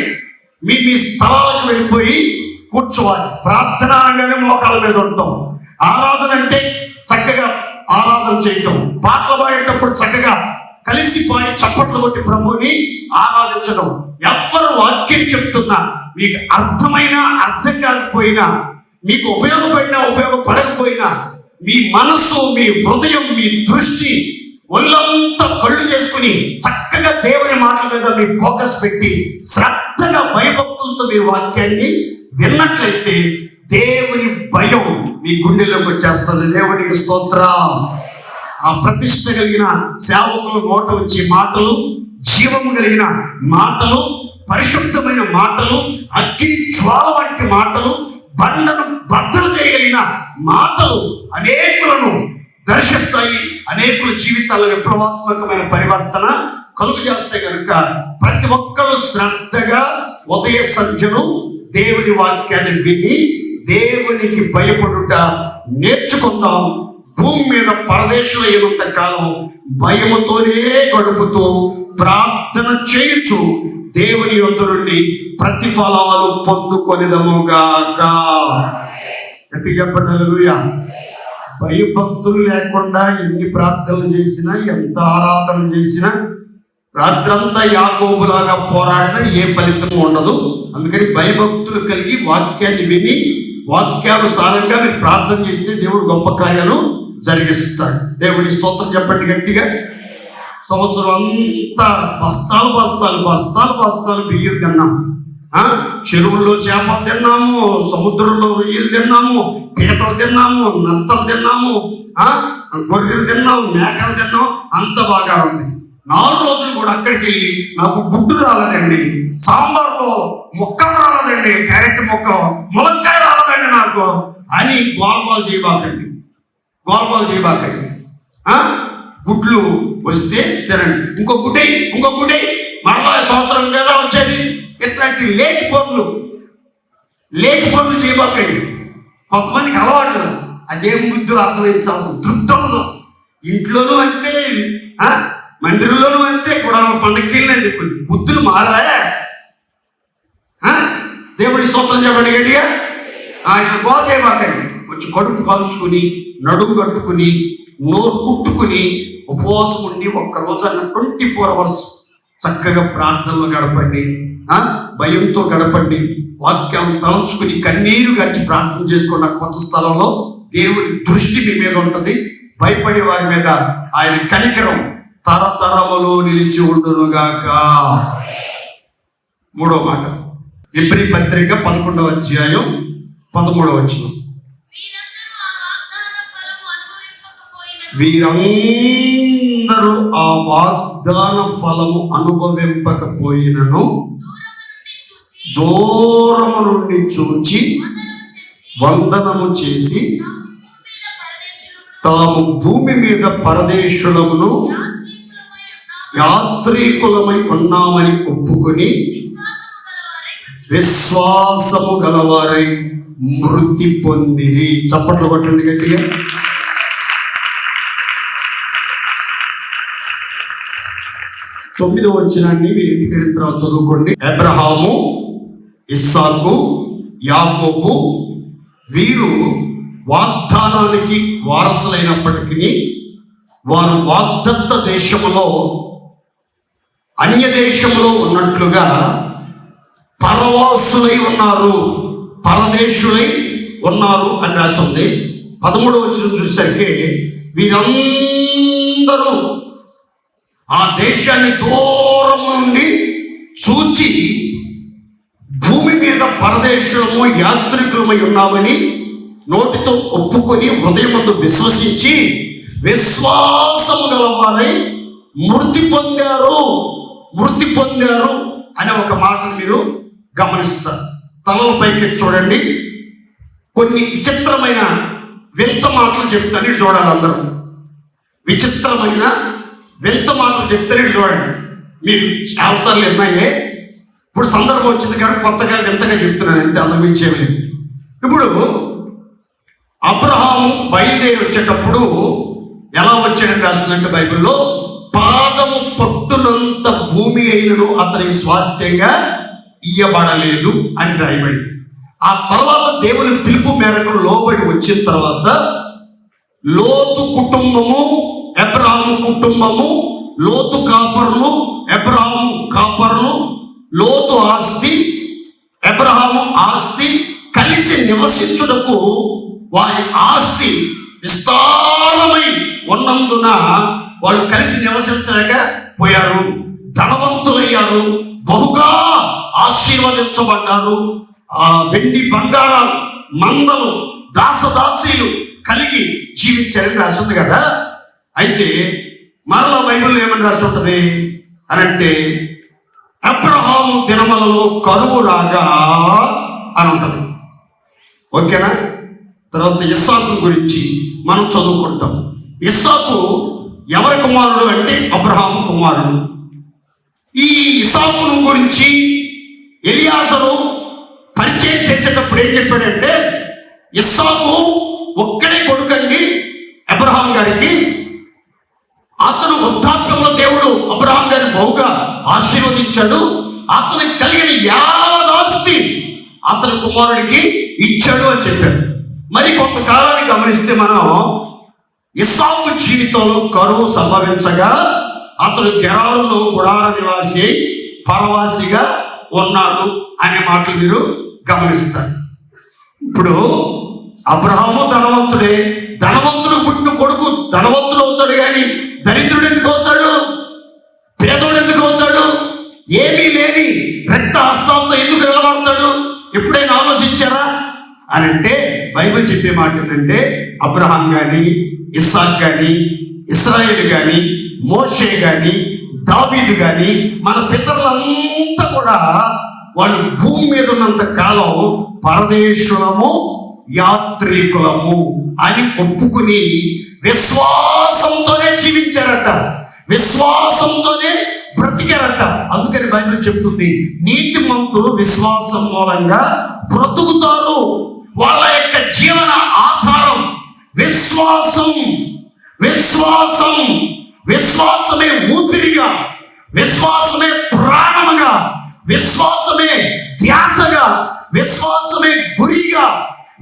మీ స్థలాలకు వెళ్ళిపోయి కూర్చోవాలి. ప్రార్థన అనగానే మోకాల మీద ఉంటాం. ఆరాధన అంటే చక్కగా ఆరాధన చేయటం, పాటలు పాడేటప్పుడు చక్కగా కలిసి పాడి చప్పట్లు కొట్టి ప్రభువుని ఆరాధించడం. ఎవరు వాక్యం చెప్తున్నా మీకు అర్థమైనా అర్థం కాకపోయినా, మీకు ఉపయోగపడినా ఉపయోగపడకపోయినా, మీ మనస్సు, మీ హృదయం, మీ దృష్టి ఒళ్ళంతా కళ్ళు చేసుకుని చక్కగా దేవుని మాటల మీద మీ ఫోకస్ పెట్టి శ్రద్ధగా భయభక్తులతో మీ వాక్యాన్ని విన్నట్లయితే దేవుని భయం మీ గుండెల్లోకి వచ్చేస్తుంది. దేవునికి స్తోత్రం. ఆ ప్రతిష్ట కలిగిన సేవకుల నోట వచ్చే మాటలు, జీవం కలిగిన మాటలు, పరిశుద్ధమైన మాటలు, అగ్ని జ్వాల వంటి మాటలు, బండను బద్దలు చేయగలిగిన మాటలు అనేకులను దర్శిస్తాయి. అనేకుల జీవితాల్లో విప్లవాత్మకమైన పరివర్తన కలుగు చేస్తాయి. కనుక ప్రతి ఒక్కరు శ్రద్ధగా ఉదయ సంధ్యను దేవుని వాక్యాన్ని విని దేవునికి భయపడుట నేర్చుకుందాం. భూమి మీద పరదేశులైనంత కాలం భయముతోనే గడుపుతూ ప్రార్థన చేయొచ్చు దేవుని యొద్ద నుండి ప్రతిఫలాలు పొందుకొనిదముగాక. గట్టి చెప్పండి హల్లెలూయా. భయభక్తులు లేకుండా ఎన్ని ప్రార్థనలు చేసినా, ఎంత ఆరాధన చేసినా, రాత్రంతా యాకోబులాగా పోరాడినా ఏ ఫలితం ఉండదు. అందుకని భయభక్తులు కలిగి వాక్యాన్ని విని వాక్యానుసారంగా మీరు ప్రార్థన చేస్తే దేవుడు గొప్ప కార్యాలు జరిగిస్తాడు. దేవుడి స్తోత్రం చెప్పండి గట్టిగా. సంవత్సరం అంతా బస్తాలు బస్తాలు బస్తాలు బస్తాలు బియ్యం తిన్నాము. చెరువుల్లో చేపలు తిన్నాము, సముద్రంలో రొయ్యలు తిన్నాము, పీతలు తిన్నాము, నత్తలు తిన్నాము, గొర్రెలు తిన్నాము, మేకలు తిన్నాము. అంత బాగా ఉంది. 4 రోజులు కూడా అక్కడికి వెళ్ళి నాకు గుడ్డు రాలేదండి, సాంబార్లో ముక్కలు రాలేదండి, క్యారెట్ ముక్క, ములక్కాయ రాలేదండి నాకు అని గోల్బాల్ చేయబాకండి. గుడ్లు వస్తే తినండి, ఇంకో గుడ్డే మరలా సంవత్సరం కదా వచ్చేది. ఇట్లాంటి లేటి పనులు చేయబాకండి. కొంతమందికి అలవాటు, అదేం బుద్ధులు అర్థమైంది, తృప్తి ఉండదు. ఇంట్లోనూ అంతే, మందిరంలోనూ అంతే, కూడా పండగకి వెళ్ళినది బుద్ధులు మారా. దేవుడి స్తోత్రం చెప్పండి గట్టిగా. ఆయన గోల్ చేయబాకండి. కొంచెం కడుపు కాల్చుకుని, నడుము కట్టుకుని, నోరు కుట్టుకుని, ఉపవాసం ఉండి ఒక్కరోజు 24 hours చక్కగా ప్రార్థనలో గడపండి. భయంతో గడపండి. వాక్యం తలంచుకుని కన్నీరు గచ్చి ప్రార్థన చేసుకున్న కొత్త స్థలంలో దేవుని దృష్టి మీ మీద ఉంటుంది. భయపడే వారి మీద ఆయన కనికరం తరతరములో నిలిచి ఉండునుగాక. 3వ మాట, హెబ్రీ పత్రిక 11వ అధ్యాయం 13వ వచనం. వీరందరూ ఆ వాగ్దాన ఫలము అనుభవింపకపోయినను దూరము నుండి చూచి వందనము చేసి తాము భూమి మీద పరదేశులమును యాత్రికులమై ఉన్నామని ఒప్పుకొని విశ్వాసము గలవారై మృతి పొందిరి. చప్పట్లు కొట్టండి గట్టిగా. తొమ్మిదవ వచనాన్ని మీరు ఇంటికి వెళ్ళిన తర్వాత చదువుకోండి. అబ్రహాము, ఇస్సాకు, యాకోబు వీరు వాగ్దానానికి వారసులైనప్పటికీ వారు వాగ్దత్త దేశములో అన్య దేశంలో ఉన్నట్లుగా పరవాసులై ఉన్నారు, పరదేశులై ఉన్నారు అని రాసింది. 13వ వచనం చూసరికి వీరందరూ ఆ దేశాన్ని దూరం నుండి చూచి భూమి మీద పరదేశులము యాత్రికులమై ఉన్నామని నోటితో ఒప్పుకొని హృదయమందు విశ్వసించి విశ్వాసము గలవారై మృతి పొందారు అనే ఒక మాటను మీరు గమనిస్తారు. తలల పైకి చూడండి. కొన్ని విచిత్రమైన వింత మాటలు చెప్తాను చూడాలి. అందరూ విచిత్రమైన వింత మాటలు చెప్తాను చూడండి. మీరు చాలాసార్లు విన్నాయే, ఇప్పుడు సందర్భం వచ్చింది కానీ కొత్తగా వింతగా చెప్తున్నాను, అంతే, అంతమించేవి. ఇప్పుడు అబ్రహాము బయలుదేరి వచ్చేటప్పుడు ఎలా వచ్చాడని రాస్తుందంటే బైబిల్లో, పాదము పట్టునంత భూమి అయినను అతనికి స్వాస్థ్యంగా ఇయ్యబడలేదు అని రాయబడి, ఆ తర్వాత దేవుని పిలుపు మేరకు లోబడి వచ్చిన తర్వాత లోతు కుటుంబము, అబ్రహాము కుటుంబము లోతు కాపరులు, అబ్రహాము కాపరులు, లోతు ఆస్తి అబ్రహాము ఆస్తి కలిసి నివసించుటకు వారి ఆస్తి విస్తారమై ఉన్నందున వాళ్ళు కలిసి నివసించలేక పోయారు. ధనవంతులయ్యారు, బహుగా ఆశీర్వదించబడ్డారు. ఆ వెండి బంగారాలు, మందలు, దాసదాసీలు కలిగి జీవించారని రాసి ఉంది కదా. అయితే మరలా బైబిల్లో ఏమని రాసి ఉంటుంది అని అంటే, అబ్రహాము దినములలో కరువు రాగా అని ఉంటుంది. ఓకేనా? తర్వాత ఇస్సాకు గురించి మనం చదువుకుంటాం. ఇస్సాకు ఎవరి కుమారుడు అంటే అబ్రహాము కుమారుడు. ఈ ఇస్సాకును గురించి ఎలియాజరు పరిచయం చేసేటప్పుడు ఏం చెప్పాడంటే, ఇస్సాకు ఒక్కడే కొడుకండి అబ్రహాం గారికి. అతను వృద్ధాప్యంలో దేవుడు అబ్రహాం గారిని బహుగా ఆశీర్వదించాడు. అతనికి కలిగిన యావదాస్తి అతని కుమారుడికి ఇచ్చాడు అని చెప్పాడు. మరి కొంతకాలాన్ని గమనిస్తే మనం ఇస్సాకు జీవితంలో కరువు సంభవించగా అతడు గెరారులో గుడార నివాసి పరవాసిగా ఉన్నాడు అనే మాటలు మీరు గమనిస్తారు. ఇప్పుడు అబ్రహాము ధనవంతుడే, ధనవంతుడు పుట్టిన కొడుకు ధనవంతుడు అవుతాడు, కానీ దరిద్రుడు ఎందుకు అవుతాడు? పేదోడు ఎందుకు అవుతాడు? ఏమీ లేని రక్త హస్తాలతో ఎందుకు నిలబడతాడు? ఎప్పుడైనా ఆలోచించారా అని అంటే, బైబిల్ చెప్పే మాట ఏంటంటే, అబ్రహాం కానీ, ఇస్సాక్ కానీ, ఇశ్రాయేలు కానీ, మోషే కానీ, దావీదు కానీ, మన పితరులంతా కూడా వాళ్ళు భూమి మీద ఉన్నంత కాలం పరదేశులము, యాత్రికులము అని ఒప్పుకుని విశ్వాసంతోనే జీవించారట, విశ్వాసంతోనే బ్రతికారట. అందుకని బైబిల్ చెప్తుంది, నీతిమంతులు విశ్వాసం మూలంగా బ్రతుకుతారు. వాళ్ళ యొక్క జీవన ఆధారం విశ్వాసం. విశ్వాసం, విశ్వాసమే ఊపిరిగా, విశ్వాసమే ప్రాణముగా, విశ్వాసమే ధ్యాసగా, విశ్వాసమే గురిగా,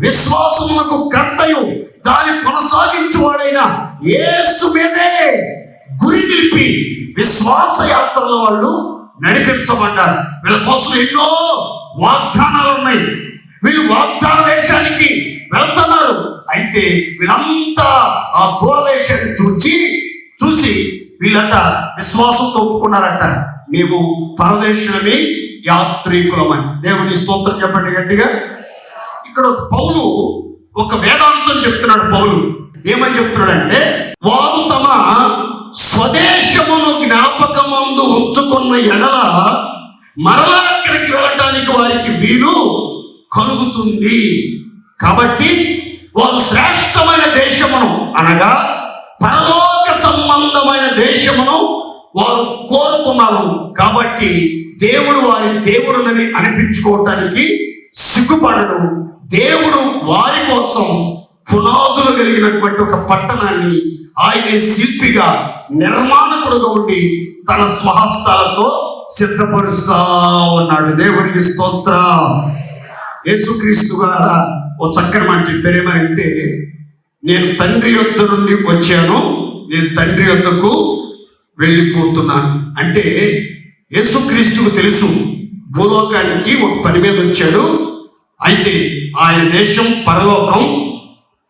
విశ్వాసములకు కర్తయు దాన్ని కొనసాగించువాడైన యేసు మీదే గురి నిలిపి విశ్వాస యాత్రలో వాళ్ళు నడిపించబడ్డారు. వీళ్ళ కోసం ఎన్నో వాగ్దానాలు ఉన్నాయి. వీళ్ళు వాగ్దాన దేశానికి వెళ్తున్నారు. అయితే వీళ్ళంతా ఆ దూరదేశాన్ని చూసి వీళ్ళంట విశ్వాసంతో ఒప్పుకున్నారట, మేము పరదేశులమి, యాత్రికులమని. దేవుని స్తోత్రం చెప్పండి గట్టిగా. ఇక్కడ పౌలు ఒక వేదాంతం చెప్తున్నాడు. పౌలు ఏమని చెప్తున్నాడంటే, వారు తమ స్వదేశమును జ్ఞాపకమందు ఉంచుకున్న ఎడల మరలా అక్కడికి వెళ్ళటానికి వారికి వీలు కలుగుతుంది. కాబట్టి వారు శ్రేష్టమైన దేశమును అనగా పరలోక సంబంధమైన దేశమును వారు కోరుకున్నారు. కాబట్టి దేవుడు వారి దేవుడునని అనిపించుకోవటానికి సిగ్గుపడడు. దేవుడు వారి కోసం పునాదులు కలిగినటువంటి ఒక పట్టణాన్ని ఆయన శిల్పిగా, నిర్మాణకుడుగా ఉండి తన స్వహస్తాలతో సిద్ధపరుస్తా ఉన్నాడు. దేవునికి స్తోత్రం. యేసుక్రీస్తు గారు ఓ చక్కని మాట చెప్పారు. ఏమంటే, నేను తండ్రి యొద్ద నుండి వచ్చాను, నేను తండ్రి యొద్దకు వెళ్ళిపోతున్నాను. అంటే యేసుక్రీస్తుకు తెలుసు భూలోకానికి ఒక పని మీద వచ్చాడు. అయితే ఆయన దేశం పరలోకం,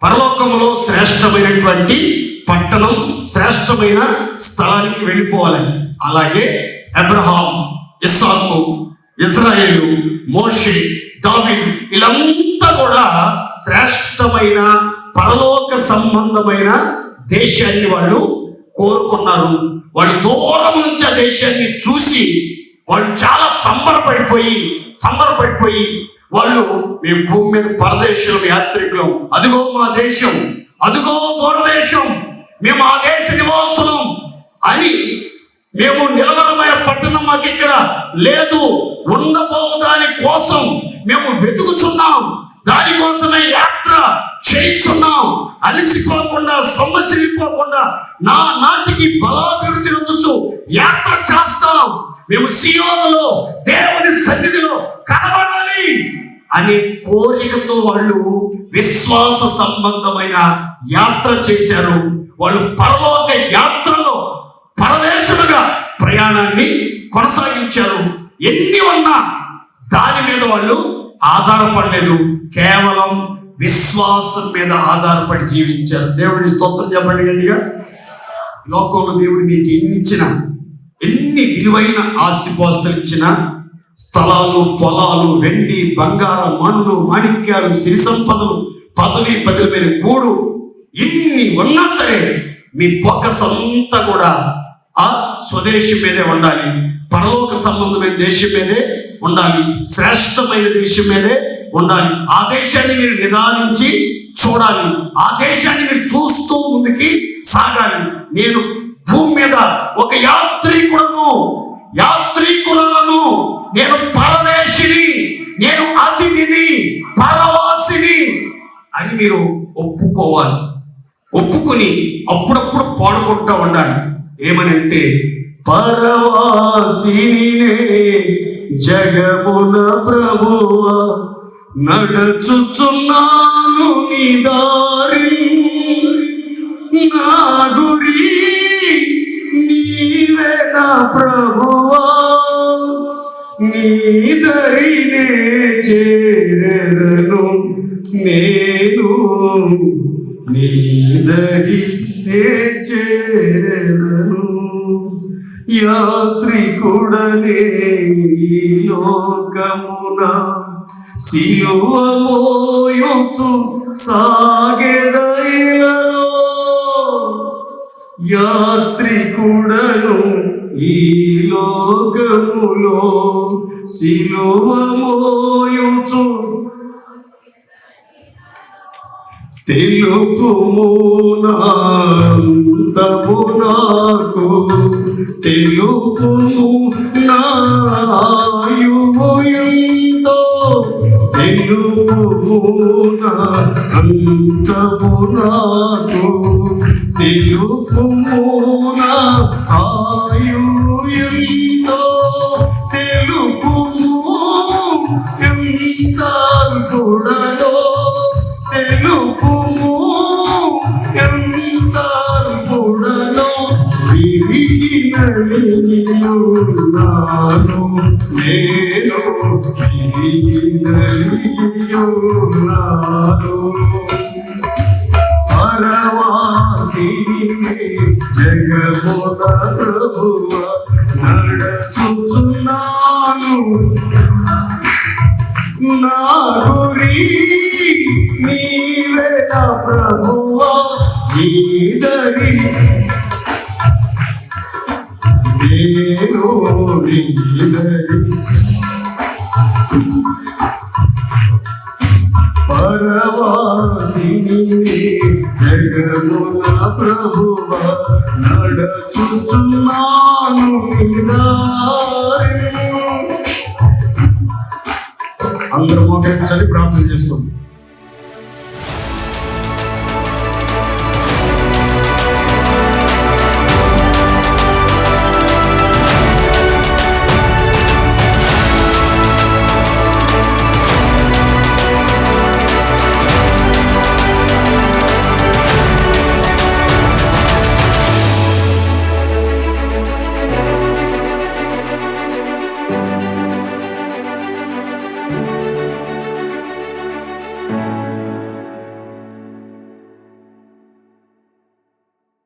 పరలోకంలో శ్రేష్టమైనటువంటి పట్టణం, శ్రేష్టమైన స్థలానికి వెళ్ళిపోవాలని. అలాగే అబ్రహాం, ఇస్సాకు, ఇజ్రాయేలు, మోషే, దావీదు వీళ్ళంతా కూడా శ్రేష్టమైన పరలోక సంబంధమైన దేశాన్ని వాళ్ళు కోరుకున్నారు. వాళ్ళు దూరం నుంచి ఆ దేశాన్ని చూసి వాళ్ళు చాలా సంబరపడిపోయి వాళ్ళు, మేము భూమి మీద పరదేశులం, యాత్రికులం, అదిగో మా దేశం, అదిగో దూరదేశం, మేము ఆ దేశ నివాసులం అని, మేము నిలవరమైన పట్టణం మాకు ఇక్కడ లేదు, ఉండబోదాని కోసం మేము వెతుకుచున్నాం, దానికోసమే యాత్ర చేయించున్నాం, అలసిపోకుండా సొమ్మసిలిపోకుండా నా నాటికి బలాభివృద్ధి పొందుచు యాత్ర చేస్తాం, మేము సియోనులో దేవుని సన్నిధిలో కనబడాలి అనే కోరికతో వాళ్ళు విశ్వాస సంబంధమైన యాత్ర చేశారు. వాళ్ళు పరలోక యాత్రలో పరదేశులు ప్రయాణాన్ని కొనసాగించారు. ఎన్ని ఉన్నా దాని మీద వాళ్ళు ఆధారపడలేదు, కేవలం విశ్వాసం మీద ఆధారపడి జీవించారు. దేవుడి స్తోత్రం చెప్పండి గట్టిగా. లోకంలో దేవుడు మీకు ఎన్ని ఇచ్చినా, ఎన్ని విలువైన ఆస్తిపాస్తులు ఇచ్చినా, స్థలాలు, పొలాలు, వెండి, బంగారం, మనులు, మాణిక్యాలు, సిరి సంపదలు, పదవి, పదవి మీద కూడు, ఇన్ని ఉన్నా సరే మీ ఫోకస్ అంతా కూడా ఆ స్వదేశం మీదే ఉండాలి, పరలోక సంబంధమైన దేశం మీదే ఉండాలి, శ్రేష్టమైన దేశం మీదే ఉండాలి. ఆ దేశాన్ని మీరు నిదానించి చూడాలి, ఆ దేశాన్ని మీరు చూస్తూ ముందుకి సాగాలి. నేను భూమి మీద ఒక యాత్రికులను, నేను పరదేశిని, నేను అతిథిని, పరవాసిని అని మీరు ఒప్పుకోవాలి. ఒప్పుకొని అప్పుడప్పుడు పాడుకుంటూ ఉండాలి. ఏమనంటే, పరవాసినే జగమున ప్రభువా, నడుచుచున్నాను నీ దారి, నా గురి నీవే నా ప్రభువా, నీ దరినే చేరెదను నేను, నీ దరినే చేరెదను. యాత్రికుడనే ఈ లోకమున సిలువ మోయుచు సాగెదైలలో, యాత్రికుడను ఈ లోకములో సిలువ మోయుచు, తెలుపుము నాంతము నాకు, తెలుపుము నాయువు ఎంతో, తెలుపుము నాంతము నాకు, తెలుపుము నా ఆయువు ఎంతో, తెలుపుము ఎంత కూడదో, తెలుపుము ఎంత కూడదో, విరిగి నలిగియున్నాను నేను, విరిగి నలిగియున్నాను. పరవాసినే జగమున ప్రభువా, నడుచుచున్నాను నా గురి నీవే నా ప్రభువా, నీ దరి నేను, నీ దరి. పరవాసిని జగమున ప్రభువా, నడుచుచు